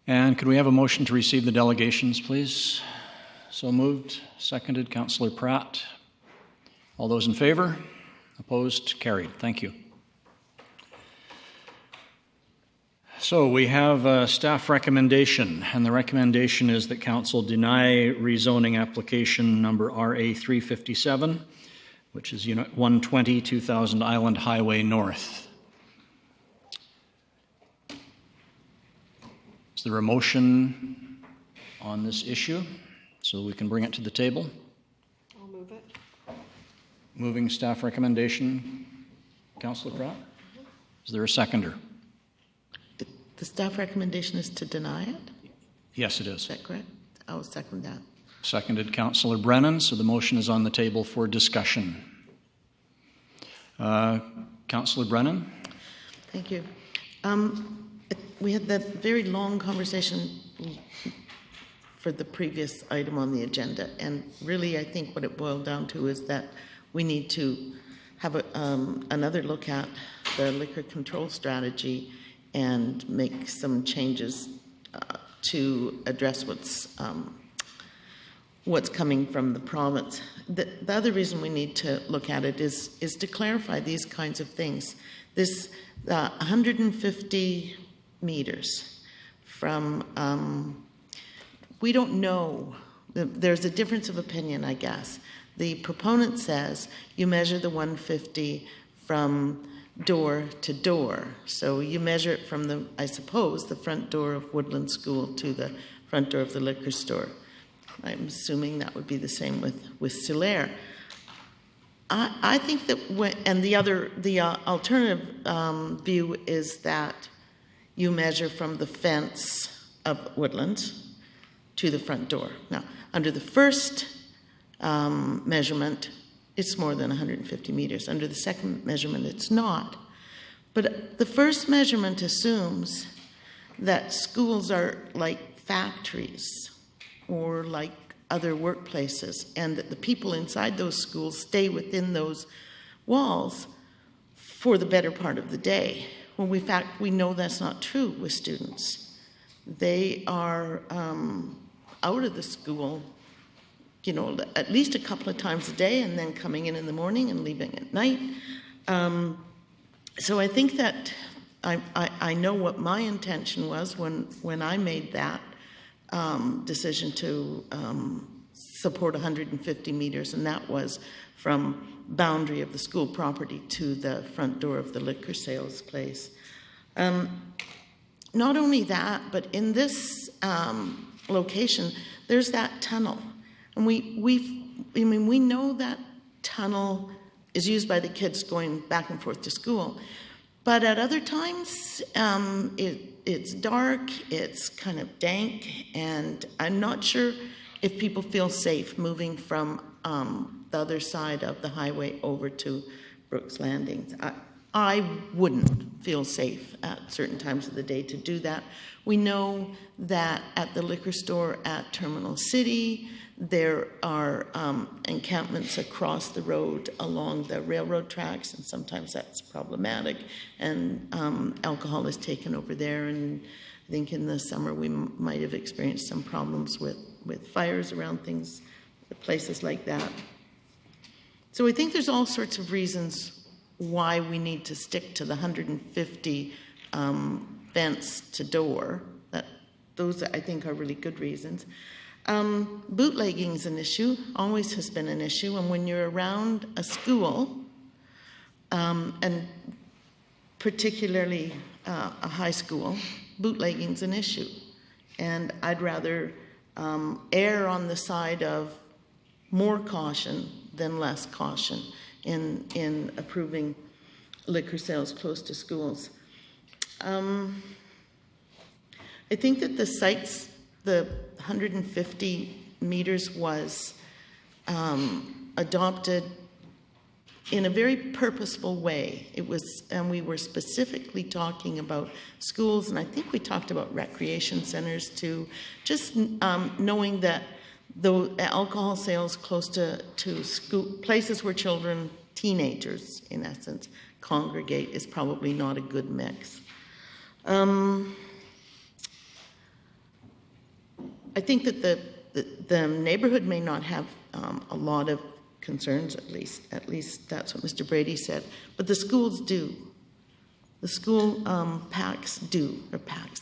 And could we have a motion to receive the delegations, please? So moved. Seconded. Councillor Pratt. All those in favor? Opposed? Carried. Thank you. So we have a staff recommendation, and the recommendation is that Council deny rezoning application number RA 357, which is Unit 120, 2000 Island Highway North. Is there a motion on this issue so we can bring it to the table? I'll move it. Moving staff recommendation, Councillor Pratt. Is there a seconder? The staff recommendation is to deny it? Yes, it is. Is that correct? I will second that. Seconded Councillor Brennan, so the motion is on the table for discussion. Councillor Brennan? Thank you. We had that very long conversation for the previous item on the agenda. And really, I think what it boiled down to is that we need to have another look at the liquor control strategy and make some changes to address what's coming from the province. The other reason we need to look at it is to clarify these kinds of things. This 150 meters from, we don't know, there's a difference of opinion, I guess. The proponent says you measure the 150 from door to door. So you measure it from the, I suppose, the front door of Woodland School to the front door of the liquor store. I'm assuming that would be the same with Solaire. I think that and the alternative view is that you measure from the fence of Woodland to the front door. Now, under the first measurement, it's more than 150 meters. Under the second measurement, it's not. But the first measurement assumes that schools are like factories or like other workplaces, and that the people inside those schools stay within those walls for the better part of the day. When in fact, we know that's not true with students. They are out of the school, you know, at least a couple of times a day, and then coming in the morning and leaving at night. So I think that I know what my intention was when I made that decision to support 150 meters, and that was from boundary of the school property to the front door of the liquor sales place. Not only that, but in this location, there's that tunnel. And we know that tunnel is used by the kids going back and forth to school. But at other times, it's dark, it's kind of dank, and I'm not sure if people feel safe moving from the other side of the highway over to Brooks Landing. I wouldn't feel safe at certain times of the day to do that. We know that at the liquor store at Terminal City, there are encampments across the road along the railroad tracks, and sometimes that's problematic, and alcohol is taken over there, and I think in the summer we might have experienced some problems with fires around things, places like that. So I think there's all sorts of reasons why we need to stick to the 150 fence to door. Those, I think, are really good reasons. Bootlegging is an issue, always has been an issue, and when you're around a school, and particularly a high school, bootlegging is an issue. And I'd rather err on the side of more caution than less caution in approving liquor sales close to schools. I think that the sites, the 150 meters was adopted in a very purposeful way. It was, and we were specifically talking about schools, and I think we talked about recreation centers too, just knowing that the alcohol sales close to school, places where children, teenagers in essence, congregate is probably not a good mix. I think that the neighborhood may not have a lot of concerns, at least that's what Mr. Brady said, but the schools do. The school PACs do, or PACs,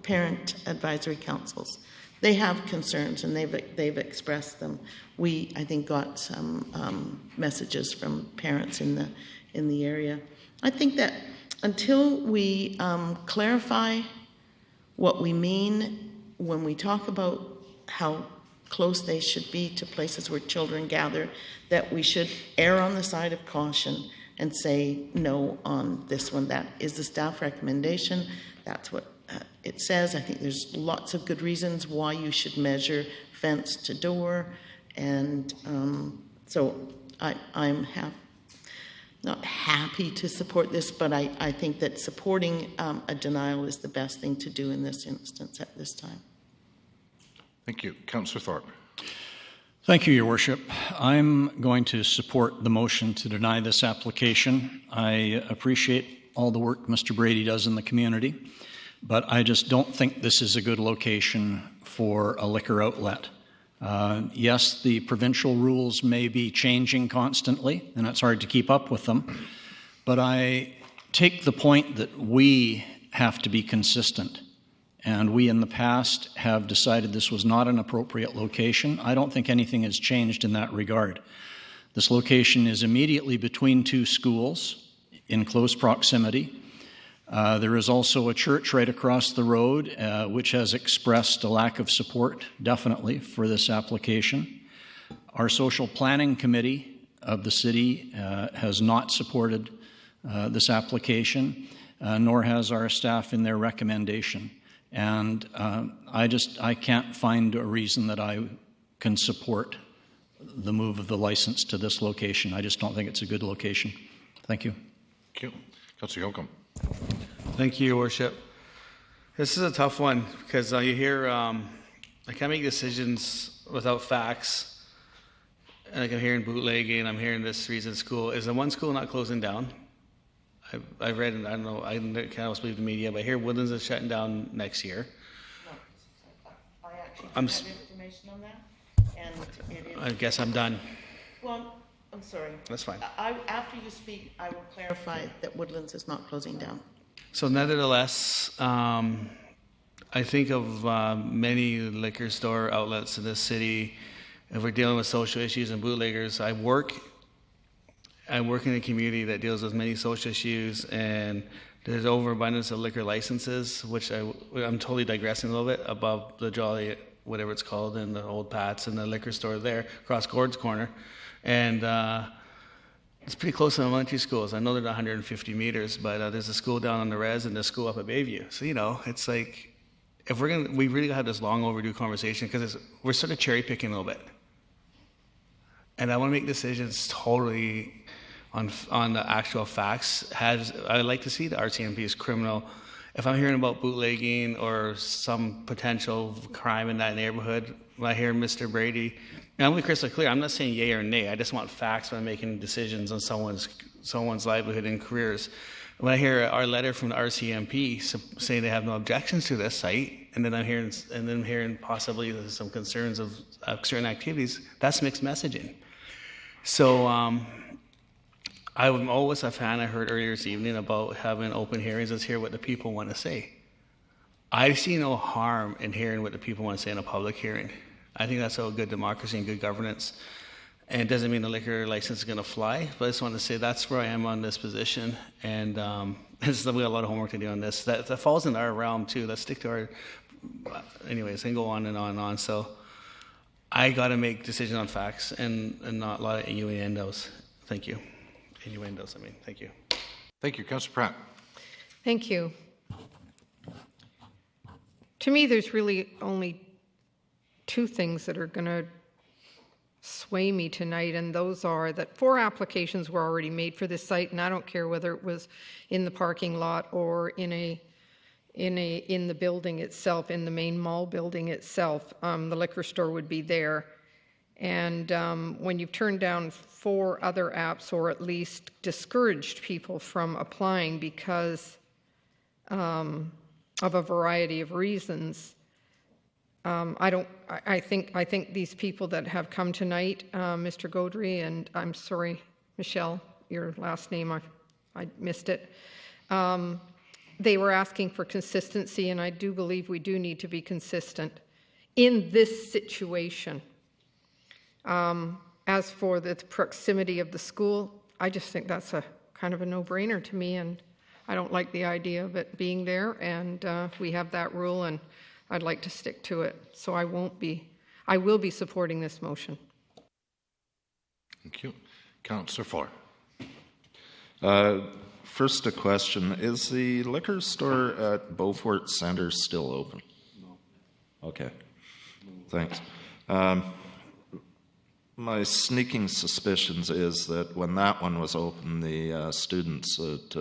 parent advisory councils. They have concerns, and they've expressed them. We, I think, got some messages from parents in the area. I think that until we clarify what we mean when we talk about how close they should be to places where children gather, that we should err on the side of caution and say no on this one. That is the staff recommendation. That's what it says. I think there's lots of good reasons why you should measure fence to door, and so I'm not happy to support this, but I think that supporting a denial is the best thing to do in this instance at this time. Thank you. Councillor Thorpe. Thank you, Your Worship. I'm going to support the motion to deny this application. I appreciate all the work Mr. Brady does in the community, but I just don't think this is a good location for a liquor outlet. Yes, the provincial rules may be changing constantly, and it's hard to keep up with them, but I take the point that we have to be consistent. And we in the past have decided this was not an appropriate location. I don't think anything has changed in that regard. This location is immediately between two schools in close proximity. There is also a church right across the road, which has expressed a lack of support, definitely, for this application. Our social planning committee of the city has not supported this application, nor has our staff in their recommendation. And I can't find a reason that I can support the move of the license to this location. I just don't think it's a good location. Thank you. Thank you. Councillor Holcomb. Thank you, Your Worship. This is a tough one because you hear I can't make decisions without facts. Like I'm hearing bootlegging, I'm hearing this reason school. Is the one school not closing down? I've read, and I don't know, I can't always believe the media, but I hear Woodlands is shutting down next year. No, I actually I'm have information on that, and it is... I guess I'm done. Well, I'm sorry. That's fine. After you speak, I will clarify that Woodlands is not closing down. So nevertheless, I think of many liquor store outlets in this city. If we're dealing with social issues and bootleggers, I work in a community that deals with many social issues, and there's overabundance of liquor licenses, which I'm totally digressing a little bit, above the Jolly, whatever it's called, and the Old Pats and the liquor store there, across Gord's Corner. And it's pretty close to the elementary schools. I know they're not 150 meters, but there's a school down on the res and a school up at Bayview. So, it's like, if we really have this long overdue conversation, because we're sort of cherry picking a little bit. And I want to make decisions totally on the actual facts. I'd like to see the RCMP's criminal. If I'm hearing about bootlegging or some potential crime in that neighborhood, when I hear Mr. Brady, and I'm going to be crystal clear, I'm not saying yay or nay. I just want facts when I'm making decisions on someone's livelihood and careers. When I hear our letter from the RCMP saying they have no objections to this site, and then I'm hearing possibly there's some concerns of certain activities, that's mixed messaging. So I'm always a fan. I heard earlier this evening about having open hearings. Let's hear what the people want to say. I see no harm in hearing what the people want to say in a public hearing. I think that's a good democracy and good governance. And it doesn't mean the liquor license is going to fly, but I just want to say that's where I am on this position. And we got a lot of homework to do on this. That falls in our realm too. Let's stick to our... Anyways, I can go on and on and on. So I got to make decisions on facts and not a lot of innuendos. Thank you. Innuendos, thank you. Thank you. Councillor Pratt. Thank you. To me, there's really only two things that are going to sway me tonight, and those are that 4 applications were already made for this site, and I don't care whether it was in the parking lot or in the building itself, in the main mall building itself. The liquor store would be there. And when you've turned down 4 other apps, or at least discouraged people from applying because of a variety of reasons, I think these people that have come tonight, Mr. Gaudry, and I'm sorry, Michelle, your last name, I missed it. They were asking for consistency, and I do believe we do need to be consistent in this situation. As for the proximity of the school, I just think that's a kind of a no-brainer to me, and I don't like the idea of it being there, and we have that rule, and I'd like to stick to it. So I will be supporting this motion. Thank you. Councillor Fuller. First, a question. Is the liquor store at Beaufort Centre still open? No. Okay. Thanks. My sneaking suspicions is that when that one was open, the students at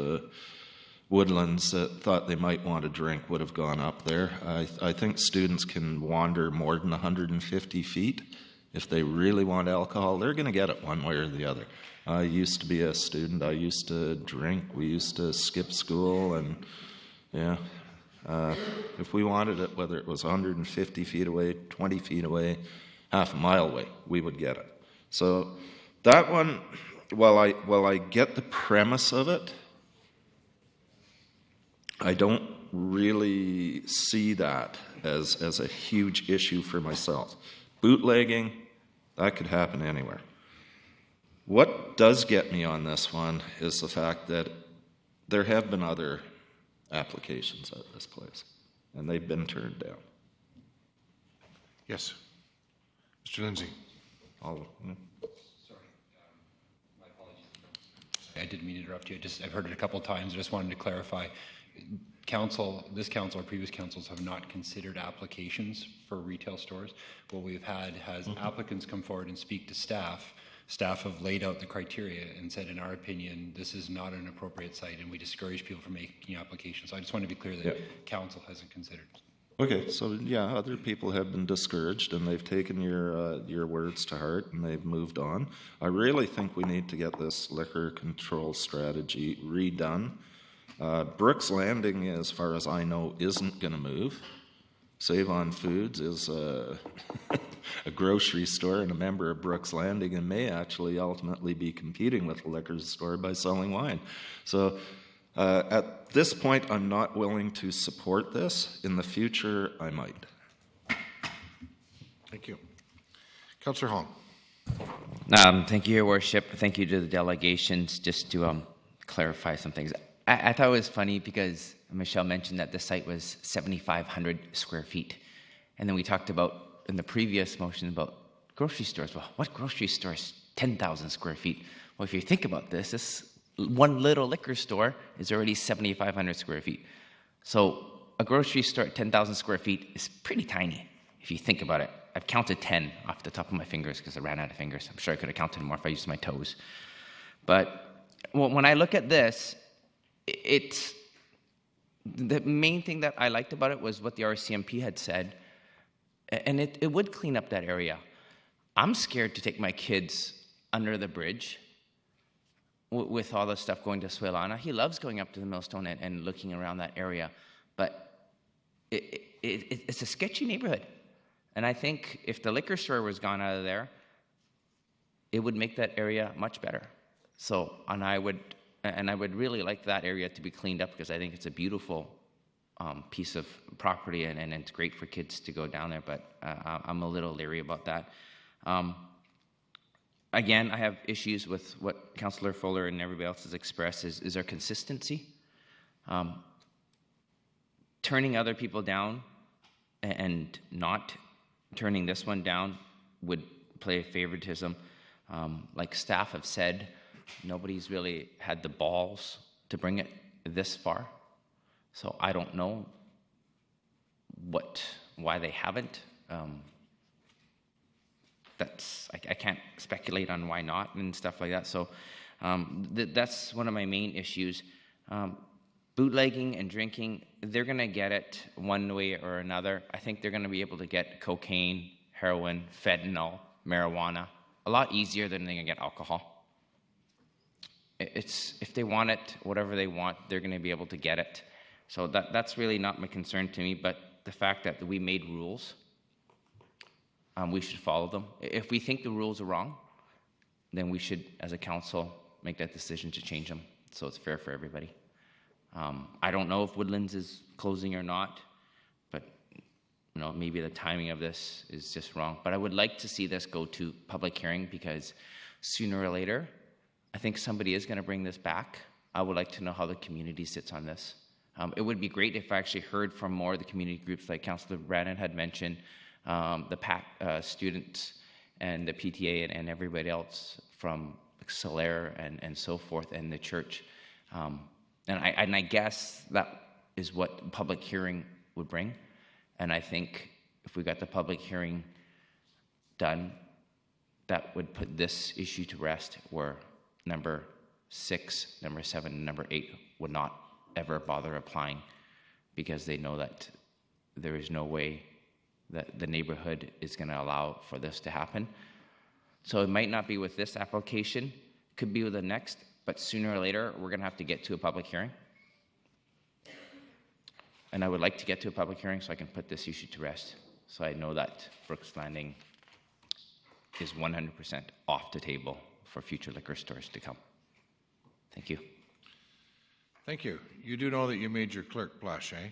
Woodlands that thought they might want a drink would have gone up there. I think students can wander more than 150 feet. If they really want alcohol, they're going to get it one way or the other. I used to be a student. I used to drink. We used to skip school, and yeah. If we wanted it, whether it was 150 feet away, 20 feet away, half a mile away, we would get it. So that one, while I get the premise of it, I don't really see that as a huge issue for myself. Bootlegging, that could happen anywhere. What does get me on this one is the fact that there have been other applications at this place, and they've been turned down. Yes. Mr. Lindsay. I didn't mean to interrupt you. I've heard it a couple of times. I just wanted to clarify. This council or previous councils have not considered applications for retail stores. What we've had has applicants come forward and speak to staff. Staff have laid out the criteria and said, in our opinion, this is not an appropriate site, and we discourage people from making applications. So I just want to be clear that council hasn't considered. Okay, so yeah, other people have been discouraged, and they've taken your words to heart, and they've moved on. I really think we need to get this liquor control strategy redone. Brooks Landing, as far as I know, isn't going to move. Save On Foods is a grocery store and a member of Brooks Landing, and may actually ultimately be competing with the liquor store by selling wine. So at this point, I'm not willing to support this. In the future, I might. Thank you. Councillor Hong. Thank you, Your Worship. Thank you to the delegations. Just to clarify some things. I thought it was funny because Michelle mentioned that the site was 7,500 square feet. And then we talked about, in the previous motion, about grocery stores. Well, what grocery store is 10,000 square feet? Well, if you think about this one little liquor store is already 7,500 square feet. So a grocery store at 10,000 square feet is pretty tiny, if you think about it. I've counted 10 off the top of my fingers because I ran out of fingers. I'm sure I could have counted more if I used my toes. But when I look at this, it's the main thing that I liked about it was what the RCMP had said, and it would clean up that area. I'm scared to take my kids under the bridge with all the stuff going to Swelana. He loves going up to the Millstone and looking around that area, but it's a sketchy neighborhood. And I think if the liquor store was gone out of there, it would make that area much better. So, and I would really like that area to be cleaned up because I think it's a beautiful piece of property and it's great for kids to go down there, but I'm a little leery about that. Again, I have issues with what Councillor Fuller and everybody else has expressed is our consistency. Turning other people down and not turning this one down would play a favoritism. Like staff have said, nobody's really had the balls to bring it this far. So I don't know why they haven't. I can't speculate on why not and stuff like that. So that's one of my main issues. Bootlegging and drinking, they're going to get it one way or another. I think they're going to be able to get cocaine, heroin, fentanyl, marijuana a lot easier than they're going to get alcohol. If they want it, whatever they want, they're going to be able to get it. So that's really not my concern to me, but the fact that we made rules, we should follow them. If we think the rules are wrong, then we should, as a council, make that decision to change them so it's fair for everybody. I don't know if Woodlands is closing or not, but maybe the timing of this is just wrong. But I would like to see this go to public hearing because sooner or later, I think somebody is going to bring this back. I would like to know how the community sits on this. It would be great if I actually heard from more of the community groups like Councillor Brannan had mentioned, the PAC students and the PTA and everybody else from Solaire and so forth and the church. And I guess that is what public hearing would bring. And I think if we got the public hearing done, that would put this issue to rest where number 6, number 7, and number 8 would not ever bother applying because they know that there is no way that the neighborhood is going to allow for this to happen. So it might not be with this application, could be with the next, but sooner or later, we're going to have to get to a public hearing. And I would like to get to a public hearing so I can put this issue to rest. So I know that Brooks Landing is 100% off the table for future liquor stores to come. Thank you. Thank you. You do know that you made your clerk blush, eh?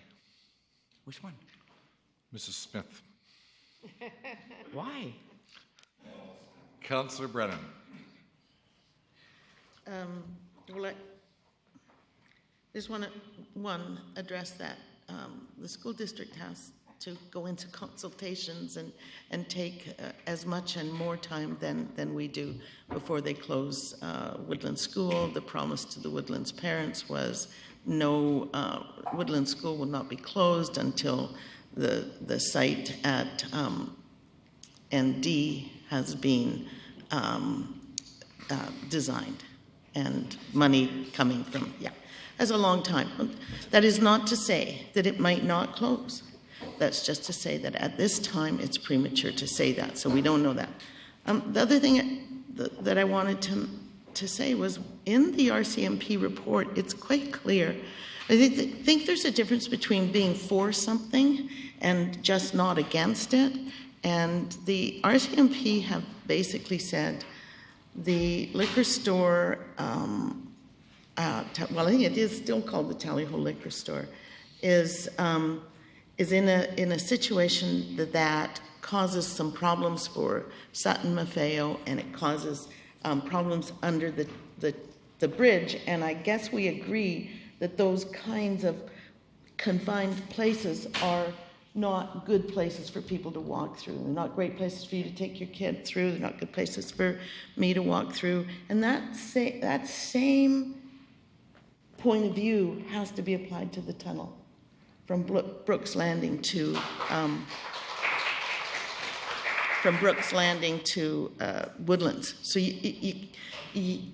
Which one? Mrs. Smith. Why? Councillor Brennan. Well, I just want to, address that. The school district has to go into consultations and take as much and more time than we do before they close Woodland School. The promise to the Woodlands parents was no, Woodland School will not be closed until the site at ND has been designed and money coming from, as a long time. That is not to say that it might not close. That's just to say that at this time it's premature to say that, so we don't know that. The other thing that I wanted to say was in the RCMP report, it's quite clear. I think there's a difference between being for something and just not against it. And the RCMP have basically said the liquor store, well, I think it is still called the Tally Ho Liquor Store, is in a situation that causes some problems for Sutton Maffeo, and it causes problems under the bridge. And I guess we agree that those kinds of confined places are not good places for people to walk through. They're not great places for you to take your kid through. They're not good places for me to walk through. And that same point of view has to be applied to the tunnel from Brooks Landing to Woodlands. So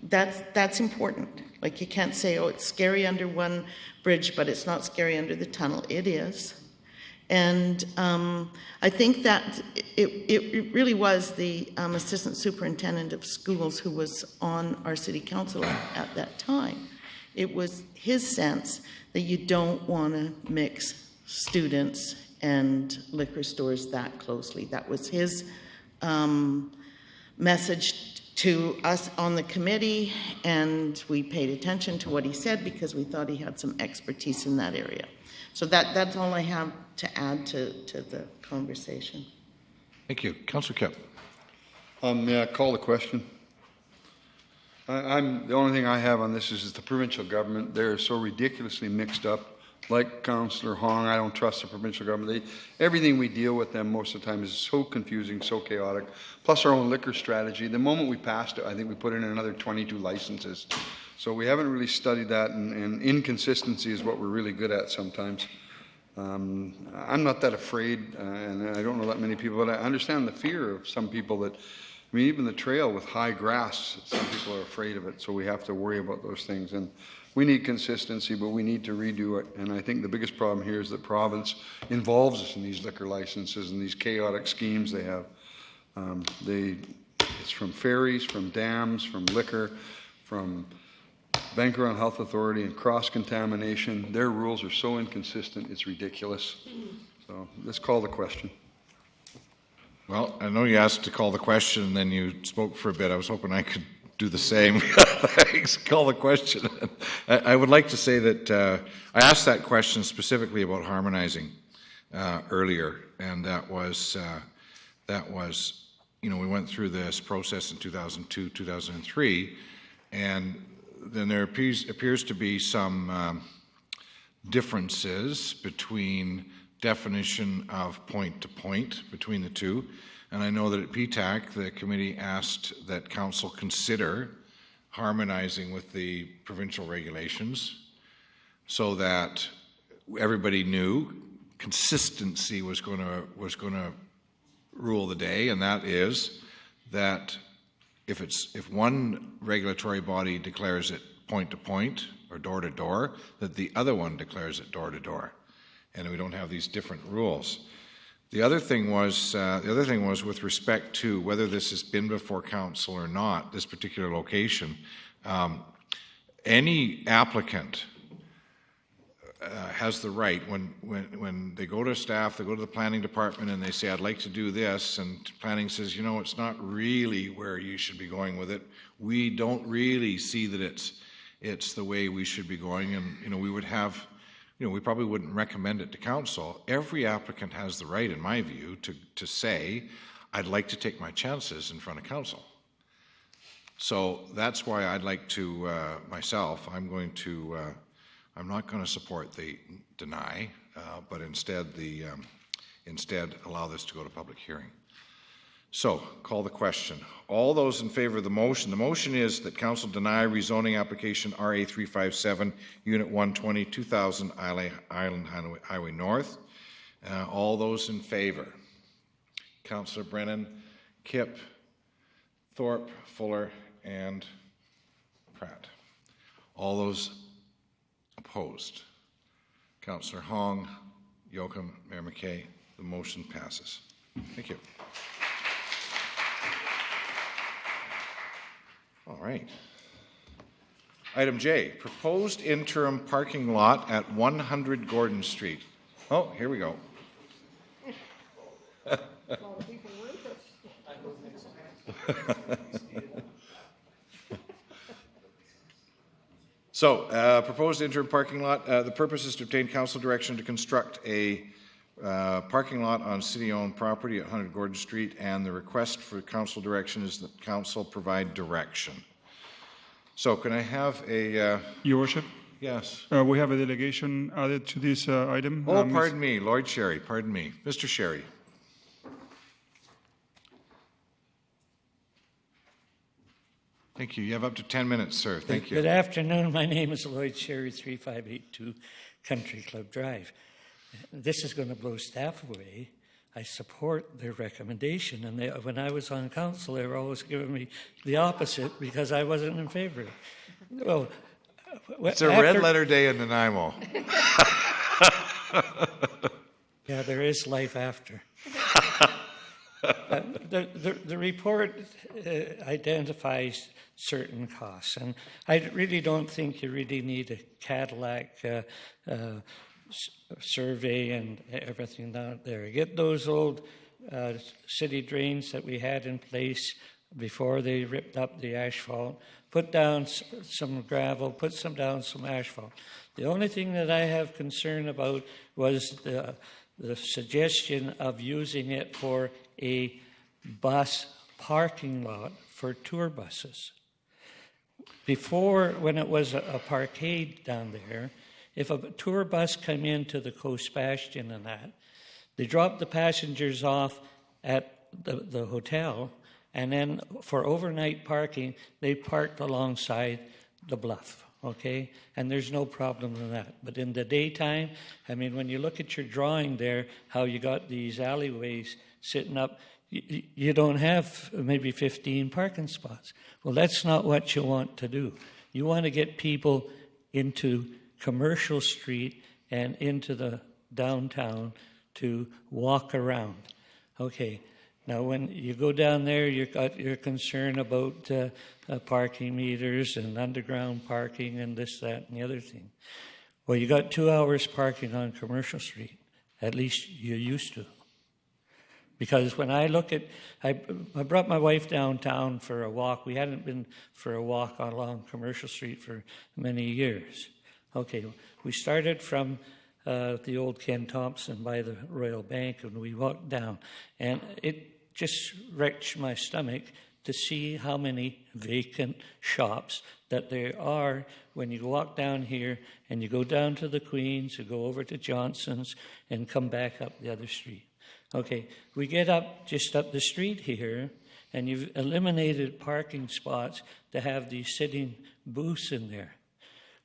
that's important. Like, you can't say, oh, it's scary under one bridge, but it's not scary under the tunnel. It is. And I think that it really was the assistant superintendent of schools who was on our city council at that time. It was his sense that you don't want to mix students and liquor stores that closely. That was his message to us on the committee, and we paid attention to what he said because we thought he had some expertise in that area. So that's all I have to add to the conversation. Thank you. Councillor Kipp. May I call the question? The only thing I have on this is the provincial government. They're so ridiculously mixed up. Like Councillor Hong, I don't trust the provincial government. Everything we deal with them most of the time is so confusing, so chaotic. Plus our own liquor strategy. The moment we passed it, I think we put in another 22 licenses. So we haven't really studied that, and inconsistency is what we're really good at sometimes. I'm not that afraid, and I don't know that many people, but I understand the fear of some people that, I mean, even the trail with high grass, some people are afraid of it, so we have to worry about those things. And we need consistency, but we need to redo it. And I think the biggest problem here is that province involves us in these liquor licenses and these chaotic schemes they have. It's from ferries, from dams, from liquor, from Vancouver Island Health Authority and cross-contamination. Their rules are so inconsistent, it's ridiculous. So let's call the question. Well, I know you asked to call the question, and then you spoke for a bit. I was hoping I could do the same. Thanks. Call the question. I would like to say that I asked that question specifically about harmonizing earlier, and that was, you know, we went through this process in 2002, 2003, and then there appears to be some differences between definition of point to point between the two. And I know that at PTAC, the committee asked that council consider harmonizing with the provincial regulations so that everybody knew consistency was going to rule the day, and that is that if one regulatory body declares it point to point or door to door, that the other one declares it door to door, and we don't have these different rules. The other thing was with respect to whether this has been before council or not, this particular location. Any applicant has the right, when they go to staff, they go to the planning department and they say, I'd like to do this, and planning says, you know, it's not really where you should be going with it. We don't really see that it's the way we should be going, and, you know, we would have, you know, we probably wouldn't recommend it to council. Every applicant has the right, in my view, to say, I'd like to take my chances in front of council. So that's why I'd like to, myself, I'm not going to support the deny, but instead allow this to go to public hearing. So, call the question. All those in favor of the motion is that council deny rezoning application RA 357, Unit 120, 2000 Island Highway North. All those in favor? Councillor Brennan, Kipp, Thorpe, Fuller, and Pratt. All those opposed? Councillor Hong, Yoakum, Mayor McKay. The motion passes. Thank you. All right. Item J, proposed interim parking lot at 100 Gordon Street. Oh, here we go. So, proposed interim parking lot. The purpose is to obtain council direction to construct a parking lot on city-owned property at 100 Gordon Street, and the request for council direction is that council provide direction. So, can I have a... Your Worship? Yes. We have a delegation added to this item. Oh, pardon me, Lloyd Sherry, pardon me. Mr. Sherry. Thank you. You have up to 10 minutes, sir. Thank you. Good afternoon. My name is Lloyd Sherry, 3582 Country Club Drive. This is going to blow staff away. I support their recommendation, and when I was on council, they were always giving me the opposite because I wasn't in favor. Well, it's a red letter day in Nanaimo. Yeah, there is life after. The report identifies certain costs, and I really don't think you really need a Cadillac survey and everything out there. Get those old city drains that we had in place before they ripped up the asphalt, put down some gravel, put down some asphalt. The only thing that I have concern about was the suggestion of using it for a bus parking lot for tour buses. Before, when it was a parkade down there, if a tour bus came into the Coast Bastion and that, they dropped the passengers off at the hotel, and then for overnight parking, they parked alongside the bluff, okay? And there's no problem with that. But in the daytime, I mean, when you look at your drawing there, how you got these alleyways sitting up, you don't have maybe 15 parking spots. Well, that's not what you want to do. You want to get people into Commercial Street and into the downtown to walk around. Okay, now when you go down there, you're concerned about parking meters and underground parking and this, that, and the other thing. Well, you got 2 hours parking on Commercial Street. At least you used to. Because when I look at, I brought my wife downtown for a walk. We hadn't been for a walk along Commercial Street for many years. Okay, we started from the old Ken Thompson by the Royal Bank, and we walked down. And it just wrecked my stomach to see how many vacant shops that there are when you walk down here and you go down to the Queens, you go over to Johnson's, and come back up the other street. Okay, we get just up the street here, and you've eliminated parking spots to have these sitting booths in there.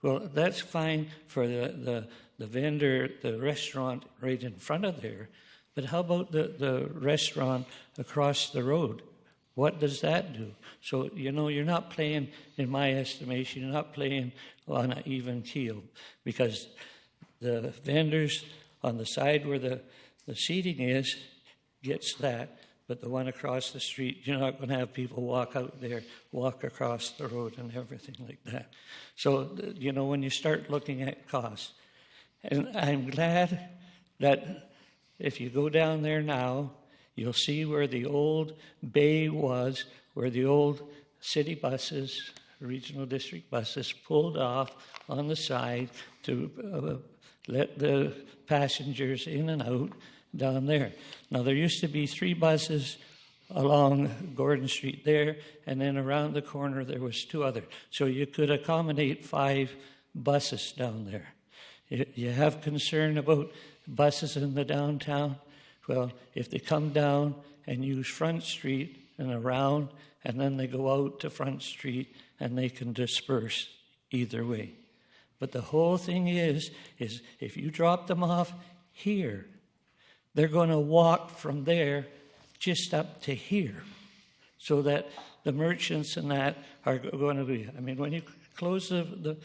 Well, that's fine for the vendor, the restaurant right in front of there, but how about the restaurant across the road? What does that do? So, you're not playing, in my estimation, you're not playing on an even keel, because the vendors on the side where the seating is gets that, but the one across the street, you're not going to have people walk out there, walk across the road and everything like that. So, when you start looking at costs, and I'm glad that if you go down there now, you'll see where the old bay was, where the old city buses, regional district buses, pulled off on the side to let the passengers in and out down there. Now, there used to be 3 buses along Gordon Street there, and then around the corner there was 2 others. So you could accommodate 5 buses down there. You have concern about buses in the downtown? Well, if they come down and use Front Street and around, and then they go out to Front Street and they can disperse either way. But the whole thing is if you drop them off here, they're going to walk from there just up to here, so that the merchants and that are going to be, when you close the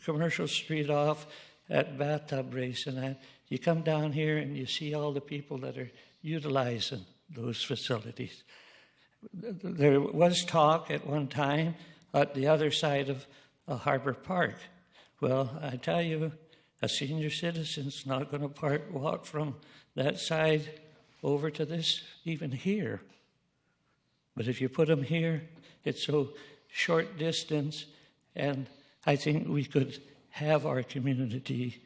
commercial street off at Bathtub Race and that, you come down here and you see all the people that are utilizing those facilities. There was talk at one time at the other side of Harbour Park. Well, I tell you, a senior citizen's not going to walk from that side over to this, even here. But if you put them here, it's so short distance, and I think we could have our community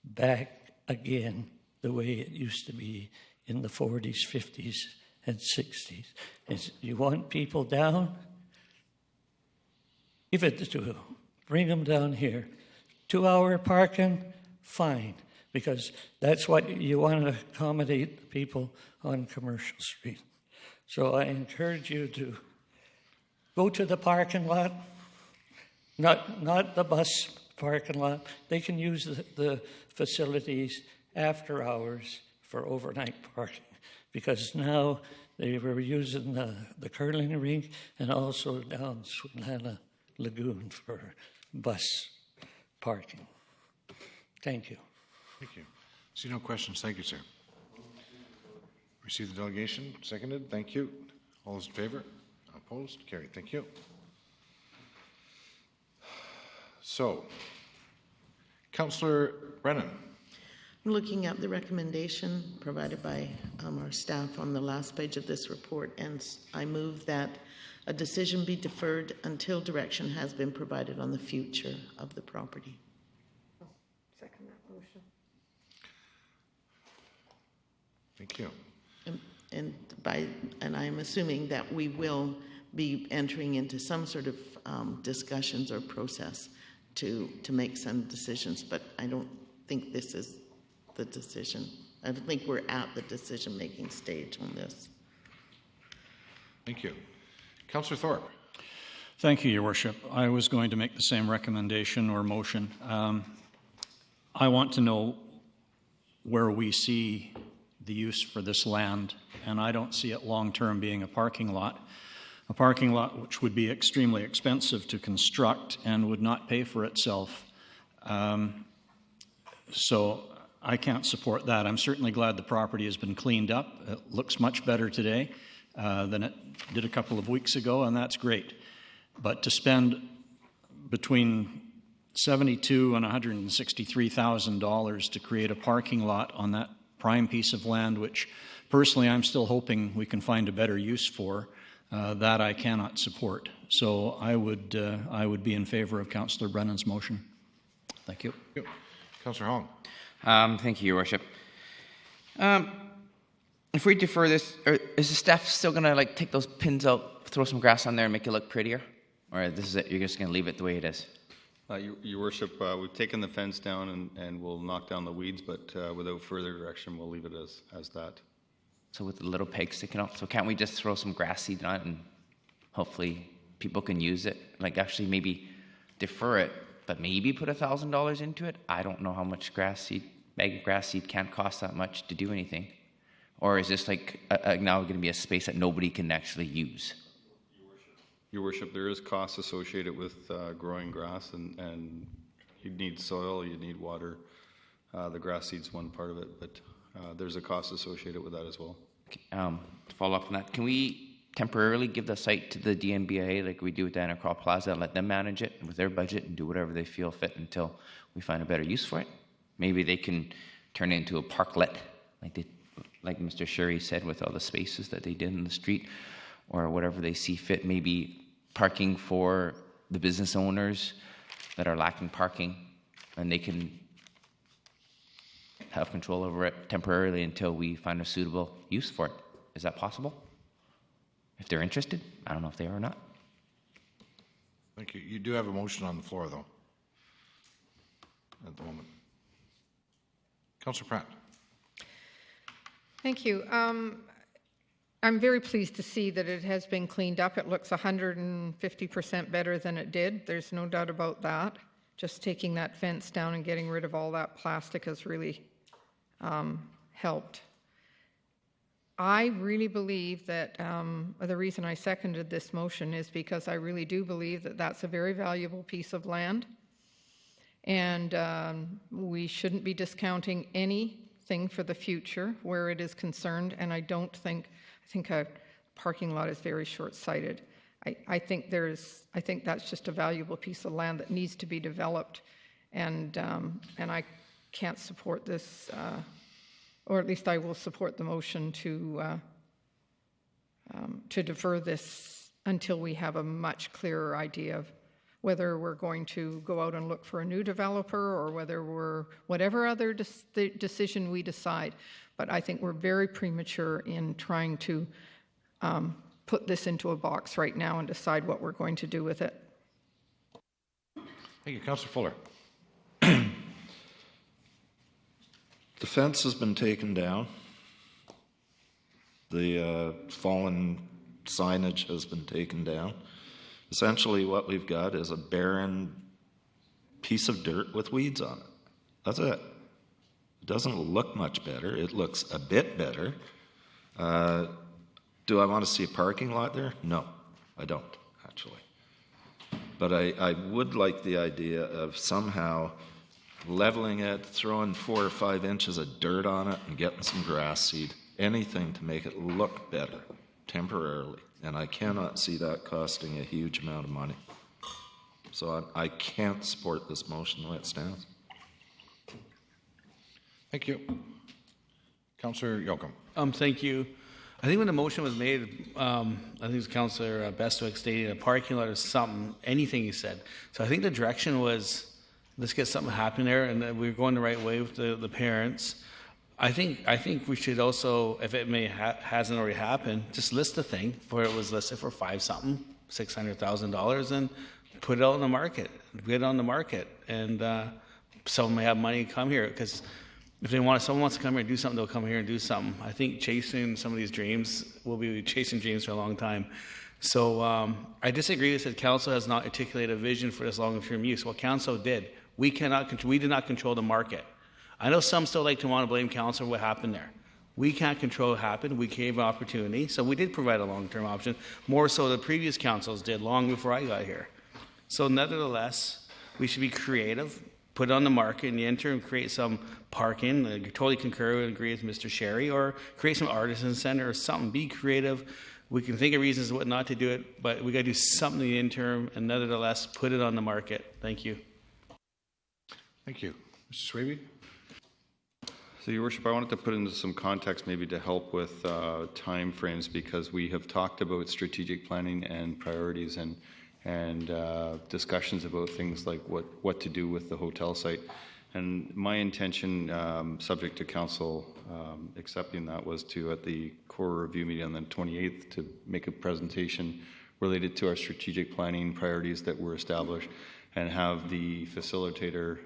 back again the way it used to be in the 40s, 50s, and 60s. You want people down? Give it to them. Bring them down here. 2-hour parking, fine, because that's what you want to accommodate the people on Commercial Street. So I encourage you to go to the parking lot, not the bus parking lot. They can use the facilities after hours for overnight parking, because now they were using the curling rink and also down Swinana Lagoon for bus parking. Thank you. Thank you. See no questions. Thank you, sir. Receive the delegation. Seconded. Thank you. All those in favor? Opposed? Carried. Thank you. So, Councillor Brennan. I'm looking at the recommendation provided by our staff on the last page of this report, and I move that a decision be deferred until direction has been provided on the future of the property. Second that motion. Thank you. And I'm assuming that we will be entering into some sort of discussions or process to make some decisions, but I don't think this is the decision. I don't think we're at the decision-making stage on this. Thank you. Councillor Thorpe. Thank you, Your Worship. I was going to make the same recommendation or motion. I want to know where we see the use for this land, and I don't see it long-term being a parking lot which would be extremely expensive to construct and would not pay for itself. So I can't support that. I'm certainly glad the property has been cleaned up. It looks much better today than it did a couple of weeks ago, and that's great. But to spend between $72,000 and $163,000 to create a parking lot on that prime piece of land, which personally I'm still hoping we can find a better use for, that I cannot support. So I would be in favor of Councillor Brennan's motion. Thank you. Councillor Hong. Thank you, Your Worship. If we defer this, is the staff still going to take those pins out, throw some grass on there, and make it look prettier? Or this is it? You're just going to leave it the way it is? Your Worship, we've taken the fence down and we'll knock down the weeds, but without further direction, we'll leave it as that. So with the little pegs sticking out, so can't we just throw some grass seed on it and hopefully people can use it? Actually maybe defer it, but maybe put $1,000 into it? I don't know how much bag of grass seed can't cost that much to do anything. Or is this like now going to be a space that nobody can actually use? Your Worship, there is costs associated with growing grass, and you need soil, you need water. The grass seed's one part of it, but there's a cost associated with that as well. To follow up on that, can we temporarily give the site to the DMBA like we do with Dana Crawl Plaza and let them manage it with their budget and do whatever they feel fit until we find a better use for it? Maybe they can turn it into a parklet like Mr. Sherry said, with all the spaces that they did in the street, or whatever they see fit. Maybe parking for the business owners that are lacking parking, and they can have control over it temporarily until we find a suitable use for it. Is that possible? If they're interested. I don't know if they are or not. Thank you. You do have a motion on the floor, though, at the moment. Councillor Pratt. Thank you. I'm very pleased to see that it has been cleaned up. It looks 150% better than it did. There's no doubt about that. Just taking that fence down and getting rid of all that plastic has really helped. I really believe that the reason I seconded this motion is because I really do believe that that's a very valuable piece of land, and we shouldn't be discounting anything for the future where it is concerned, and I think a parking lot is very short-sighted. I think that's just a valuable piece of land that needs to be developed, and I can't support this, or at least I will support the motion to defer this until we have a much clearer idea of whether we're going to go out and look for a new developer or whatever other decision we decide. But I think we're very premature in trying to put this into a box right now and decide what we're going to do with it. Thank you. Councillor Fuller. The fence has been taken down. The fallen signage has been taken down. Essentially what we've got is a barren piece of dirt with weeds on it. That's it. It doesn't look much better. It looks a bit better. Do I want to see a parking lot there? No, I don't, actually. But I would like the idea of somehow leveling it, throwing 4 or 5 inches of dirt on it, and getting some grass seed. Anything to make it look better, temporarily. And I cannot see that costing a huge amount of money. So I can't support this motion the way it stands. Thank you. Councillor Yoakum. Thank you. I think when the motion was made, I think it was Councillor Bestwick stating a parking lot or something, anything he said. So I think the direction was, let's get something happening there, and that we're going the right way with the parents. I think we should also, if it hasn't already happened, just list the thing where it was listed for $600,000, and put it out on the market. Get it on the market, and someone may have money to come here, because if someone wants to come here and do something, they'll come here and do something. I think chasing some of these dreams, we'll be chasing dreams for a long time. So I disagree with that council has not articulated a vision for this long-term use. Well, council did. We did not control the market. I know some still like to want to blame council for what happened there. We can't control what happened. We gave opportunity, so we did provide a long-term option, more so the previous councils did long before I got here. So nevertheless, we should be creative, put it on the market in the interim, create some parking. I totally concur and agree with Mr. Sherry, or create some artisan center or something. Be creative. We can think of reasons what not to do it, but we got to do something in the interim, and nevertheless, put it on the market. Thank you. Thank you. Mr. Swaby? So, Your Worship, I wanted to put into some context maybe to help with time frames, because we have talked about strategic planning and priorities and discussions about things like what to do with the hotel site. And my intention, subject to council accepting that, was to, at the core review meeting on the 28th, to make a presentation related to our strategic planning priorities that were established, and have the facilitator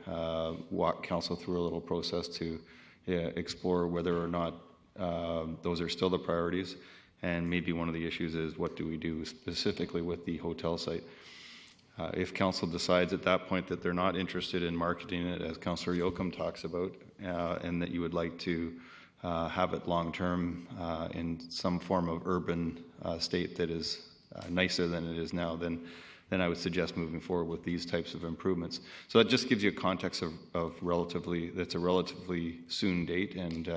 walk council through a little process to explore whether or not those are still the priorities. And maybe one of the issues is, what do we do specifically with the hotel site? If council decides at that point that they're not interested in marketing it, as Councillor Yoakum talks about, and that you would like to have it long-term in some form of urban state that is nicer than it is now, then I would suggest moving forward with these types of improvements. So that just gives you a context of that's a relatively soon date, and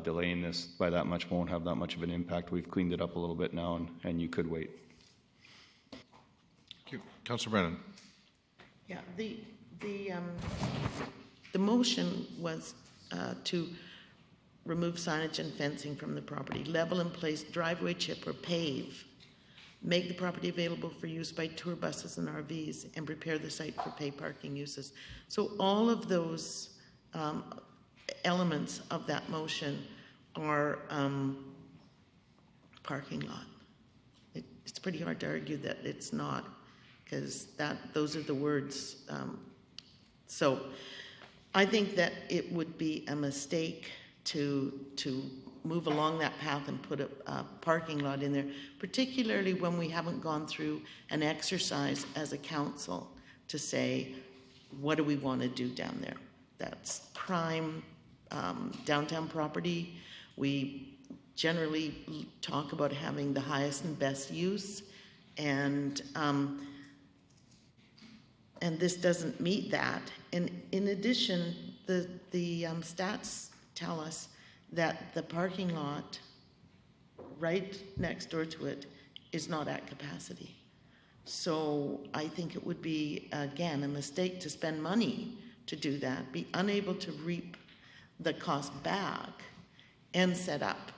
delaying this by that much won't have that much of an impact. We've cleaned it up a little bit now, and you could wait. Thank you. Councillor Brennan. Yeah, the motion was to remove signage and fencing from the property, level and place driveway chip or pave, make the property available for use by tour buses and RVs, and prepare the site for paid parking uses. So all of those elements of that motion are parking lot. It's pretty hard to argue that it's not, because those are the words. So I think that it would be a mistake to move along that path and put a parking lot in there, particularly when we haven't gone through an exercise as a council to say, what do we want to do down there? That's prime downtown property. We generally talk about having the highest and best use, and this doesn't meet that. And in addition, the stats tell us that the parking lot right next door to it is not at capacity. So I think it would be, again, a mistake to spend money to do that, be unable to reap the cost back, and set up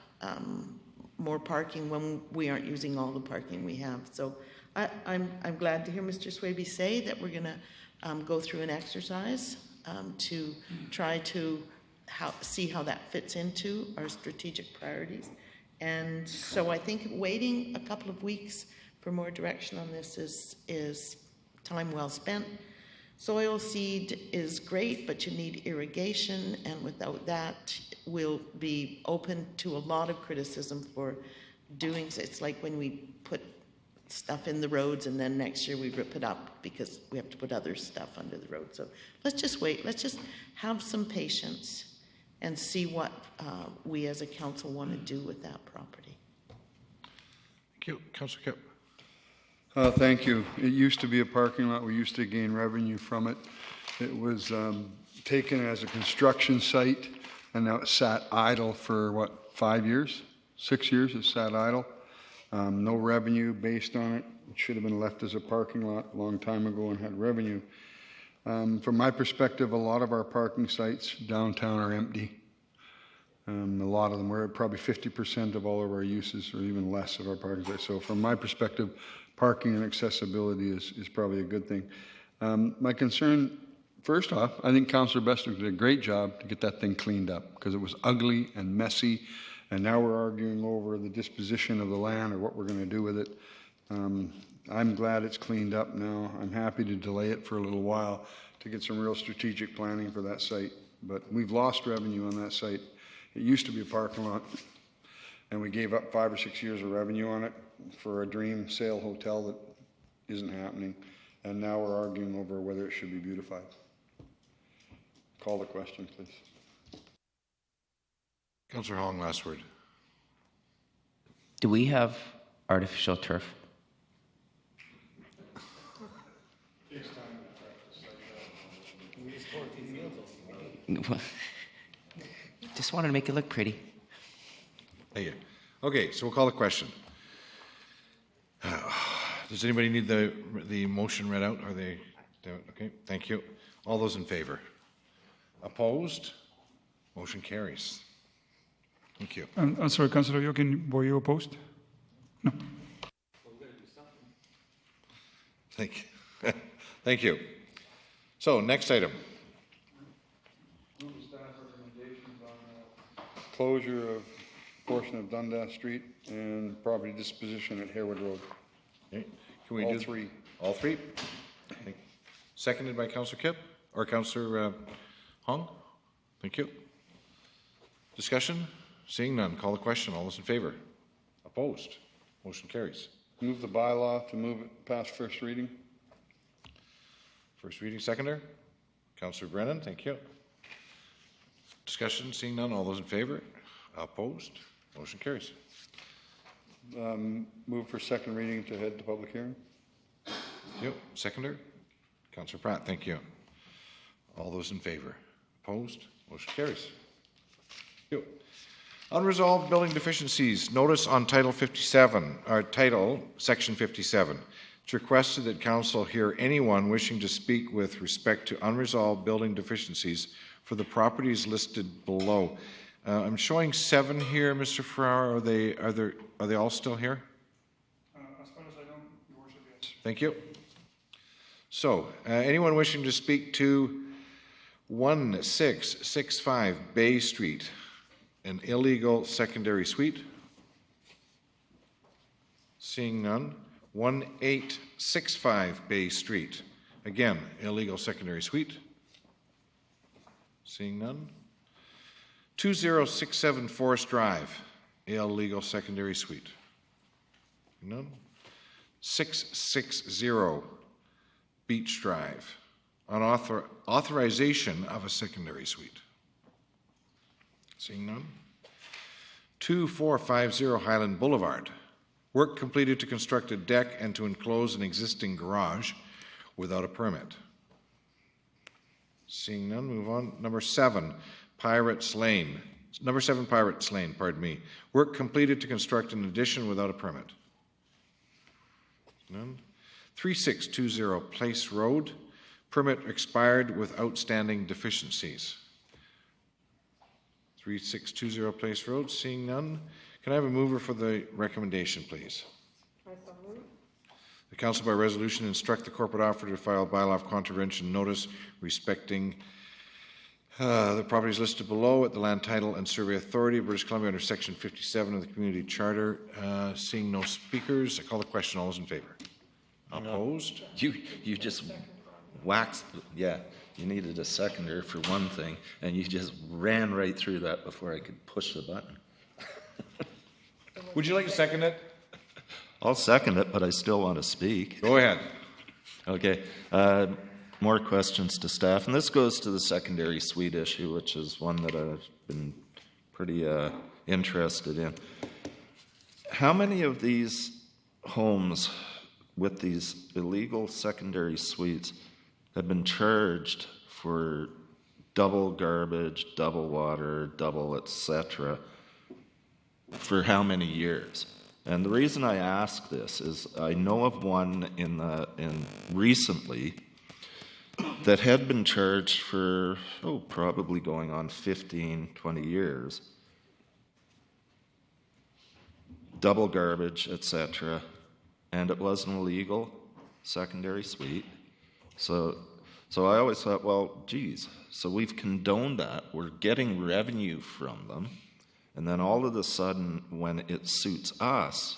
more parking when we aren't using all the parking we have. So I'm glad to hear Mr. Swaby say that we're going to go through an exercise to try to see how that fits into our strategic priorities. And so I think waiting a couple of weeks for more direction on this is time well spent. Soil seed is great, but you need irrigation, and without that, we'll be open to a lot of criticism for doing so. It's like when we put stuff in the roads and then next year we rip it up because we have to put other stuff under the road. So let's just wait. Let's just have some patience and see what we as a council want to do with that property. Thank you. Councillor Kipp. Thank you. It used to be a parking lot. We used to gain revenue from it. It was taken as a construction site, and now it sat idle for, 5 years? 6 years it sat idle. No revenue based on it. It should have been left as a parking lot a long time ago and had revenue. From my perspective, a lot of our parking sites downtown are empty. A lot of them, we're at probably 50% of all of our uses, or even less of our parking sites. So from my perspective, parking and accessibility is probably a good thing. My concern, first off, I think Councillor Bestwick did a great job to get that thing cleaned up, because it was ugly and messy, and now we're arguing over the disposition of the land or what we're going to do with it. I'm glad it's cleaned up now. I'm happy to delay it for a little while to get some real strategic planning for that site. But we've lost revenue on that site. It used to be a parking lot, and we gave up 5 or 6 years of revenue on it for a dream sale hotel that isn't happening. And now we're arguing over whether it should be beautified. Call the question, please. Councillor Hong, last word. Do we have artificial turf? Just wanted to make it look pretty. Thank you. Okay, so we'll call the question. Does anybody need the motion read out? Are they okay? Thank you. All those in favor? Opposed? Motion carries. Thank you. I'm sorry, Councillor Yokin, were you opposed? No. Thank you. So, next item. Move the staff recommendations on closure of portion of Dundas Street and property disposition at Harewood Road. Okay. Can we All do three? All three? Seconded by Councillor Kipp or Councillor Hong. Thank you. Discussion? Seeing none, call the question. All those in favor? Opposed? Motion carries. Move the bylaw to move it past first reading. First reading, seconder. Councillor Brennan, thank you. Discussion, seeing none, all those in favor? Opposed? Motion carries. Move for second reading to head to public hearing. Yep, seconder? Councillor Pratt, thank you. All those in favor? Opposed? Motion carries. Yep. Unresolved building deficiencies. Notice on Title 57, or Title, Section 57. It's requested that Council hear anyone wishing to speak with respect to unresolved building deficiencies for the properties listed below. I'm showing 7 here, Mr. Farrar. Are they all still here? As far as I know, Your Worship, yes. Thank you. So, anyone wishing to speak to 1665 Bay Street, an illegal secondary suite? Seeing none. 1865 Bay Street, again, illegal secondary suite. Seeing none. 2067 Forest Drive, illegal secondary suite. None. 660 Beach Drive, authorization of a secondary suite. Seeing none. 2450 Highland Boulevard, work completed to construct a deck and to enclose an existing garage without a permit. Seeing none, move on. Number 7 Pirates Lane, pardon me. Work completed to construct an addition without a permit. None. 3620 Place Road, permit expired with outstanding deficiencies. 3620 Place Road, seeing none. Can I have a mover for the recommendation, please? The Council by resolution instruct the corporate officer to file bylaw of contravention notice respecting the properties listed below at the Land Title and Survey Authority of British Columbia under Section 57 of the Community Charter. Seeing no speakers, I call the question. All those in favor? Opposed? You just waxed, yeah, you needed a seconder for one thing, and you just ran right through that before I could push the button. Would you like to second it? I'll second it, but I still want to speak. Go ahead. Okay. More questions to staff. And this goes to the secondary suite issue, which is one that I've been pretty interested in. How many of these homes with these illegal secondary suites have been charged for double garbage, double water, double etc. for how many years? And the reason I ask this is I know of one in recently that had been charged for, probably going on 15, 20 years. Double garbage, etc. And it was an illegal secondary suite. So I always thought, well, geez, so we've condoned that. We're getting revenue from them. And then all of a sudden, when it suits us,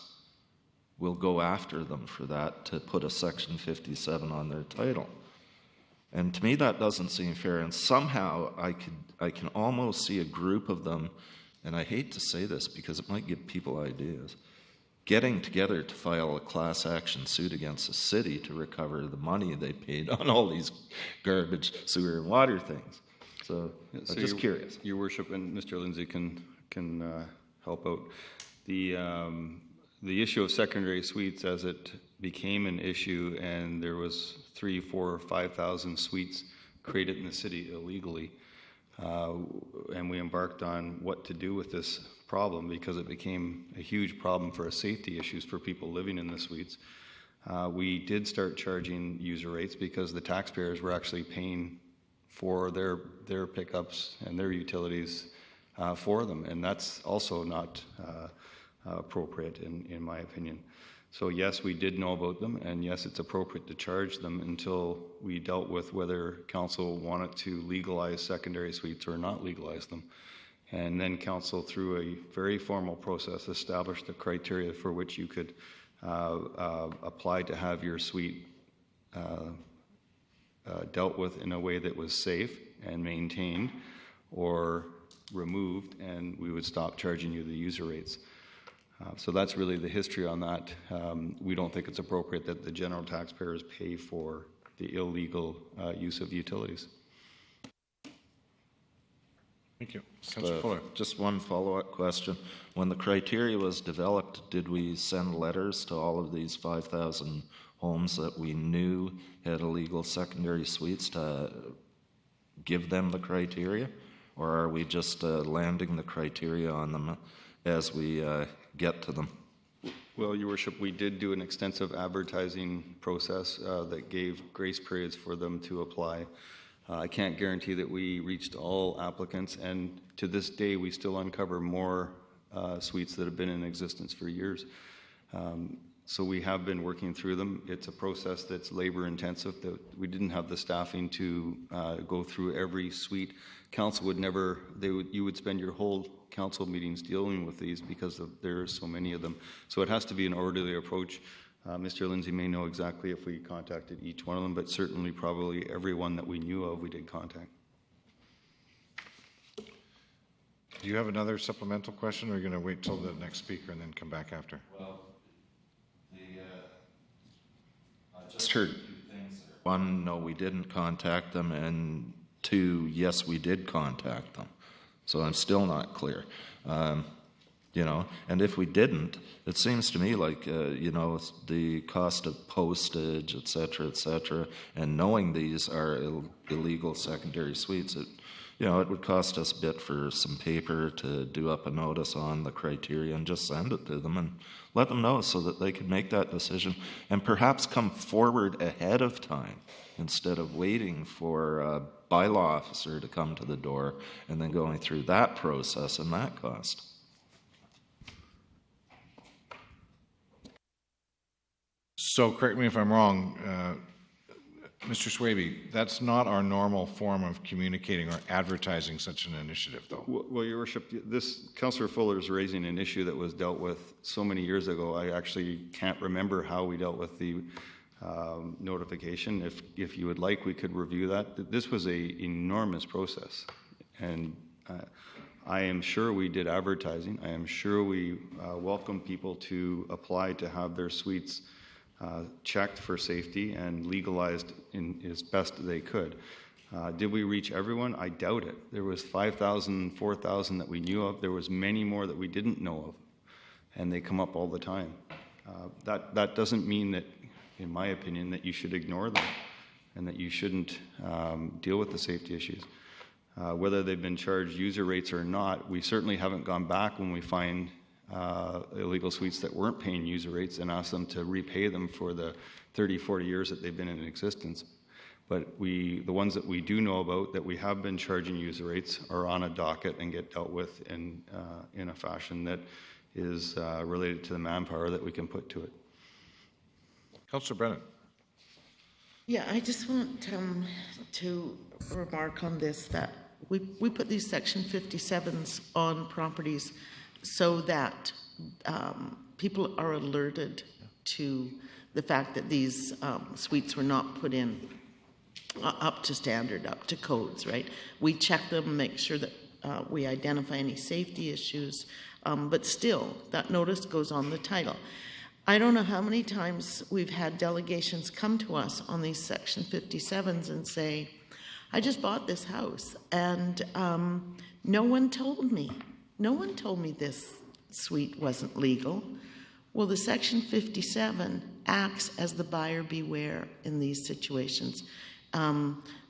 we'll go after them for that to put a Section 57 on their title. And to me, that doesn't seem fair. And somehow, I can almost see a group of them, and I hate to say this because it might give people ideas, getting together to file a class action suit against the city to recover the money they paid on all these garbage, sewer, and water things. So I'm just curious. Your Worship, and Mr. Lindsay can help out. The issue of secondary suites, as it became an issue, and there was 3,000, 4,000, 5,000 suites created in the city illegally, and we embarked on what to do with this problem because it became a huge problem for safety issues for people living in the suites. We did start charging user rates because the taxpayers were actually paying for their pickups and their utilities for them, and that's also not appropriate in my opinion. So yes, we did know about them, and yes, it's appropriate to charge them until we dealt with whether council wanted to legalize secondary suites or not legalize them. And then council, through a very formal process, established the criteria for which you could apply to have your suite dealt with in a way that was safe and maintained, or removed, and we would stop charging you the user rates. So that's really the history on that. We don't think it's appropriate that the general taxpayers pay for the illegal use of utilities. Thank you. Councillor Fuller. Just one follow-up question. When the criteria was developed, did we send letters to all of these 5,000 homes that we knew had illegal secondary suites to give them the criteria? Or are we just landing the criteria on them as we get to them? Well, Your Worship, we did do an extensive advertising process that gave grace periods for them to apply. I can't guarantee that we reached all applicants, and to this day, we still uncover more suites that have been in existence for years. So we have been working through them. It's a process that's labor intensive. We didn't have the staffing to go through every suite. Council would never, you would spend your whole council meetings dealing with these because there are so many of them. So it has to be an orderly approach. Mr. Lindsay may know exactly if we contacted each one of them, but certainly probably everyone that we knew of we did contact. Do you have another supplemental question, or are you going to wait till the next speaker and then come back after? Well, I just heard two things there. One, no, we didn't contact them, and two, yes, we did contact them. So I'm still not clear. You know, and if we didn't, it seems to me like, you know, the cost of postage, et cetera, and knowing these are illegal secondary suites, you know, it would cost us a bit for some paper to do up a notice on the criteria and just send it to them and let them know so that they can make that decision and perhaps come forward ahead of time instead of waiting for a bylaw officer to come to the door and then going through that process and that cost. So correct me if I'm wrong, Mr. Swaby, that's not our normal form of communicating or advertising such an initiative, though. Well, Your Worship, this Councillor Fuller is raising an issue that was dealt with so many years ago. I actually can't remember how we dealt with the notification. If you would like, we could review that. This was an enormous process, and I am sure we did advertising. I am sure we welcomed people to apply to have their suites checked for safety and legalized as best they could. Did we reach everyone? I doubt it. There was 5,000, 4,000 that we knew of. There was many more that we didn't know of, and they come up all the time. That doesn't mean that, in my opinion, that you should ignore them and that you shouldn't deal with the safety issues. Whether they've been charged user rates or not, we certainly haven't gone back when we find illegal suites that weren't paying user rates and asked them to repay them for the 30, 40 years that they've been in existence. But the ones that we do know about that we have been charging user rates are on a docket and get dealt with in a fashion that is related to the manpower that we can put to it. Councillor Brennan. Yeah, I just want to remark on this, that we put these Section 57s on properties so that people are alerted to the fact that these suites were not put in up to standard, up to codes, right? We check them, make sure that we identify any safety issues, but still, that notice goes on the title. I don't know how many times we've had delegations come to us on these Section 57s and say, I just bought this house and no one told me. No one told me this suite wasn't legal. Well, the Section 57 acts as the buyer beware in these situations,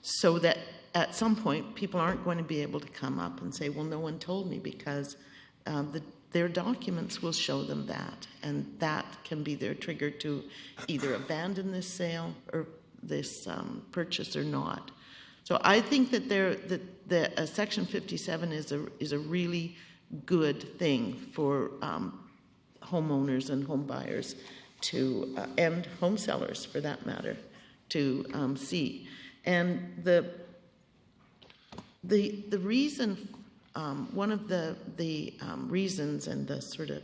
so that at some point people aren't going to be able to come up and say, well, no one told me, because their documents will show them that, and that can be their trigger to either abandon this sale or this purchase or not. So I think that Section 57 is a really good thing for homeowners and home buyers to, and home sellers for that matter, to see. And the reason, one of the reasons and the sort of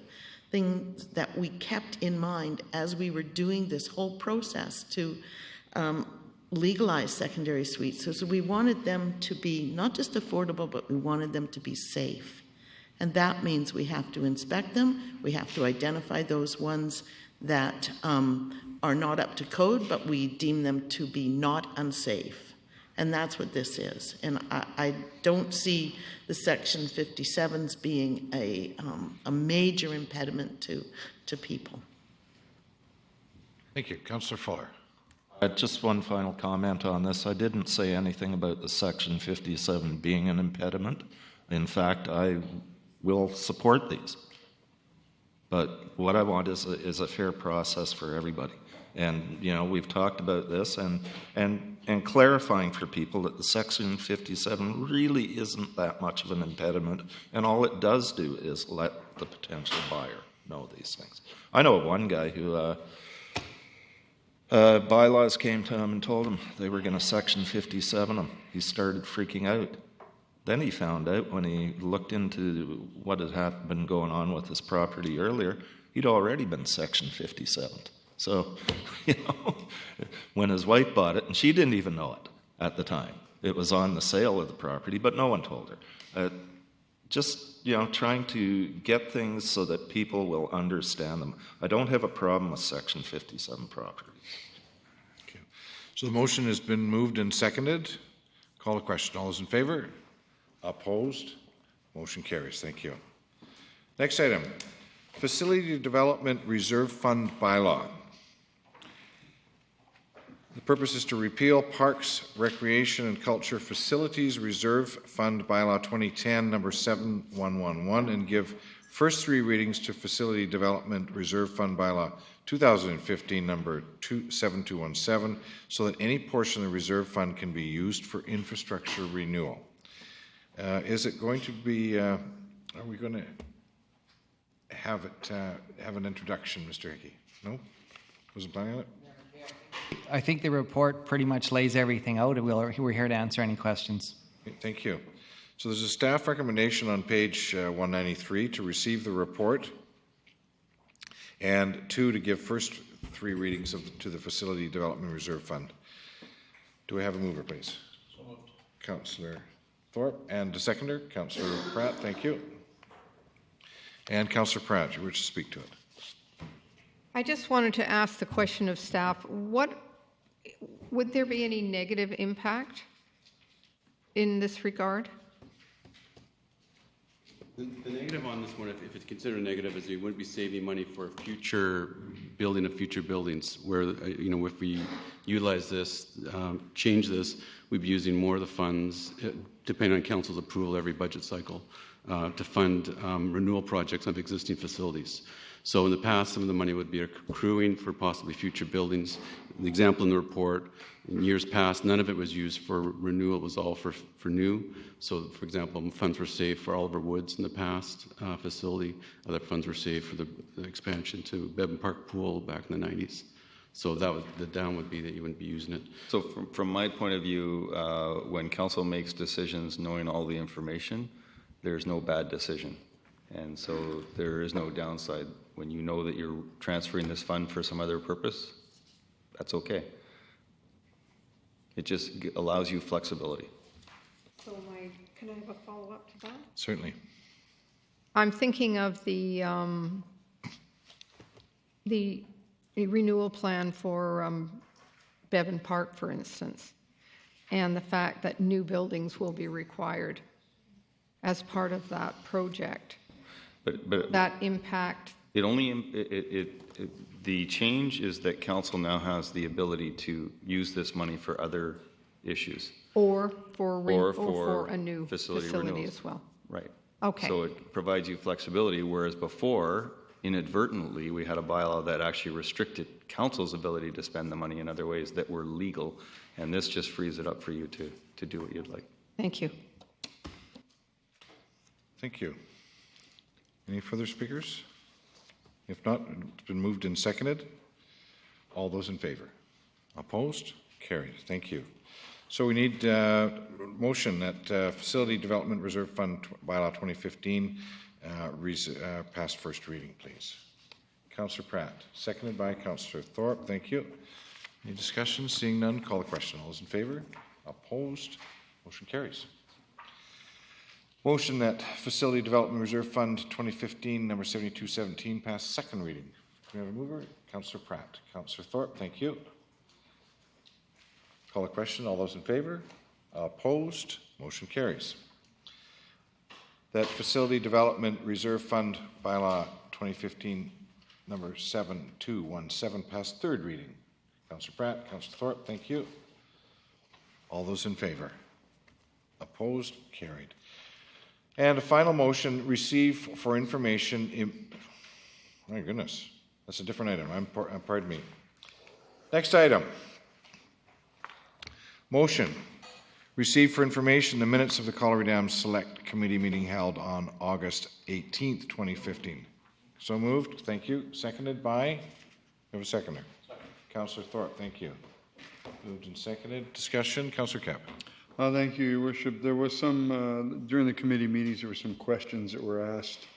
things that we kept in mind as we were doing this whole process to legalize secondary suites, so we wanted them to be not just affordable, but we wanted them to be safe. And that means we have to inspect them, we have to identify those ones that are not up to code, but we deem them to be not unsafe. And that's what this is. And I don't see the Section 57s being a major impediment to people. Thank you. Councillor Fuller. Just one final comment on this. I didn't say anything about the Section 57 being an impediment. In fact, I will support these. But what I want is a fair process for everybody. And, you know, we've talked about this and clarifying for people that the Section 57 really isn't that much of an impediment, and all it does do is let the potential buyer know these things. I know one guy who bylaws came to him and told him they were going to Section 57 him. He started freaking out. Then he found out when he looked into what had been going on with his property earlier, he'd already been Section 57. So, you know, when his wife bought it, and she didn't even know it at the time. It was on the sale of the property, but no one told her. Just, you know, trying to get things so that people will understand them. I don't have a problem with Section 57 properties. Okay. So the motion has been moved and seconded. Call the question. All those in favor? Opposed? Motion carries. Thank you. Next item, Facility Development Reserve Fund Bylaw. The purpose is to repeal Parks, Recreation and Culture Facilities Reserve Fund Bylaw 2010 number 7111 and give first three readings to Facility Development Reserve Fund Bylaw 2015 number 7217 so that any portion of the reserve fund can be used for infrastructure renewal. Is it going to be, are we going to have it have an introduction, Mr. Hickey? No? Wasn't planning on it? I think the report pretty much lays everything out. We're here to answer any questions. Thank you. So there's a staff recommendation on page 193 to receive the report and 2, to give first three readings to the Facility Development Reserve Fund. Do we have a mover, please? So moved. Councillor Thorpe, and a seconder, Councillor Pratt. Thank you. And Councillor Pratt, you wish to speak to it. I just wanted to ask the question of staff, would there be any negative impact in this regard? The negative on this one, if it's considered negative, is you wouldn't be saving money for future building of future buildings, where, you know, if we utilize this, change this, we'd be using more of the funds, depending on council's approval every budget cycle, to fund renewal projects of existing facilities. So in the past, some of the money would be accruing for possibly future buildings. The example in the report, in years past, none of it was used for renewal, it was all for new. So, for example, funds were saved for Oliver Woods in the past facility. Other funds were saved for the expansion to Bevan Park Pool back in the 90s. So that would, the down would be that you wouldn't be using it. So from my point of view, when council makes decisions knowing all the information, there's no bad decision. And so there is no downside. When you know that you're transferring this fund for some other purpose, that's okay. It just allows you flexibility. So can I have a follow-up to that? Certainly. I'm thinking of the renewal plan for Bevan Park, for instance, and the fact that new buildings will be required as part of that project. But that impact. It only the change is that council now has the ability to use this money for other issues. Or for a new facility renewals. as well. Right. Okay. So it provides you flexibility, whereas before, inadvertently, we had a bylaw that actually restricted council's ability to spend the money in other ways that were legal, and this just frees it up for you to do what you'd like. Thank you. Thank you. Any further speakers? If not, it's been moved and seconded. All those in favor? Opposed? Carried. Thank you. So we need motion that Facility Development Reserve Fund Bylaw 2015 pass first reading, please. Councillor Pratt, seconded by Councillor Thorpe. Thank you. Any discussion? Seeing none, call the question. All those in favor? Opposed? Motion carries. Motion that Facility Development Reserve Fund 2015 number 7217 pass second reading. Can we have a mover? Councillor Pratt. Councillor Thorpe, thank you. Call the question. All those in favor? Opposed? Motion carries. That Facility Development Reserve Fund Bylaw 2015 number 7217 passed third reading. Councillor Pratt, Councillor Thorpe, thank you. All those in favor? Opposed? Carried. And a final motion, receive for information. My goodness, that's a different item. Pardon me. Next item. Motion, receive for information the minutes of the Colorado Dam Select Committee meeting held on August 18th, 2015. So moved. Thank you. Seconded by? We have a seconder. Councillor Thorpe, thank you. Moved and seconded. Discussion. Councillor Kep. Thank you, Your Worship. There was some, during the committee meetings, there were some questions that were asked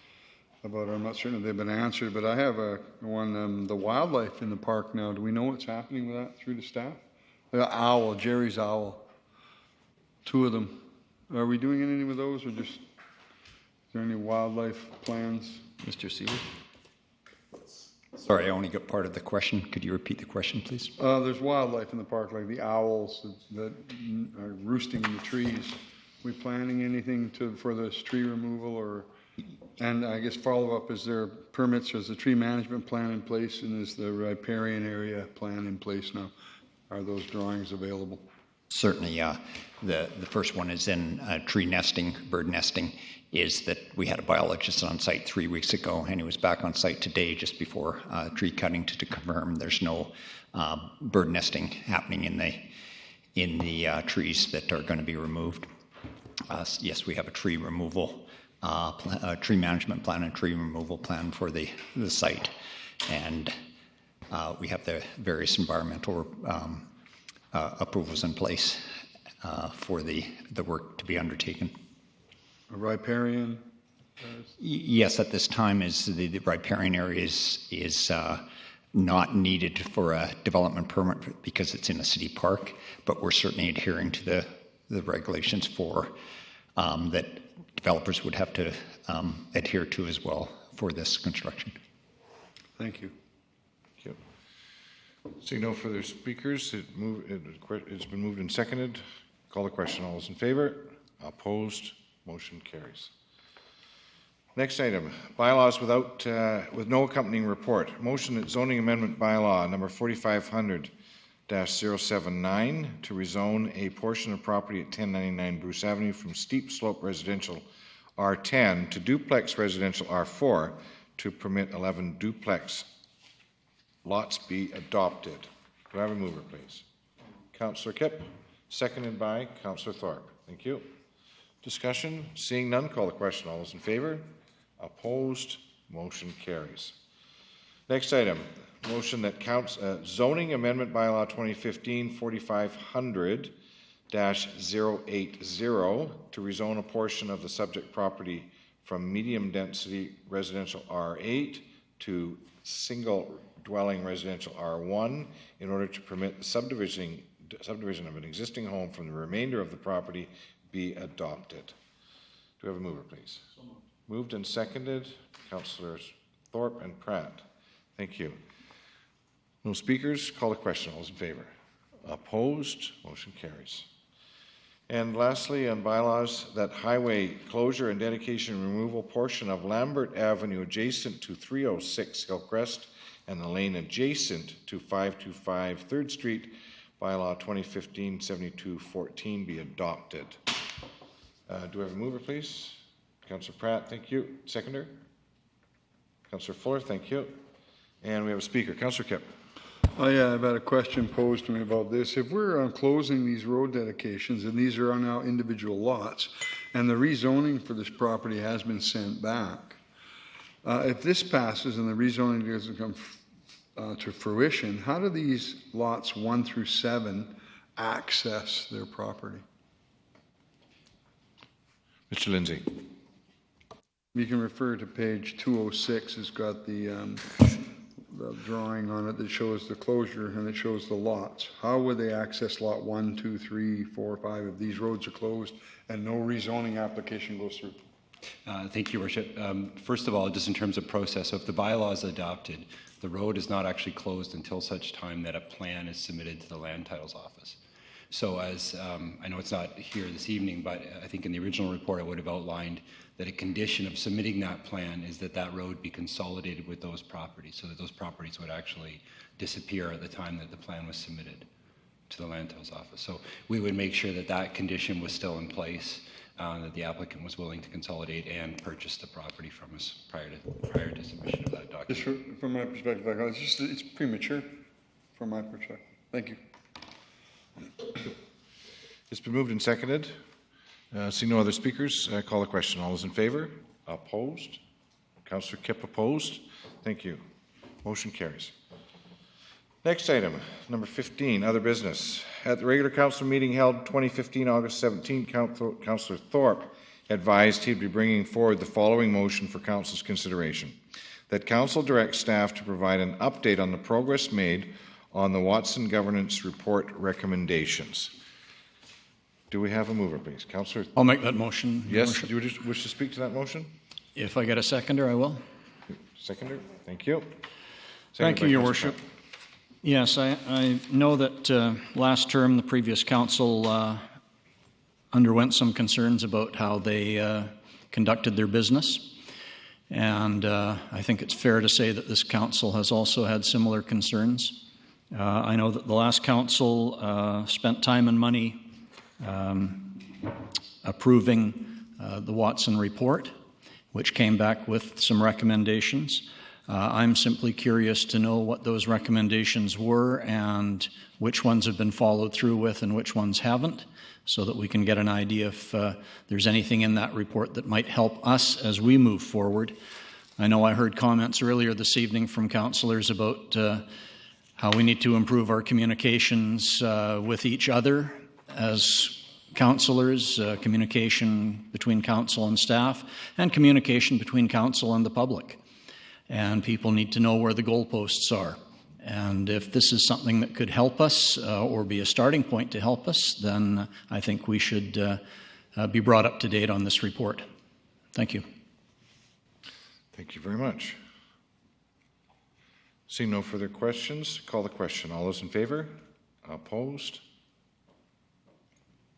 about, I'm not certain if they've been answered, but I have one, the wildlife in the park now. Do we know what's happening with that through the staff? The owl, Jerry's owl, 2 of them. Are we doing anything with those, or just, is there any wildlife plans? Mr. Seaver? Sorry, I only got part of the question. Could you repeat the question, please? There's wildlife in the park, like the owls that are roosting in the trees. We planning anything for this tree removal, or? And I guess follow-up, is there permits, or is the tree management plan in place, and is the riparian area plan in place now? Are those drawings available? Certainly. The first one is in tree nesting, bird nesting, is that we had a biologist on site 3 weeks ago, and he was back on site today just before tree cutting to confirm there's no bird nesting happening in the trees that are going to be removed. Yes, we have a tree removal, tree management plan and tree removal plan for the site, and we have the various environmental approvals in place for the work to be undertaken. A riparian? Yes, at this time the riparian area is not needed for a development permit because it's in a city park, but we're certainly adhering to the regulations for that developers would have to adhere to as well for this construction. Thank you. Thank you. Seeing no further speakers, it's been moved and seconded. Call the question. All those in favor? Opposed? Motion carries. Next item, bylaws with no accompanying report. Motion that zoning amendment bylaw number 4500-079 to rezone a portion of property at 1099 Bruce Avenue from steep slope residential R10 to duplex residential R4 to permit 11 duplex lots be adopted. Do I have a mover, please? Councillor Kipp, seconded by Councillor Thorpe. Thank you. Discussion? Seeing none, call the question. All those in favor? Opposed? Motion carries. Next item, motion that counts zoning amendment bylaw 2015-4500-080 to rezone a portion of the subject property from medium density residential R8 to single dwelling residential R1 in order to permit the subdivision of an existing home from the remainder of the property be adopted. Do we have a mover, please? So moved. Moved and seconded. Councillors Thorpe and Pratt. Thank you. No speakers. Call the question. All those in favor? Opposed? Motion carries. And lastly, on bylaws, that highway closure and dedication removal portion of Lambert Avenue adjacent to 306 Hillcrest and the lane adjacent to 525 3rd Street, bylaw 2015-7214 be adopted. Do we have a mover, please? Councillor Pratt, thank you. Seconder? Councillor Fuller, thank you. And we have a speaker. Councillor Kipp. Oh yeah, I've had a question posed to me about this. If we're closing these road dedications, and these are on now individual lots, and the rezoning for this property has been sent back, if this passes and the rezoning doesn't come to fruition, how do these lots 1 through 7 access their property? Mr. Lindsay. You can refer to page 206. It's got the drawing on it that shows the closure and it shows the lots. How would they access lot 1, 2, 3, 4, 5 if these roads are closed and no rezoning application goes through? Thank you, Worship. First of all, just in terms of process, so if the bylaw is adopted, the road is not actually closed until such time that a plan is submitted to the Land Titles Office. So as I know it's not here this evening, but I think in the original report I would have outlined that a condition of submitting that plan is that that road be consolidated with those properties, so that those properties would actually disappear at the time that the plan was submitted to the Land Titles Office. So we would make sure that that condition was still in place, that the applicant was willing to consolidate and purchase the property from us prior to submission of that document. Just from my perspective, it's premature from my perspective. Thank you. It's been moved and seconded. Seeing no other speakers, call the question. All those in favor? Opposed? Councillor Kipp opposed. Thank you. Motion carries. Next item, number 15, other business. At the regular council meeting held 2015, August 17, Councillor Thorpe advised he'd be bringing forward the following motion for council's consideration: that council direct staff to provide an update on the progress made on the Watson Governance Report recommendations. Do we have a mover, please? Councillor? I'll make that motion. Yes. Do you wish to speak to that motion? If I get a seconder, I will. Seconder? Thank you. Thank you, Your Worship. Yes, I know that last term the previous council underwent some concerns about how they conducted their business. And I think it's fair to say that this council has also had similar concerns. I know that the last council spent time and money approving the Watson report, which came back with some recommendations. I'm simply curious to know what those recommendations were and which ones have been followed through with and which ones haven't, so that we can get an idea if there's anything in that report that might help us as we move forward. I know I heard comments earlier this evening from councillors about how we need to improve our communications with each other as councillors, communication between council and staff, and communication between council and the public. And people need to know where the goalposts are. And if this is something that could help us or be a starting point to help us, then I think we should be brought up to date on this report. Thank you. Thank you very much. Seeing no further questions, call the question. All those in favor? Opposed?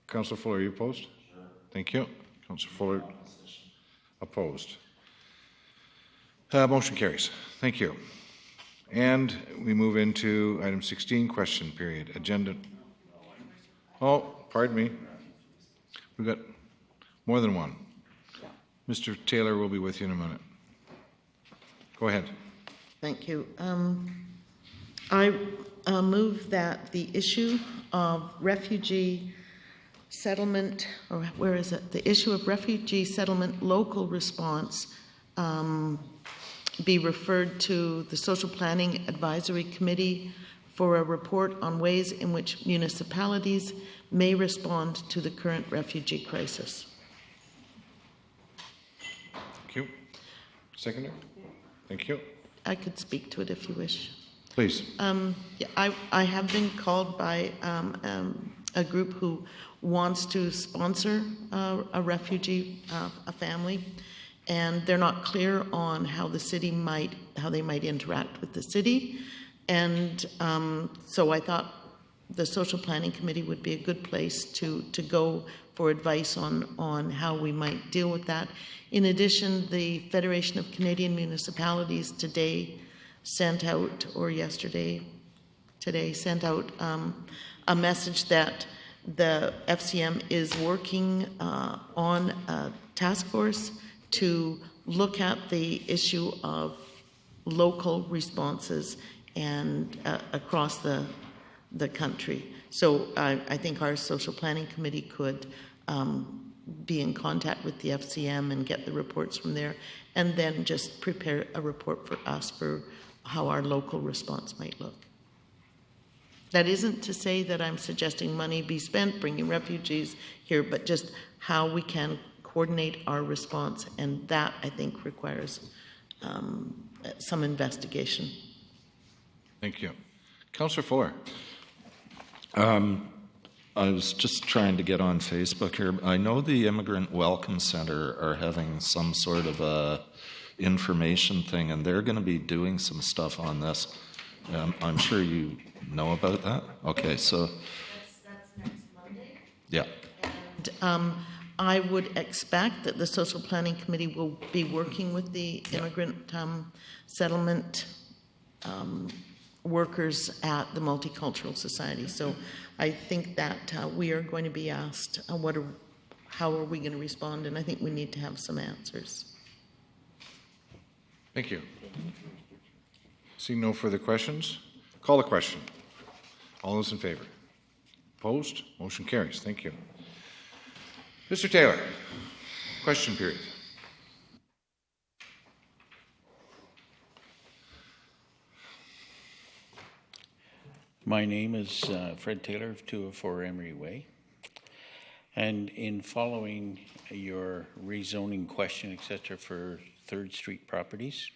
Councillor Fuller, are you opposed? Sure. Thank you. Councillor Fuller, opposed. Motion carries. Thank you. And we move into item 16, question period. Agenda. Oh, pardon me. We've got more than one. Mr. Taylor will be with you in a minute. Go ahead. Thank you. I move that the issue of refugee settlement, or where is it? The issue of refugee settlement local response be referred to the Social Planning Advisory Committee for a report on ways in which municipalities may respond to the current refugee crisis. Thank you. Seconder? Thank you. I could speak to it if you wish. Please. Yeah, I have been called by a group who wants to sponsor a refugee, a family, and they're not clear on how the city how they might interact with the city. And so I thought the Social Planning Committee would be a good place to go for advice on how we might deal with that. In addition, the Federation of Canadian Municipalities today sent out, or today sent out a message that the FCM is working on a task force to look at the issue of local responses and across the country. So I think our Social Planning Committee could be in contact with the FCM and get the reports from there, and then just prepare a report for us for how our local response might look. That isn't to say that I'm suggesting money be spent bringing refugees here, but just how we can coordinate our response, and that, I think, requires some investigation. Thank you. Councillor Fuller. I was just trying to get on Facebook here. I know the Immigrant Welcome Center are having some sort of a information thing, and they're going to be doing some stuff on this. I'm sure you know about that. Okay, so that's next Yeah. And, I would expect that the Social Planning Committee will be working with the immigrant settlement workers at the Multicultural Society. So I think that we are going to be asked how are we going to respond, and I think we need to have some answers. Thank you. Seeing no further questions, call the question. All those in favor? Opposed? Motion carries. Thank you. Mr. Taylor, question period. My name is Fred Taylor of 204 Emery Way. And in following your rezoning question, etc., for 3rd Street properties,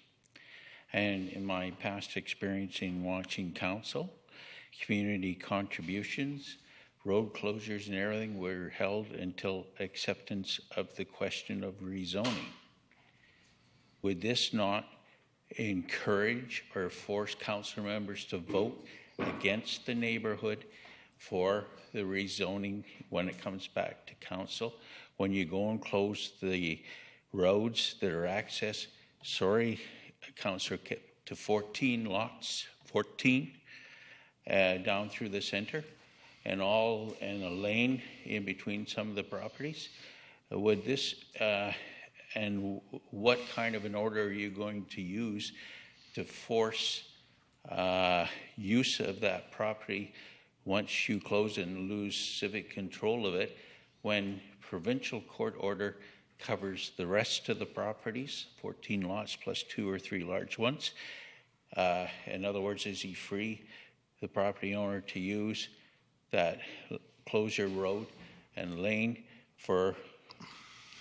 and in my past experience in watching council, community contributions, road closures and everything were held until acceptance of the question of rezoning. Would this not encourage or force council members to vote against the neighborhood for the rezoning when it comes back to council? When you go and close the roads that are accessed, sorry, Councillor Kip, to 14 lots, 14 down through the center, and all in a lane in between some of the properties. Would this, and what kind of an order are you going to use to force use of that property once you close it and lose civic control of it, when provincial court order covers the rest of the properties, 14 lots plus 2 or 3 large ones? In other words, is he free, the property owner, to use that closure road and lane for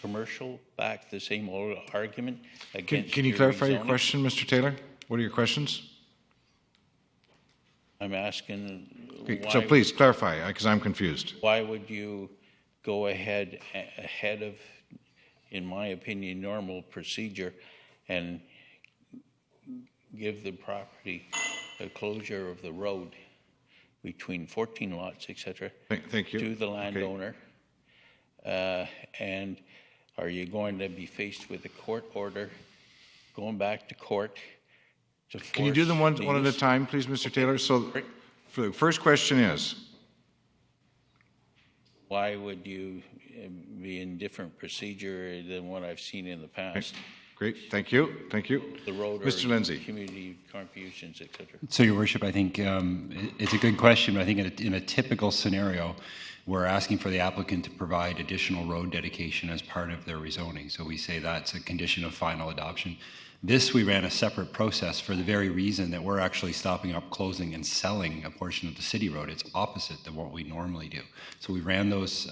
commercial? Back the same old argument against. Can you clarify your question, Mr. Taylor? What are your questions? I'm asking. Okay, so please clarify, because I'm confused. Why would you go ahead of, in my opinion, normal procedure and give the property a closure of the road between 14 lots, etc., thank you, to the landowner? Okay. And are you going to be faced with a court order, going back to court? Can you do them one at a time, please, Mr. Taylor? So, for the first question is, why would you be in different procedure than what I've seen in the past? Great, thank you, thank you. The road, Mr. Lindsay. Community contributions, etc. So, Your Worship, I think it's a good question, but I think in a typical scenario, we're asking for the applicant to provide additional road dedication as part of their rezoning. So we say that's a condition of final adoption. This, we ran a separate process for the very reason that we're actually stopping up, closing, and selling a portion of the city road. It's opposite than what we normally do. So we ran those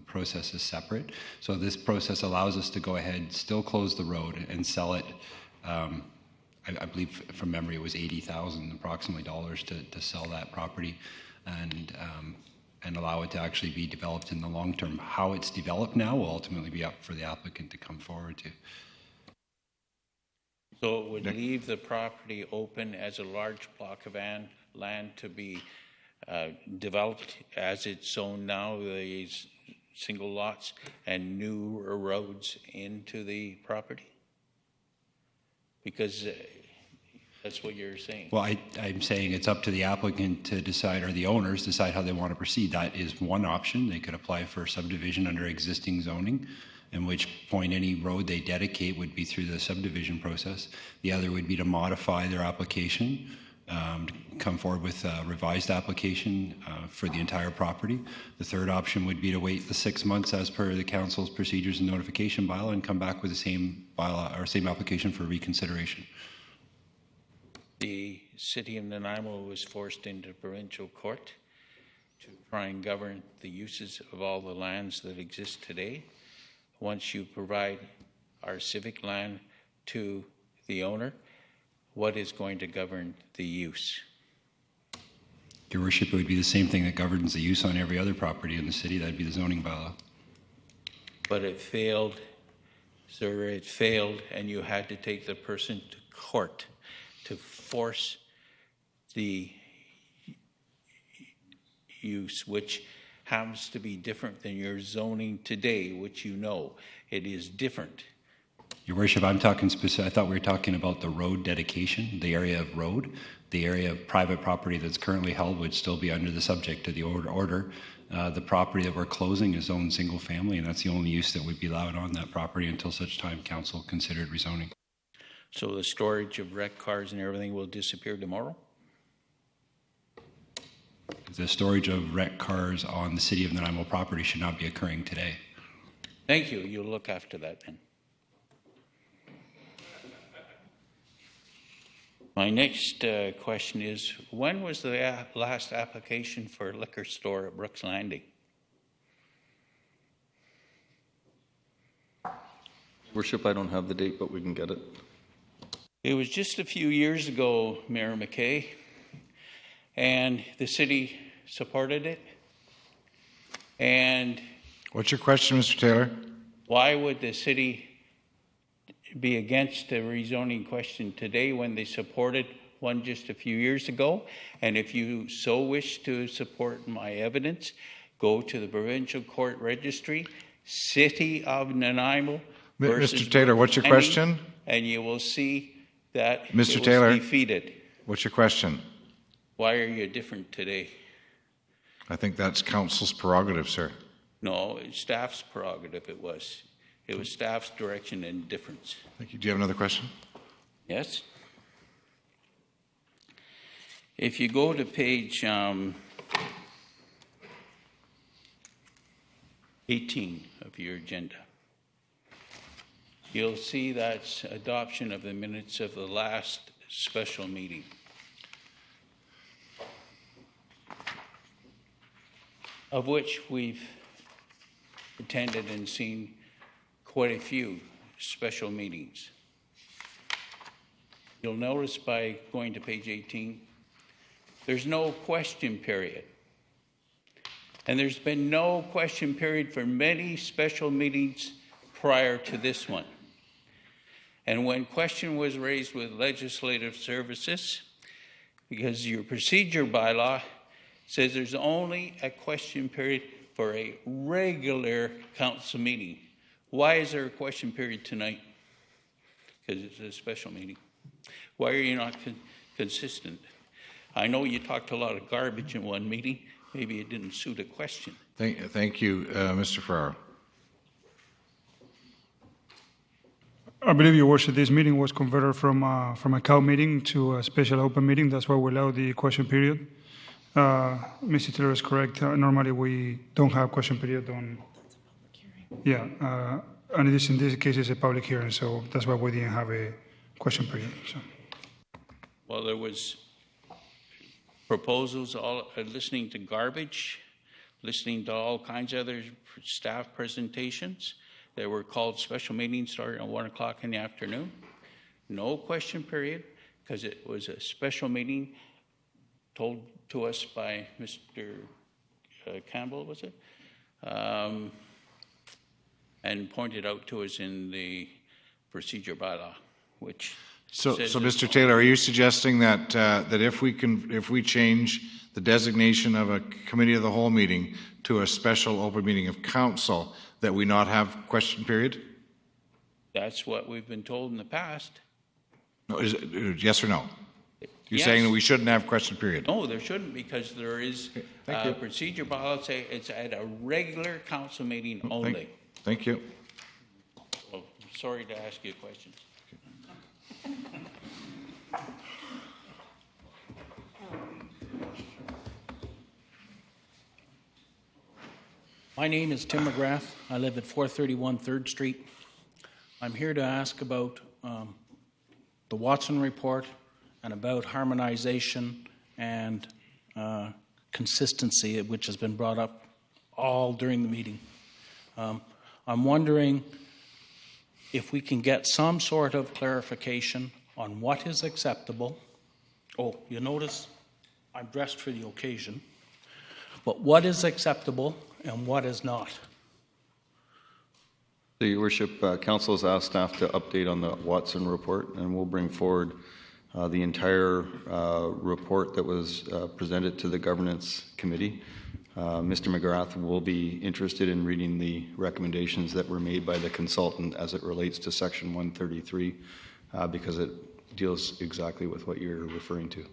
processes separate. So this process allows us to go ahead, still close the road, and sell it. I believe from memory it was $80,000 approximately to sell that property, and allow it to actually be developed in the long term. How it's developed now will ultimately be up for the applicant to come forward to. So it would leave the property open as a large block of land to be developed as it's zoned now, these single lots, and new roads into the property? Because that's what you're saying. Well, I'm saying it's up to the applicant to decide, or the owners decide how they want to proceed. That is one option. They could apply for subdivision under existing zoning, in which point any road they dedicate would be through the subdivision process. The other would be to modify their application, to come forward with a revised application for the entire property. The third option would be to wait the 6 months as per the council's procedures and notification bylaw and come back with the same bylaw or same application for reconsideration. The city of Nanaimo was forced into provincial court to try and govern the uses of all the lands that exist today. Once you provide our civic land to the owner, what is going to govern the use? Your Worship, it would be the same thing that governs the use on every other property in the city. That would be the zoning bylaw. But it failed, sir, it failed, and you had to take the person to court to force the use, which happens to be different than your zoning today, which you know. It is different. Your Worship, I'm talking specific. I thought we were talking about the road dedication, the area of road. The area of private property that's currently held would still be under the subject of the order. The property that we're closing is owned single family, and that's the only use that would be allowed on that property until such time council considered rezoning. So the storage of wrecked cars and everything will disappear tomorrow? The storage of wrecked cars on the City of Nanaimo property should not be occurring today. Thank you. You'll look after that then. My next question is, when was the last application for a liquor store at Brooks Landing? Worship, I don't have the date, but we can get it. It was just a few years ago, Mayor McKay, and the city supported it. And what's your question, Mr. Taylor? Why would the city be against the rezoning question today when they supported one just a few years ago? And if you so wish to support my evidence, go to the provincial court registry, City of Nanaimo. Mr. Taylor, what's your question? And you will see that Mr. it Taylor, was defeated. What's your question? Why are you different today? I think that's council's prerogative, sir. No, it's staff's prerogative it was. It was staff's direction and difference. Thank you. Do you have another question? Yes. If you go to page 18 of your agenda, you'll see that's adoption of the minutes of the last special meeting. Of which we've attended and seen quite a few special meetings. You'll notice by going to page 18, there's no question period. And there's been no question period for many special meetings prior to this one. And when question was raised with Legislative Services, because your procedure bylaw says there's only a question period for a regular council meeting. Why is there a question period tonight? Because it's a special meeting. Why are you not consistent? I know you talked a lot of garbage in one meeting. Maybe it didn't suit a question. Thank you, Mr. Ferraro. I believe, Your Worship, this meeting was converted from a COW meeting to a special open meeting. That's why we allow the question period. Mr. Taylor is correct. Normally, we don't have question period on. Yeah, and in this case, it's a public hearing, so that's why we didn't have a question period. So. Well, there was proposals, all listening to garbage, listening to all kinds of other staff presentations that were called special meetings starting at 1 o'clock in the afternoon. No question period, because it was a special meeting told to us by Mr. Campbell, was it? And pointed out to us in the procedure bylaw, which So Mr. Taylor, are you suggesting that that if we change the designation of a committee of the whole meeting to a special open meeting of council, that we not have question period? That's what we've been told in the past. No, is it, yes or no? You're Yes. saying that we shouldn't have question period? No, there shouldn't, because there is procedure bylaw say it's at a regular council meeting only. Thank you. Well, sorry to ask you a question. My name is Tim McGrath. I live at 431 3rd Street. I'm here to ask about the Watson report and about harmonization and consistency, which has been brought up all during the meeting. I'm wondering if we can get some sort of clarification on what is acceptable. Oh, you notice I'm dressed for the occasion. But what is acceptable and what is not? So, Your Worship, Council has asked staff to update on the Watson report, and we'll bring forward the entire report that was presented to the Governance Committee. Mr. McGrath will be interested in reading the recommendations that were made by the consultant as it relates to Section 133, because it deals exactly with what you're referring to.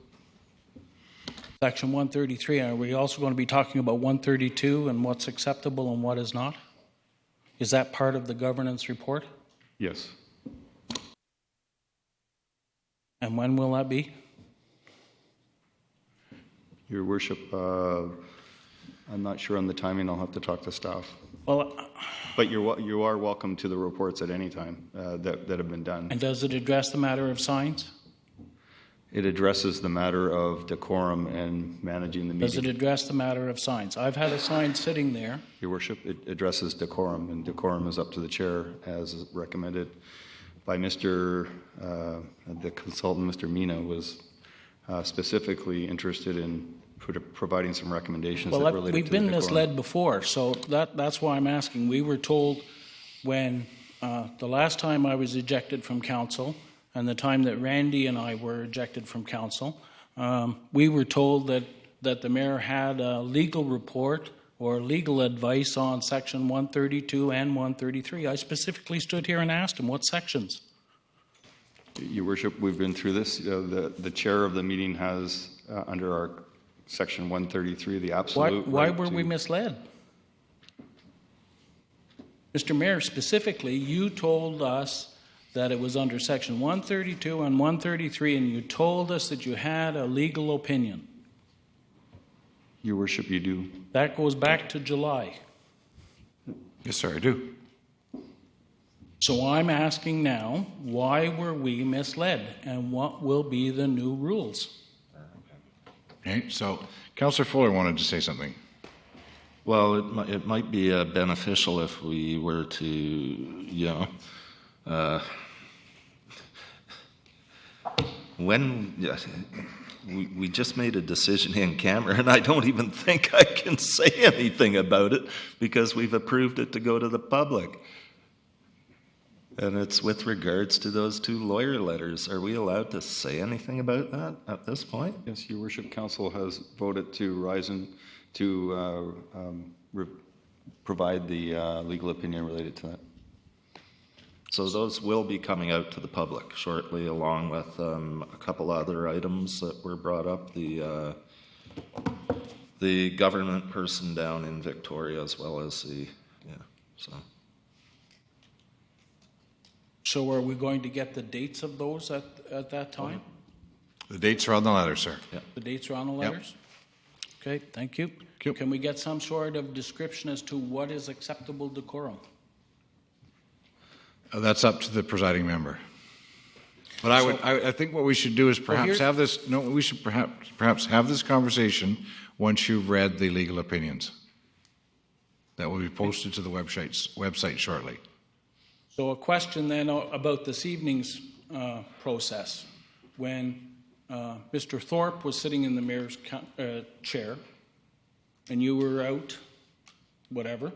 Section 133, are we also going to be talking about 132 and what's acceptable and what is not? Is that part of the governance report? Yes. And when will that be? Your Worship, I'm not sure on the timing. I'll have to talk to staff. Well, but you are welcome to the reports at any time that have been done. And does it address the matter of signs? It addresses the matter of decorum and managing the meeting. Does it address the matter of signs? I've had a sign sitting there. Your Worship, it addresses decorum, and decorum is up to the chair as recommended by the consultant, Mr. Mina, was specifically interested in providing some recommendations that related to we've been decorum. misled before, so that's why I'm asking. We were told when the last time I was ejected from council and the time that Randy and I were ejected from council, we were told that the mayor had a legal report or legal advice on Section 132 and 133. I specifically stood here and asked him what sections. Your Worship, we've been through this. The chair of the meeting has, under our Section 133, the absolute Why right were to... we misled? Mr. Mayor, specifically, you told us that it was under Section 132 and 133, and you told us that you had a legal opinion. Your Worship, you do. That goes back to July. Yes, sir, I do. So I'm asking now, why were we misled, and what will be the new rules? Okay, so Councillor Fuller wanted to say something. Well, it might be beneficial if we were to, we just made a decision in camera, and I don't even think I can say anything about it because we've approved it to go to the public. And it's with regards to those 2 lawyer letters. Are we allowed to say anything about that at this point? Yes, Your Worship, Council has voted to rise and to provide the legal opinion related to that. So those will be coming out to the public shortly, along with a couple other items that were brought up. The government person down in Victoria, as well as So are we going to get the dates of those at that time? The dates are on the letter, sir. Yeah. The dates are on the letters? Okay, thank you. Can we get some sort of description as to what is acceptable decorum? That's up to the presiding member. But I think what we should do is perhaps have this. No, we should perhaps have this conversation once you've read the legal opinions. That will be posted to the website shortly. So a question then about this evening's process. When Mr. Thorpe was sitting in the mayor's chair and you were out, whatever,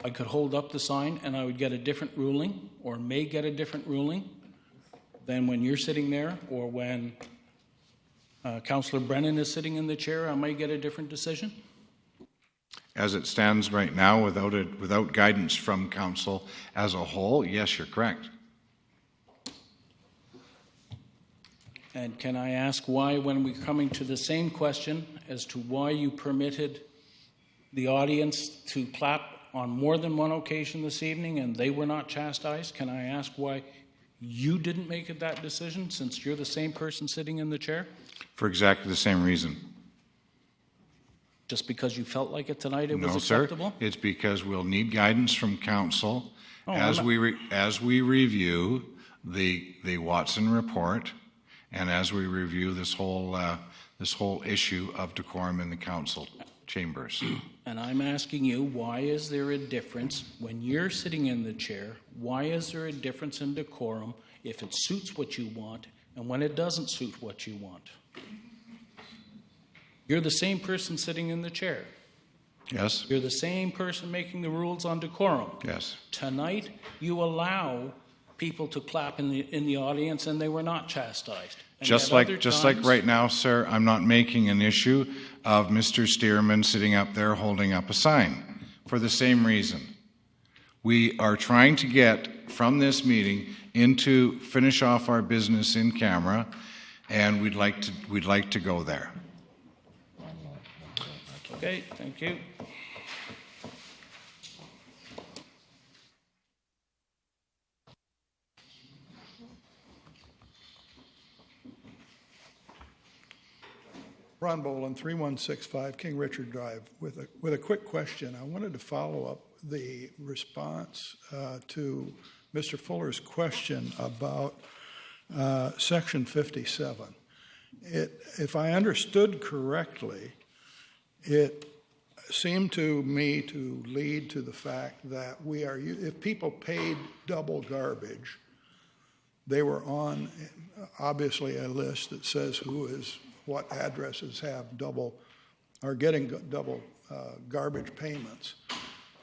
I could hold up the sign and I would get a different ruling, or may get a different ruling than when you're sitting there, or when Councillor Brennan is sitting in the chair, I might get a different decision? As it stands right now, without guidance from council as a whole, yes, you're correct. And can I ask why, when we're coming to the same question as to why you permitted the audience to clap on more than one occasion this evening and they were not chastised, can I ask why you didn't make it that decision, since you're the same person sitting in the chair? For exactly the same reason. Just because you felt like it tonight, it was No, acceptable? sir. It's because we'll need guidance from council as we review the Watson report, and as we review this whole issue of decorum in the council chambers. And I'm asking you, why is there a difference when you're sitting in the chair? Why is there a difference in decorum if it suits what you want and when it doesn't suit what you want? You're the same person sitting in the chair. Yes. You're the same person making the rules on decorum. Yes. Tonight, you allow people to clap in the audience, and they were not chastised. And Just at like other just like times- right now, sir, I'm not making an issue of Mr. Stearman sitting up there holding up a sign for the same reason. We are trying to get from this meeting into finish off our business in camera, and we'd like to go there. Okay, thank you. Ron Boland, 3165 King Richard Drive. With a quick question, I wanted to follow up the response to Mr. Fuller's question about Section 57. If I understood correctly, it seemed to me to lead to the fact that if people paid double garbage, they were on obviously a list that says what addresses are getting double garbage payments.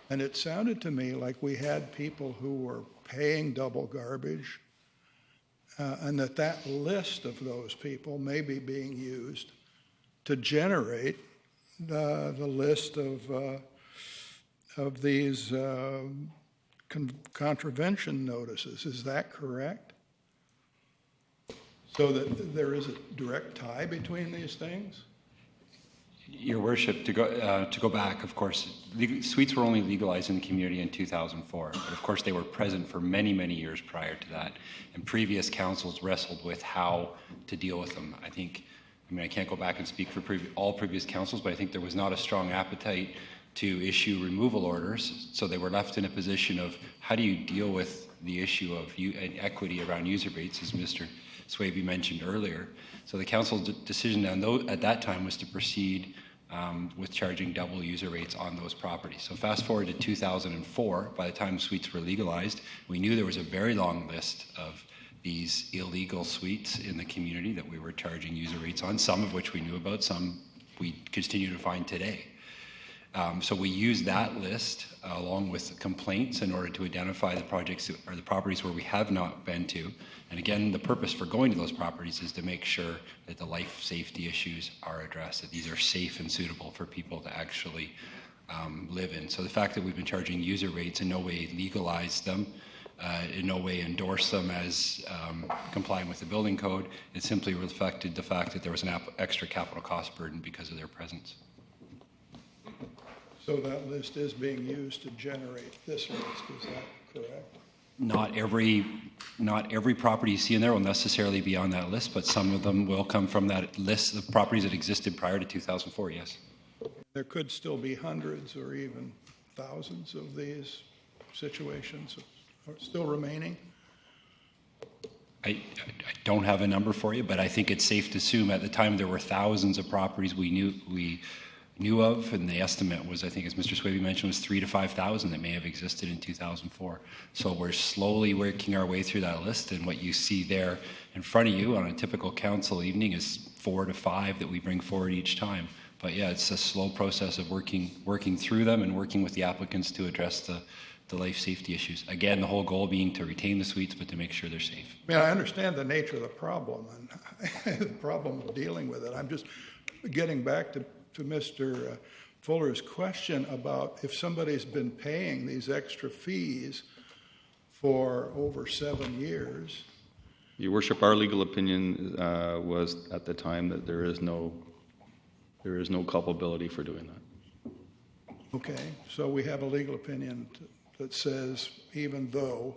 And it sounded to me like we had people who were paying double garbage, and that list of those people may be being used to generate the list of these contravention notices. Is that correct? So that there is a direct tie between these things? Your Worship, to go back, of course, suites were only legalized in the community in 2004, but of course they were present for many, many years prior to that, and previous councils wrestled with how to deal with them. I can't go back and speak for all previous councils, but I think there was not a strong appetite to issue removal orders, so they were left in a position of how do you deal with the issue of equity around user rates, as Mr. Swaby mentioned earlier. So the council's decision at that time was to proceed with charging double user rates on those properties. So fast forward to 2004, by the time suites were legalized, we knew there was a very long list of these illegal suites in the community that we were charging user rates on, some of which we knew about, some we continue to find today. So we used that list along with complaints in order to identify the projects or the properties where we have not been to. And again, the purpose for going to those properties is to make sure that the life safety issues are addressed, that these are safe and suitable for people to actually live in. So the fact that we've been charging user rates in no way legalized them, in no way endorse them as complying with the building code. It simply reflected the fact that there was an extra capital cost burden because of their presence. So that list is being used to generate this list, is that correct? Not every property you see in there will necessarily be on that list, but some of them will come from that list of properties that existed prior to 2004, yes. There could still be hundreds or even thousands of these situations still remaining? I don't have a number for you, but I think it's safe to assume at the time there were thousands of properties we knew of, and the estimate was, I think as Mr. Swaby mentioned, was 3,000 to 5,000 that may have existed in 2004. So we're slowly working our way through that list, and what you see there in front of you on a typical council evening is 4 to 5 that we bring forward each time. But yeah, it's a slow process of working through them and working with the applicants to address the life safety issues. Again, the whole goal being to retain the suites, but to make sure they're safe. I mean, I understand the nature of the problem and the problem of dealing with it. I'm just getting back to Mr. Fuller's question about if somebody's been paying these extra fees for over 7 years. Your Worship, our legal opinion was at the time that there is no culpability for doing that. Okay, so we have a legal opinion that says even though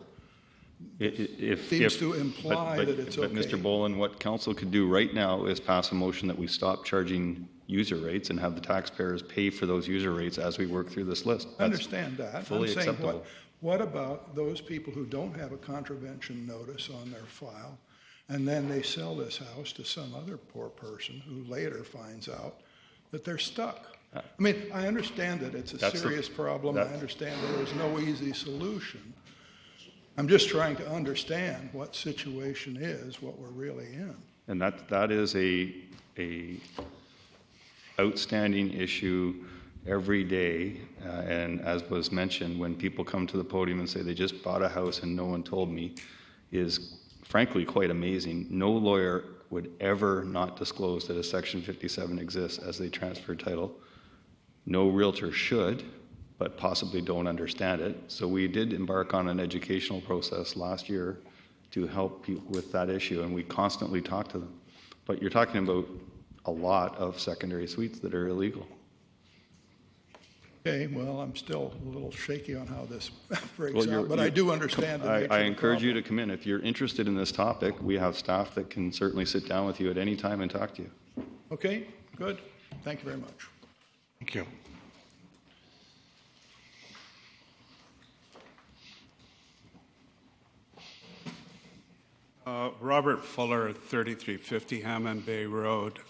seems to imply that it's okay. But Mr. Boland, what council could do right now is pass a motion that we stop charging user rates and have the taxpayers pay for those user rates as we work through this list. I understand that. Fully I'm saying acceptable. What about those people who don't have a contravention notice on their file, and then they sell this house to some other poor person who later finds out that they're stuck? I mean, I understand that it's a serious problem. I understand that there's no easy solution. I'm just trying to understand what situation is, what we're really in. And that is a outstanding issue every day. And as was mentioned, when people come to the podium and say they just bought a house and no one told me, is frankly quite amazing. No lawyer would ever not disclose that a Section 57 exists as they transfer title. No realtor should, but possibly don't understand it. So we did embark on an educational process last year to help people with that issue, and we constantly talk to them. But you're talking about a lot of secondary suites that are illegal. Okay, well, I'm still a little shaky on how this breaks Well, out, but I do understand the nature I of the encourage you problem. to come in. If you're interested in this topic, we have staff that can certainly sit down with you at any time and talk to you. Okay, good. Thank you very much. Thank you. Robert Fuller, 3350 Hammond Bay Road.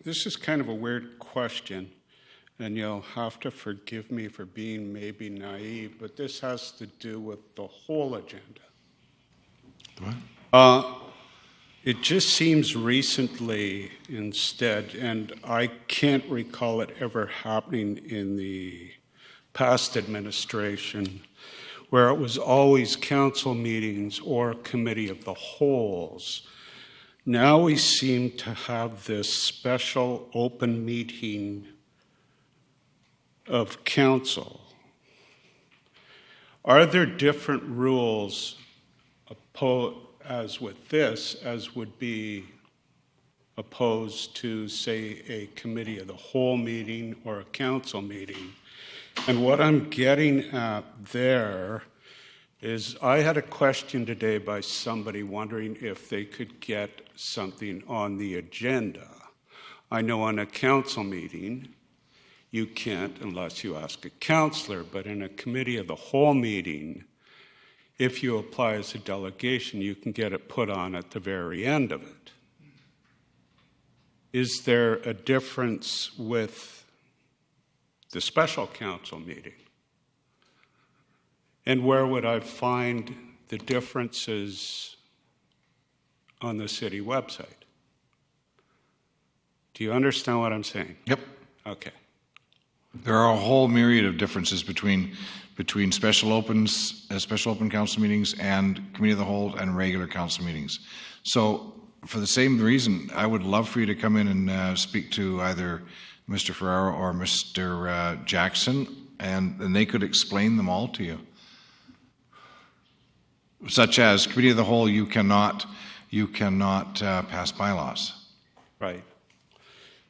This is kind of a weird question, and you'll have to forgive me for being maybe naive, but this has to do with the whole agenda. What? It just seems recently instead, and I can't recall it ever happening in the past administration, where it was always council meetings or committee of the wholes. Now we seem to have this special open meeting of council. Are there different rules as with this as would be opposed to, say, a committee of the whole meeting or a council meeting? And what I'm getting at there is I had a question today by somebody wondering if they could get something on the agenda. I know on a council meeting, you can't unless you ask a councillor, but in a committee of the whole meeting, if you apply as a delegation, you can get it put on at the very end of it. Is there a difference with the special council meeting? And where would I find the differences on the city website? Do you understand what I'm saying? Yep. Okay. There are a whole myriad of differences between special open council meetings and committee of the whole and regular council meetings. So for the same reason, I would love for you to come in and speak to either Mr. Ferraro or Mr. Jackson, and they could explain them all to you. Such as committee of the whole, you cannot pass bylaws. Right.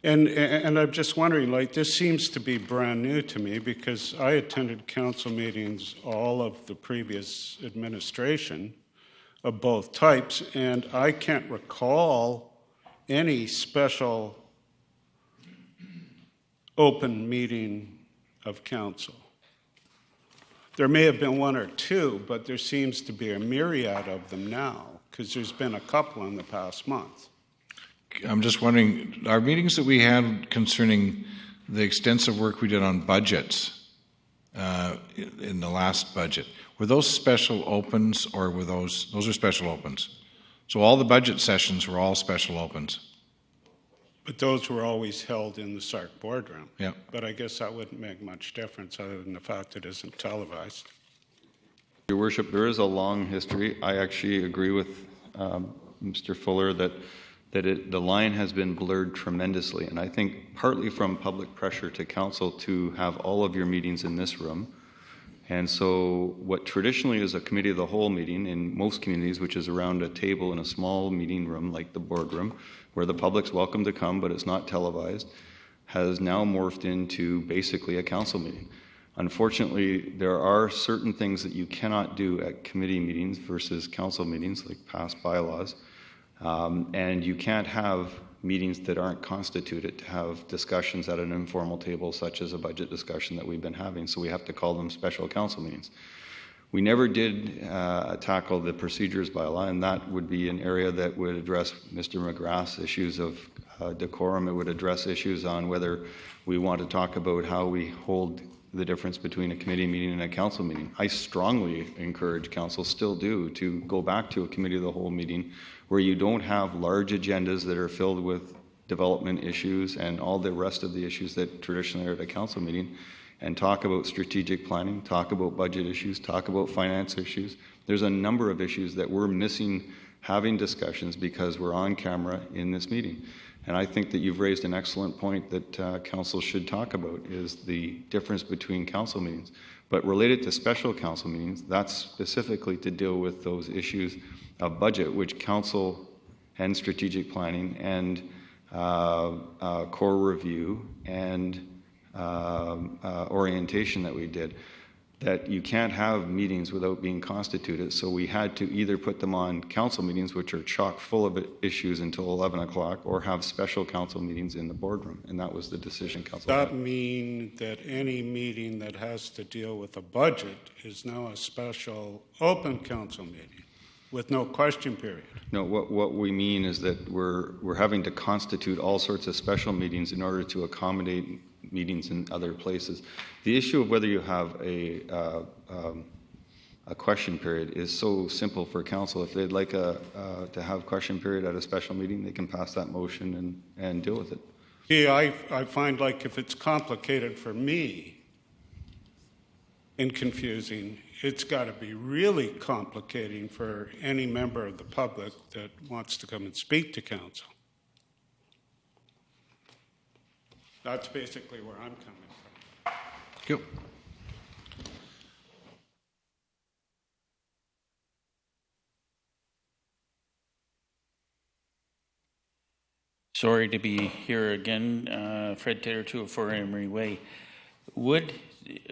And I'm just wondering, like, this seems to be brand new to me because I attended council meetings all of the previous administration of both types, and I can't recall any special open meeting of council. There may have been one or two, but there seems to be a myriad of them now because there's been a couple in the past month. I'm just wondering, our meetings that we had concerning the extensive work we did on budgets in the last budget, were those special opens or were those are special opens? So all the budget sessions were all special opens. But those were always held in the SARC boardroom. Yeah. But I guess that wouldn't make much difference other than the fact it isn't televised. Your Worship, there is a long history. I actually agree with Mr. Fuller that the line has been blurred tremendously, and I think partly from public pressure to council to have all of your meetings in this room. And so what traditionally is a committee of the whole meeting in most communities, which is around a table in a small meeting room like the boardroom, where the public's welcome to come, but it's not televised, has now morphed into basically a council meeting. Unfortunately, there are certain things that you cannot do at committee meetings versus council meetings, like pass bylaws. And you can't have meetings that aren't constituted to have discussions at an informal table, such as a budget discussion that we've been having. So we have to call them special council meetings. We never did tackle the procedures bylaw, and that would be an area that would address Mr. McGrath's issues of decorum. It would address issues on whether we want to talk about how we hold the difference between a committee meeting and a council meeting. I strongly encourage council, still do, to go back to a committee of the whole meeting where you don't have large agendas that are filled with development issues and all the rest of the issues that traditionally are at a council meeting, and talk about strategic planning, talk about budget issues, talk about finance issues. There's a number of issues that we're missing having discussions because we're on camera in this meeting. And I think that you've raised an excellent point that council should talk about, is the difference between council meetings. But related to special council meetings, that's specifically to deal with those issues of budget, which council and strategic planning and core review and orientation that we did, that you can't have meetings without being constituted. So we had to either put them on council meetings, which are chock full of issues until 11 o'clock, or have special council meetings in the boardroom. And that was the decision council Does that had. mean that any meeting that has to deal with a budget is now a special open council meeting with no question period? No, what we mean is that we're having to constitute all sorts of special meetings in order to accommodate meetings in other places. The issue of whether you have a question period is so simple for council. If they'd like to have question period at a special meeting, they can pass that motion and deal with it. See, I find like if it's complicated for me and confusing, it's got to be really complicating for any member of the public that wants to come and speak to council. That's basically where I'm coming from. Good. Sorry to be here again. Fred Taylor, 204 Emery Way.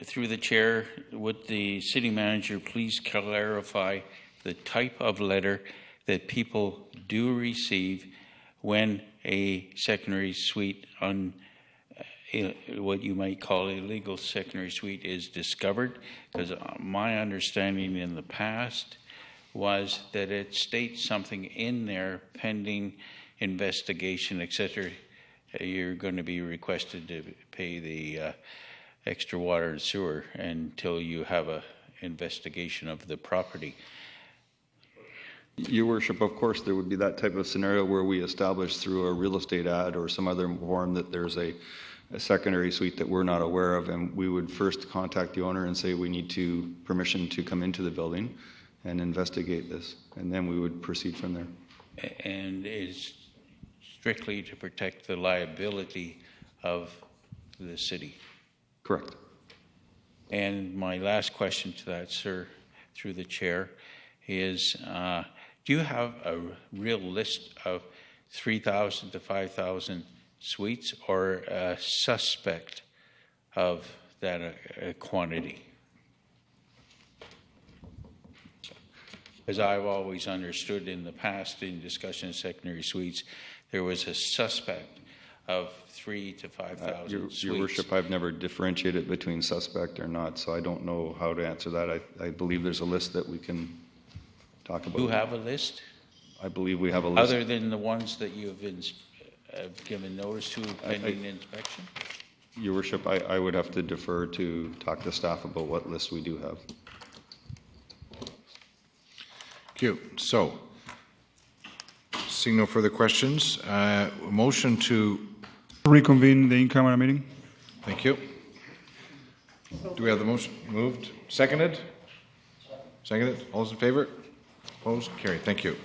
Through the chair, would the city manager please clarify the type of letter that people do receive when a secondary suite on what you might call a legal secondary suite is discovered? Because my understanding in the past was that it states something in there pending investigation, etc. You're going to be requested to pay the extra water and sewer until you have a investigation of the property. Your Worship, of course, there would be that type of scenario where we establish through a real estate ad or some other form that there's a secondary suite that we're not aware of, and we would first contact the owner and say we need permission to come into the building and investigate this, and then we would proceed from there. And is strictly to protect the liability of the city. Correct. And my last question to that, sir, through the chair, is do you have a real list of 3,000 to 5,000 suites, or a suspect of that quantity? As I've always understood in the past in discussion of secondary suites, there was a suspect of 3,000 to 5,000 suites. Your Worship, I've never differentiated between suspect or not, so I don't know how to answer that. I believe there's a list that we can talk about. Do you have a list? I believe we have a list. Other than the ones that you have given notice to pending inspection? Your Worship, I would have to defer to talk to staff about what list we do have. Thank you. So, seeing no further questions, motion to reconvene the in-camera meeting. Thank you. Do we have the motion? Moved? Seconded? Seconded? All those in favor? Opposed? Carried. Thank you.